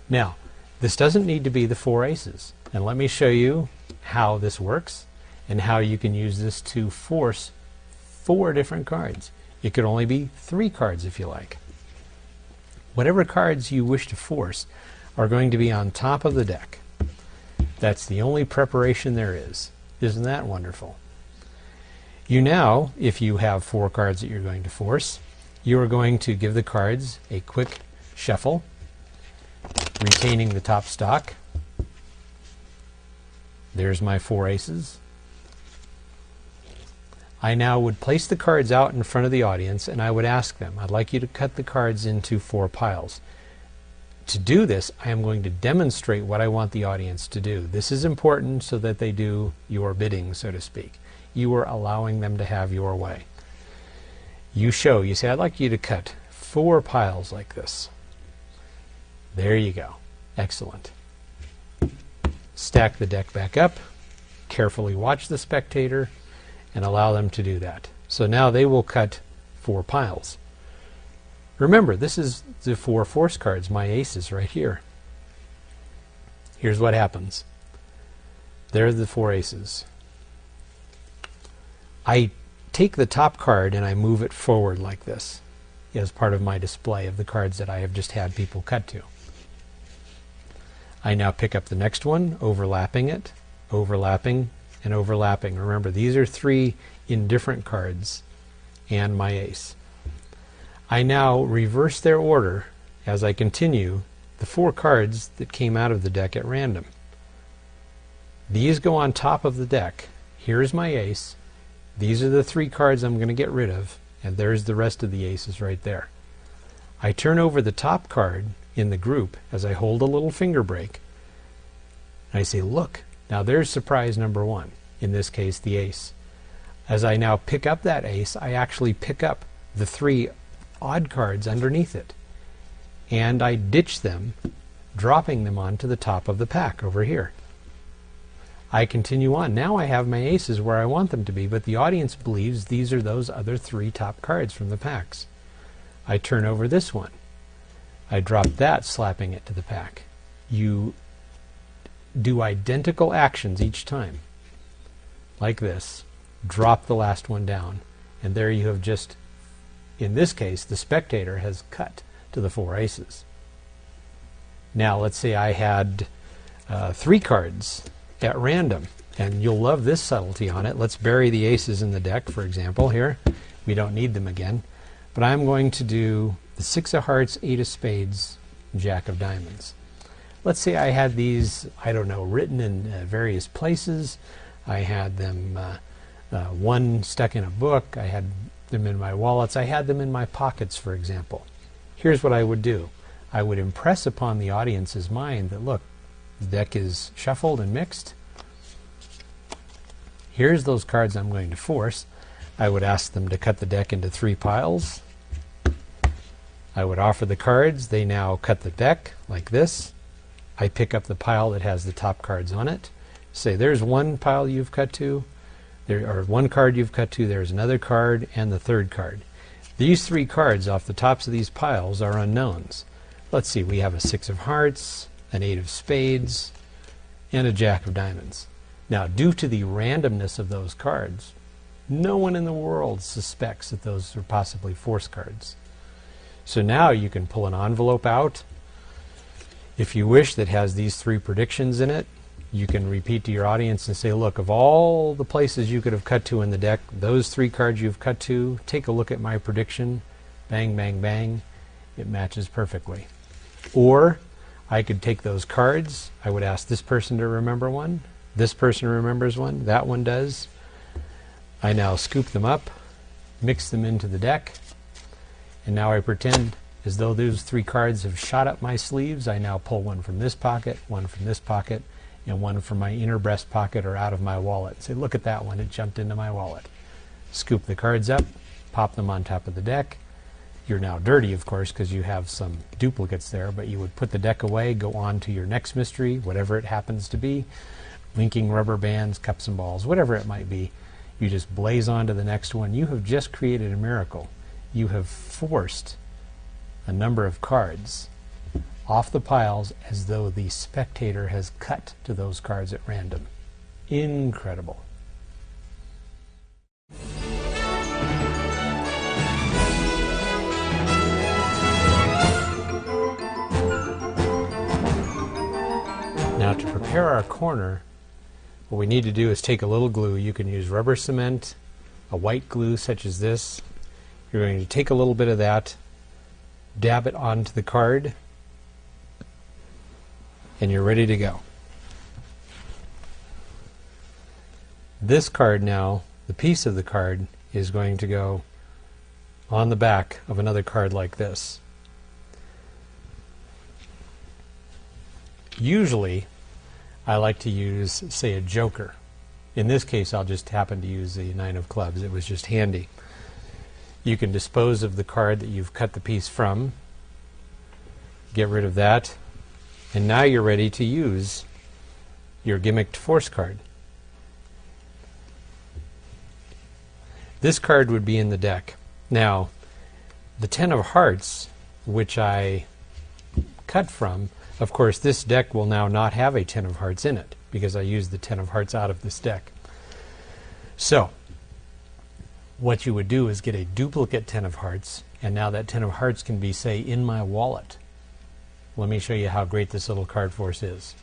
Now, this doesn't need to be the 4 aces. And let me show you how this works and how you can use this to force 4 different cards. It could only be 3 cards if you like. Whatever cards you wish to force are going to be on top of the deck. That's the only preparation there is. Isn't that wonderful? You now, if you have 4 cards that you're going to force, you are going to give the cards a quick shuffle, retaining the top stock. There's my 4 aces. I now would place the cards out in front of the audience and I would ask them, I'd like you to cut the cards into 4 piles. to do this, I am going to demonstrate what I want the audience to do. This is important so that they do your bidding, so to speak. You are allowing them to have your way. You say, I'd like you to cut 4 piles like this. There you go. Excellent. Stack the deck back up, carefully watch the spectator, and allow them to do that. So now they will cut 4 piles. Remember, this is the 4 force cards, my aces right here. Here's what happens. There are the 4 aces. I take the top card and I move it forward like this as part of my display of the cards that I have just had people cut to. I now pick up the next one, overlapping it, overlapping, and overlapping. Remember, these are 3 indifferent cards and my ace. I now reverse their order as I continue the 4 cards that came out of the deck at random. These go on top of the deck. Here's my ace. These are the 3 cards I'm going to get rid of, and there's the rest of the aces right there. I turn over the top card in the group as I hold a little finger break. I say, look, now there's surprise number 1, in this case the ace. As I now pick up that ace, I actually pick up the 3 odd cards underneath it, and I ditch them, dropping them onto the top of the pack over here. I continue on. Now I have my aces where I want them to be, but the audience believes these are those other 3 top cards from the packs. I turn over this one. I drop that, slapping it to the pack. You do identical actions each time. Like this. Drop the last one down. And there you have just, in this case, the spectator has cut to the 4 aces. Now let's say I had 3 cards at random, and you'll love this subtlety on it. Let's bury the aces in the deck, for example, here. We don't need them again. But I'm going to do the 6 of hearts, 8 of spades, Jack of diamonds. Let's say I had these, I don't know, written in various places. I had them, one stuck in a book. I had them in my wallets. I had them in my pockets, for example. Here's what I would do. I would impress upon the audience's mind that, look, the deck is shuffled and mixed. Here's those cards I'm going to force. I would ask them to cut the deck into 3 piles. I would offer the cards. They now cut the deck like this. I pick up the pile that has the top cards on it. Say, there's 1 pile you've cut to. There are 1 card you've cut to. There's another card and the 3rd card. These 3 cards off the tops of these piles are unknowns. Let's see, we have a 6 of hearts, an 8 of spades, and a Jack of diamonds. Now, due to the randomness of those cards, no one in the world suspects that those are possibly force cards. So now you can pull an envelope out, if you wish, that has these 3 predictions in it. You can repeat to your audience and say, look, of all the places you could have cut to in the deck, those 3 cards you've cut to, take a look at my prediction. Bang, bang, bang. It matches perfectly. Or I could take those cards. I would ask this person to remember one. This person remembers one. That one does. I now scoop them up, mix them into the deck, and now I pretend as though those 3 cards have shot up my sleeves. I now pull one from this pocket, one from this pocket, and one from my inner breast pocket or out of my wallet. Say, look at that one, it jumped into my wallet. Scoop the cards up, pop them on top of the deck. You're now dirty, of course, because you have some duplicates there, but you would put the deck away, go on to your next mystery, whatever it happens to be, linking rubber bands, cups and balls, whatever it might be. You just blaze on to the next one. You have just created a miracle. You have forced a number of cards off the piles as though the spectator has cut to those cards at random. Incredible. Now, to prepare our corner, what we need to do is take a little glue. You can use rubber cement, a white glue such as this. You're going to take a little bit of that, dab it onto the card, and you're ready to go. This card now, the piece of the card, is going to go on the back of another card like this. Usually, I like to use, say, a joker. In this case, I'll just happen to use the 9 of clubs. It was just handy. You can dispose of the card that you've cut the piece from, get rid of that, and now you're ready to use your gimmicked force card. This card would be in the deck. Now, the 10 of hearts, which I cut from, of course, this deck will now not have a 10 of hearts in it because I used the 10 of hearts out of this deck. So, what you would do is get a duplicate 10 of hearts, and now that 10 of hearts can be, say, in my wallet. Let me show you how great this little card force is.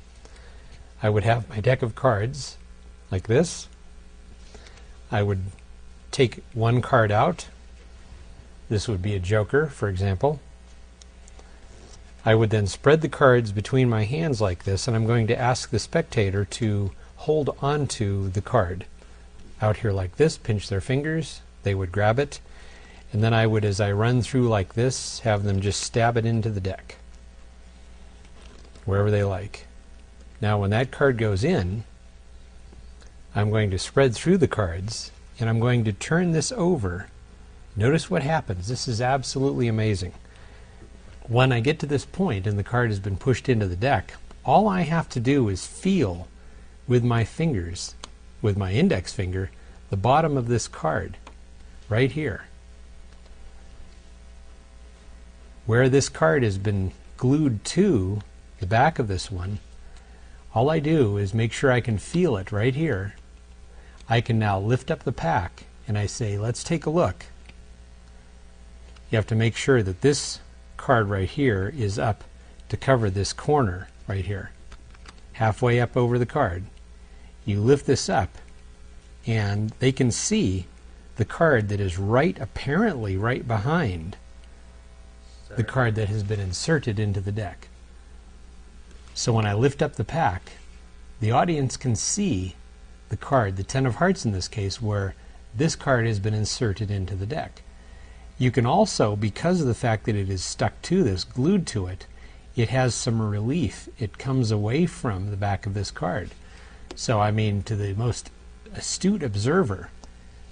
I would have my deck of cards like this. I would take one card out. This would be a joker, for example. I would then spread the cards between my hands like this, and I'm going to ask the spectator to hold onto the card. Out here like this, pinch their fingers, they would grab it, and then I would, as I run through like this, have them just stab it into the deck, wherever they like. Now when that card goes in, I'm going to spread through the cards, and I'm going to turn this over. Notice what happens. This is absolutely amazing. When I get to this point and the card has been pushed into the deck, all I have to do is feel with my fingers, with my index finger, the bottom of this card, right here. Where this card has been glued to the back of this one, all I do is make sure I can feel it right here. I can now lift up the pack and I say, let's take a look. You have to make sure that this card right here is up to cover this corner right here, halfway up over the card. You lift this up and they can see the card that is apparently right behind the card that has been inserted into the deck. So when I lift up the pack, the audience can see the card, the 10 of hearts in this case, where this card has been inserted into the deck. You can also, because of the fact that it is stuck to this, glued to it, it has some relief. It comes away from the back of this card. So, I mean, to the most astute observer,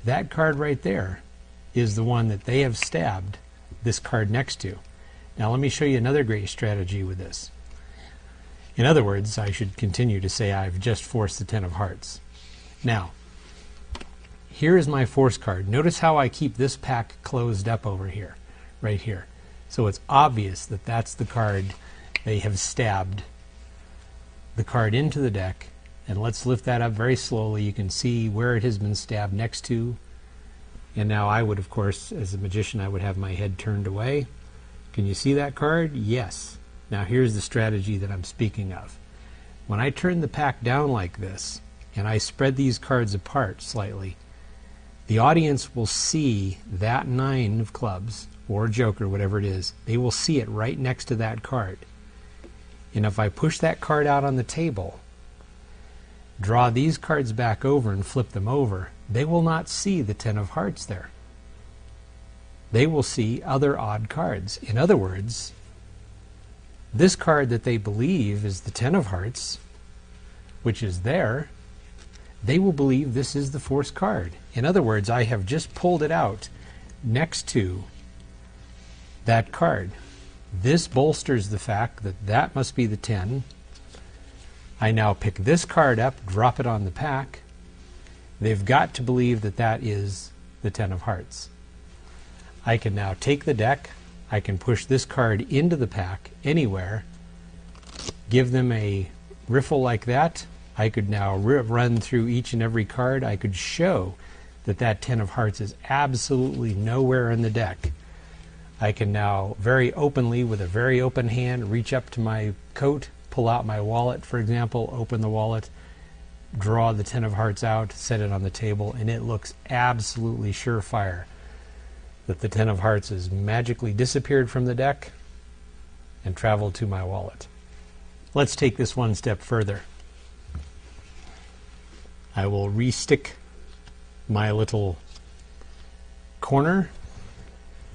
that card right there is the one that they have stabbed this card next to. Now, let me show you another great strategy with this. In other words, I should continue to say I've just forced the 10 of hearts. Now, here is my force card. Notice how I keep this pack closed up over here, right here. So it's obvious that that's the card. They have stabbed the card into the deck. And let's lift that up very slowly. You can see where it has been stabbed next to. And now I would, of course, as a magician, I would have my head turned away. Can you see that card? Yes. Now here's the strategy that I'm speaking of. When I turn the pack down like this, and I spread these cards apart slightly, the audience will see that 9 of clubs, or joker, whatever it is. They will see it right next to that card. And if I push that card out on the table, draw these cards back over and flip them over, they will not see the 10 of hearts there. They will see other odd cards. In other words, this card that they believe is the 10 of hearts, which is there, they will believe this is the force card. In other words, I have just pulled it out next to that card. This bolsters the fact that that must be the 10. I now pick this card up, drop it on the pack. They've got to believe that that is the 10 of hearts. I can now take the deck, I can push this card into the pack anywhere, give them a riffle like that. I could now run through each and every card. I could show that that 10 of hearts is absolutely nowhere in the deck. I can now very openly, with a very open hand, reach up to my coat, pull out my wallet, for example, open the wallet, draw the 10 of hearts out, set it on the table, and it looks absolutely surefire that the 10 of hearts has magically disappeared from the deck and traveled to my wallet. Let's take this one step further. I will re-stick my little corner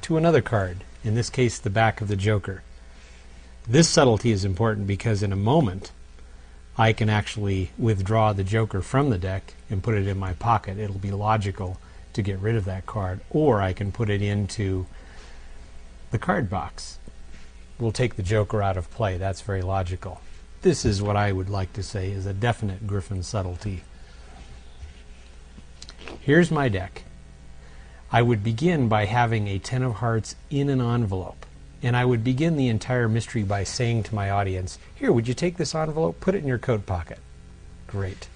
to another card, in this case the back of the joker. This subtlety is important because in a moment I can actually withdraw the joker from the deck and put it in my pocket. It'll be logical to get rid of that card. Or I can put it into the card box. We'll take the joker out of play. That's very logical. This is what I would like to say is a definite Griffin subtlety. Here's my deck. I would begin by having a 10 of hearts in an envelope. And I would begin the entire mystery by saying to my audience, here, would you take this envelope, put it in your coat pocket? Great.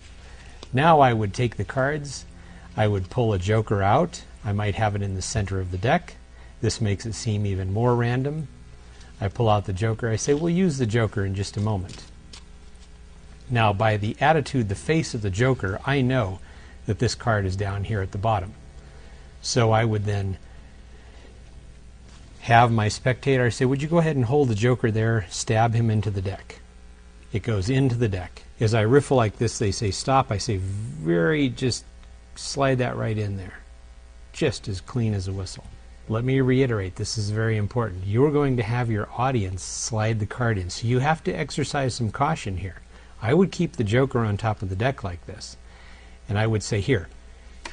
Now I would take the cards, I would pull a joker out, I might have it in the center of the deck. This makes it seem even more random. I pull out the joker, I say, we'll use the joker in just a moment. Now by the attitude, the face of the joker, I know that this card is down here at the bottom. So I would then have my spectator say, would you go ahead and hold the joker there, stab him into the deck. It goes into the deck. As I riffle like this, they say stop. I say just slide that right in there. Just as clean as a whistle. Let me reiterate, this is very important. You're going to have your audience slide the card in, so you have to exercise some caution here. I would keep the joker on top of the deck like this, and I would say, here,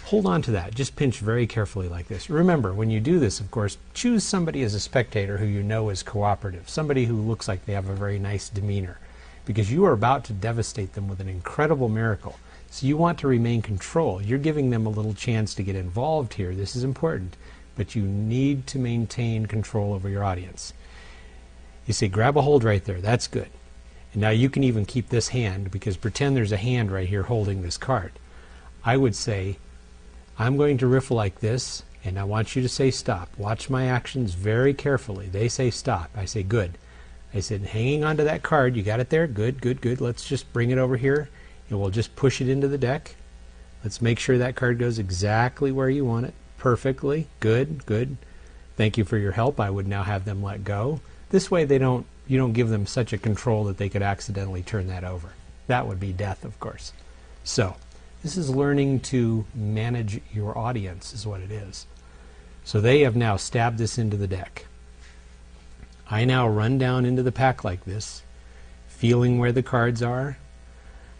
hold on to that. Just pinch very carefully like this. Remember, when you do this, of course, choose somebody as a spectator who you know is cooperative, somebody who looks like they have a very nice demeanor, because you are about to devastate them with an incredible miracle. So you want to remain control. You're giving them a little chance to get involved here. This is important, but you need to maintain control over your audience. You say, grab a hold right there. That's good. And now you can even keep this hand, because pretend there's a hand right here holding this card. I would say, I'm going to riffle like this, and I want you to say stop. Watch my actions very carefully. They say stop. I say good. I said, hanging onto that card, you got it there? Good, good, good. Let's just bring it over here, and we'll just push it into the deck. Let's make sure that card goes exactly where you want it. Perfectly. Good, good. Thank you for your help. I would now have them let go. This way you don't give them such a control that they could accidentally turn that over. That would be death, of course. So, this is learning to manage your audience, is what it is. So they have now stabbed this into the deck. I now run down into the pack like this, feeling where the cards are.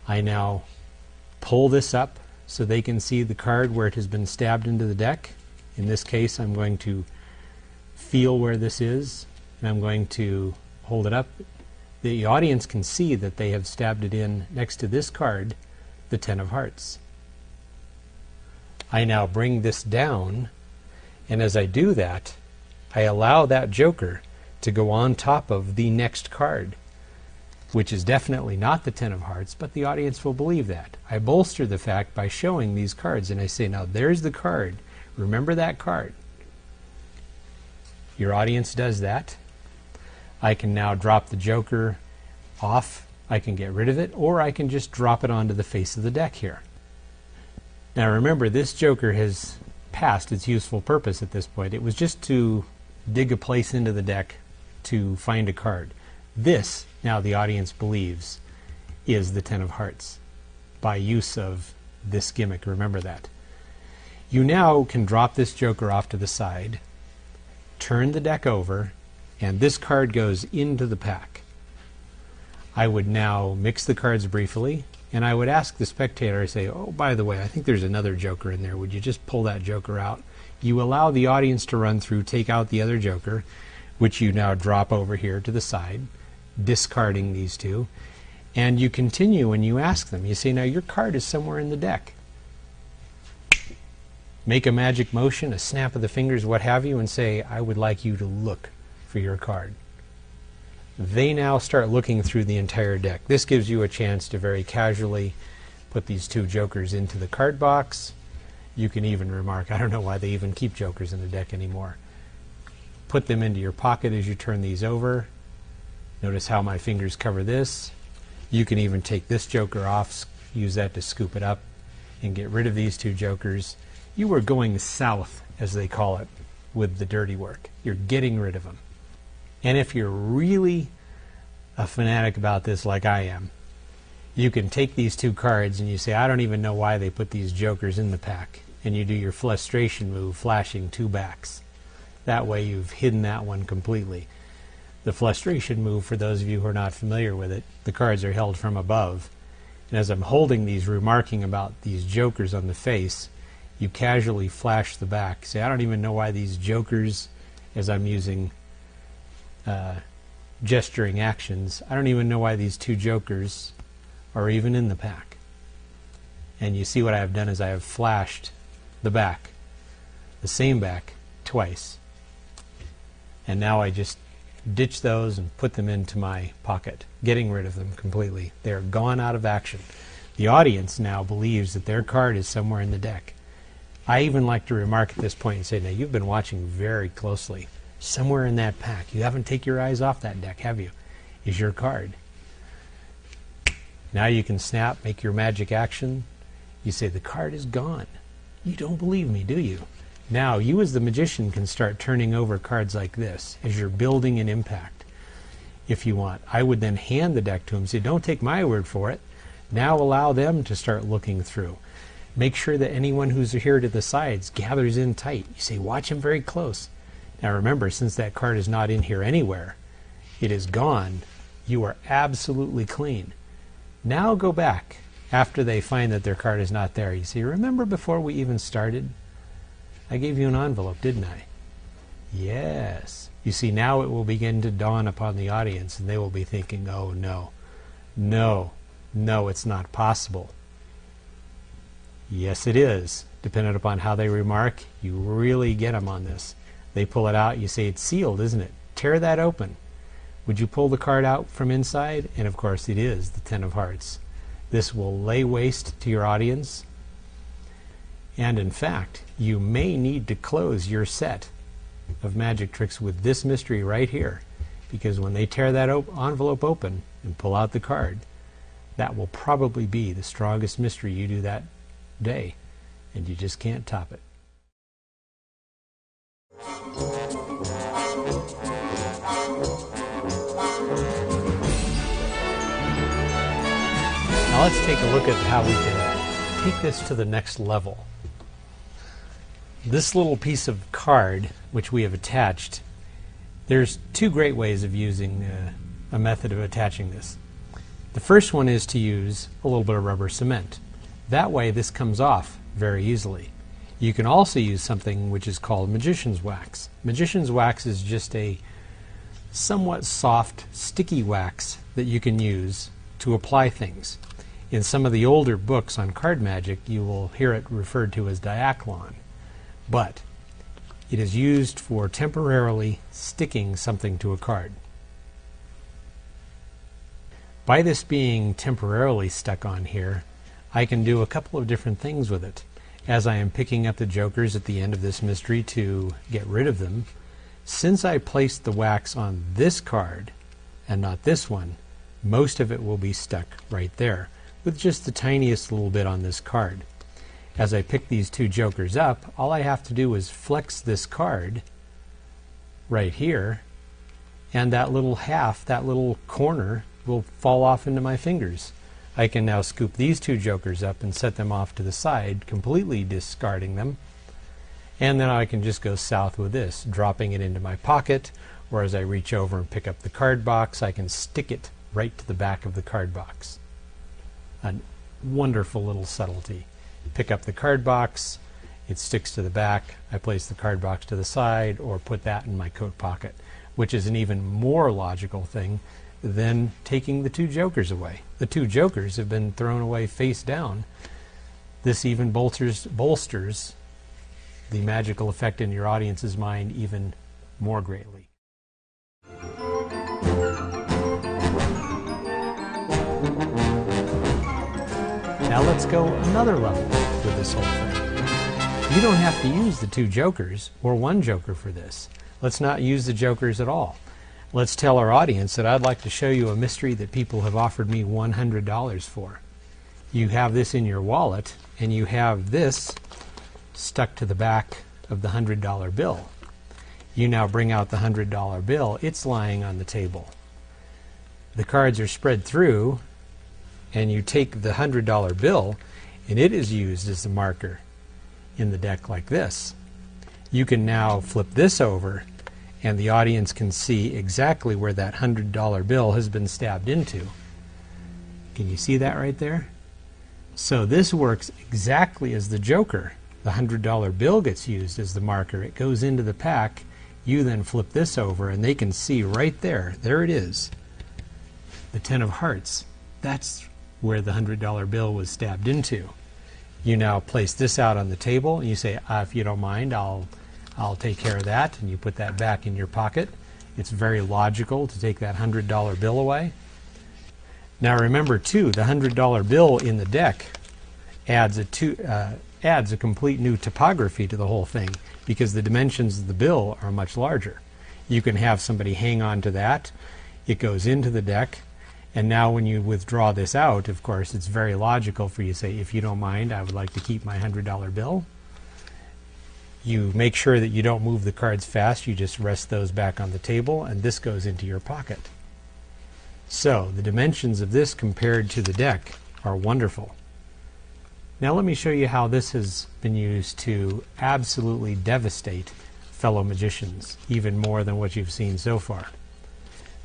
I now pull this up so they can see the card where it has been stabbed into the deck. In this case, I'm going to feel where this is, and I'm going to hold it up. The audience can see that they have stabbed it in next to this card, the 10 of hearts. I now bring this down, and as I do that, I allow that joker to go on top of the next card, which is definitely not the 10 of hearts, but the audience will believe that. I bolster the fact by showing these cards, and I say, now there's the card. Remember that card. Your audience does that. I can now drop the joker off. I can get rid of it, or I can just drop it onto the face of the deck here. Now remember, this joker has passed its useful purpose at this point. It was just to dig a place into the deck to find a card. This, now the audience believes, is the 10 of hearts by use of this gimmick. Remember that. You now can drop this joker off to the side, turn the deck over, and this card goes into the pack. I would now mix the cards briefly, and I would ask the spectator, I say, oh, by the way, I think there's another joker in there. Would you just pull that joker out? You allow the audience to run through, take out the other joker, which you now drop over here to the side, discarding these two, and you continue and you ask them. You say, now your card is somewhere in the deck. Make a magic motion, a snap of the fingers, what have you, and say, I would like you to look for your card. They now start looking through the entire deck. This gives you a chance to very casually put these two jokers into the card box. You can even remark, I don't know why they even keep jokers in the deck anymore. Put them into your pocket as you turn these over. Notice how my fingers cover this. You can even take this joker off, use that to scoop it up, and get rid of these two jokers. You are going south, as they call it, with the dirty work. You're getting rid of them. And if you're really a fanatic about this like I am, you can take these two cards and you say, I don't even know why they put these jokers in the pack. And you do your flustration move, flashing two backs. That way you've hidden that one completely. The flustration move, for those of you who are not familiar with it, the cards are held from above, And as I'm holding these, remarking about these jokers on the face, you casually flash the back. Say, I don't even know why these jokers, as I'm using gesturing actions, I don't even know why these two jokers are even in the pack. And you see what I have done is I have flashed the back, the same back, twice. And now I just ditch those and put them into my pocket, getting rid of them completely. They're gone out of action. The audience now believes that their card is somewhere in the deck. I even like to remark at this point and say, now you've been watching very closely. Somewhere in that pack, you haven't taken your eyes off that deck, have you? Is your card. Now you can snap, make your magic action. You say, the card is gone. You don't believe me, do you? Now, you as the magician can start turning over cards like this as you're building an impact, if you want. I would then hand the deck to them and say, don't take my word for it. Now allow them to start looking through. Make sure that anyone who's here to the sides gathers in tight. You say, watch them very close. Now remember, since that card is not in here anywhere, it is gone, you are absolutely clean. Now go back after they find that their card is not there. You say, remember before we even started? I gave you an envelope, didn't I? Yes. You see, now it will begin to dawn upon the audience, and they will be thinking, oh no, no, no, it's not possible. Yes, it is. Depending upon how they remark, you really get them on this. They pull it out, you say, it's sealed, isn't it? Tear that open. Would you pull the card out from inside? And of course it is the Ten of Hearts. This will lay waste to your audience. And in fact, you may need to close your set of magic tricks with this mystery right here, because when they tear that envelope open and pull out the card, that will probably be the strongest mystery you do that day, and you just can't top it. Now let's take a look at how we can take this to the next level. This little piece of card, which we have attached, there's two great ways of using a method of attaching this. The first one is to use a little bit of rubber cement. That way this comes off very easily. You can also use something which is called magician's wax. Magician's wax is just a somewhat soft, sticky wax that you can use to apply things. In some of the older books on card magic, you will hear it referred to as diaclon. But it is used for temporarily sticking something to a card. By this being temporarily stuck on here, I can do a couple of different things with it. As I am picking up the jokers at the end of this mystery to get rid of them, since I placed the wax on this card and not this one, most of it will be stuck right there, with just the tiniest little bit on this card. As I pick these two jokers up, all I have to do is flex this card right here, and that little half, that little corner, will fall off into my fingers. I can now scoop these two jokers up and set them off to the side, completely discarding them. And then I can just go south with this, dropping it into my pocket, or as I reach over and pick up the card box, I can stick it right to the back of the card box. A wonderful little subtlety. Pick up the card box, it sticks to the back, I place the card box to the side, or put that in my coat pocket, which is an even more logical thing than taking the two jokers away. The two jokers have been thrown away face down. This even bolsters the magical effect in your audience's mind even more greatly. Now let's go another level with this whole thing. You don't have to use the two jokers or one joker for this. Let's not use the jokers at all. Let's tell our audience that I'd like to show you a mystery that people have offered me $100 for. You have this in your wallet, and you have this stuck to the back of the $100 bill. You now bring out the $100 bill. It's lying on the table. The cards are spread through, and you take the $100 bill, and it is used as the marker in the deck like this. You can now flip this over, and the audience can see exactly where that $100 bill has been stabbed into. Can you see that right there? So this works exactly as the Joker. The $100 bill gets used as the marker. It goes into the pack. You then flip this over, and they can see right there. There it is. The 10 of hearts. That's where the $100 bill was stabbed into. You now place this out on the table, and you say, if you don't mind, I'll take care of that, and you put that back in your pocket. It's very logical to take that $100 bill away. Now remember, too, the $100 bill in the deck adds a complete new topography to the whole thing, because the dimensions of the bill are much larger. You can have somebody hang on to that. It goes into the deck. And now when you withdraw this out, of course, it's very logical for you to say, if you don't mind, I would like to keep my $100 bill. You make sure that you don't move the cards fast. You just rest those back on the table, and this goes into your pocket. So the dimensions of this compared to the deck are wonderful. Now let me show you how this has been used to absolutely devastate fellow magicians, even more than what you've seen so far.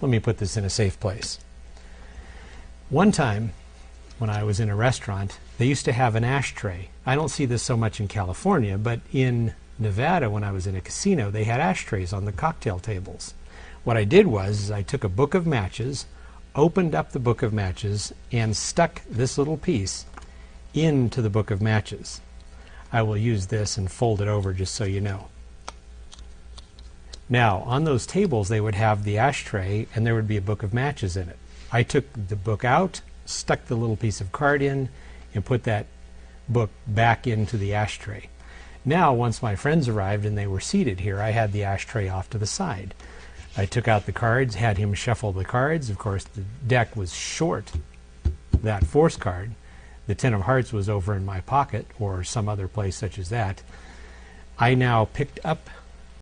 Let me put this in a safe place. One time, when I was in a restaurant, they used to have an ashtray. I don't see this so much in California, but in Nevada, when I was in a casino, they had ashtrays on the cocktail tables. What I did was I took a book of matches, opened up the book of matches, and stuck this little piece into the book of matches. I will use this and fold it over just so you know. Now, on those tables, they would have the ashtray, and there would be a book of matches in it. I took the book out, stuck the little piece of card in, and put that book back into the ashtray. Now, once my friends arrived and they were seated here, I had the ashtray off to the side. I took out the cards, had him shuffle the cards. Of course, the deck was short that force card. The 10 of hearts was over in my pocket or some other place such as that. I now picked up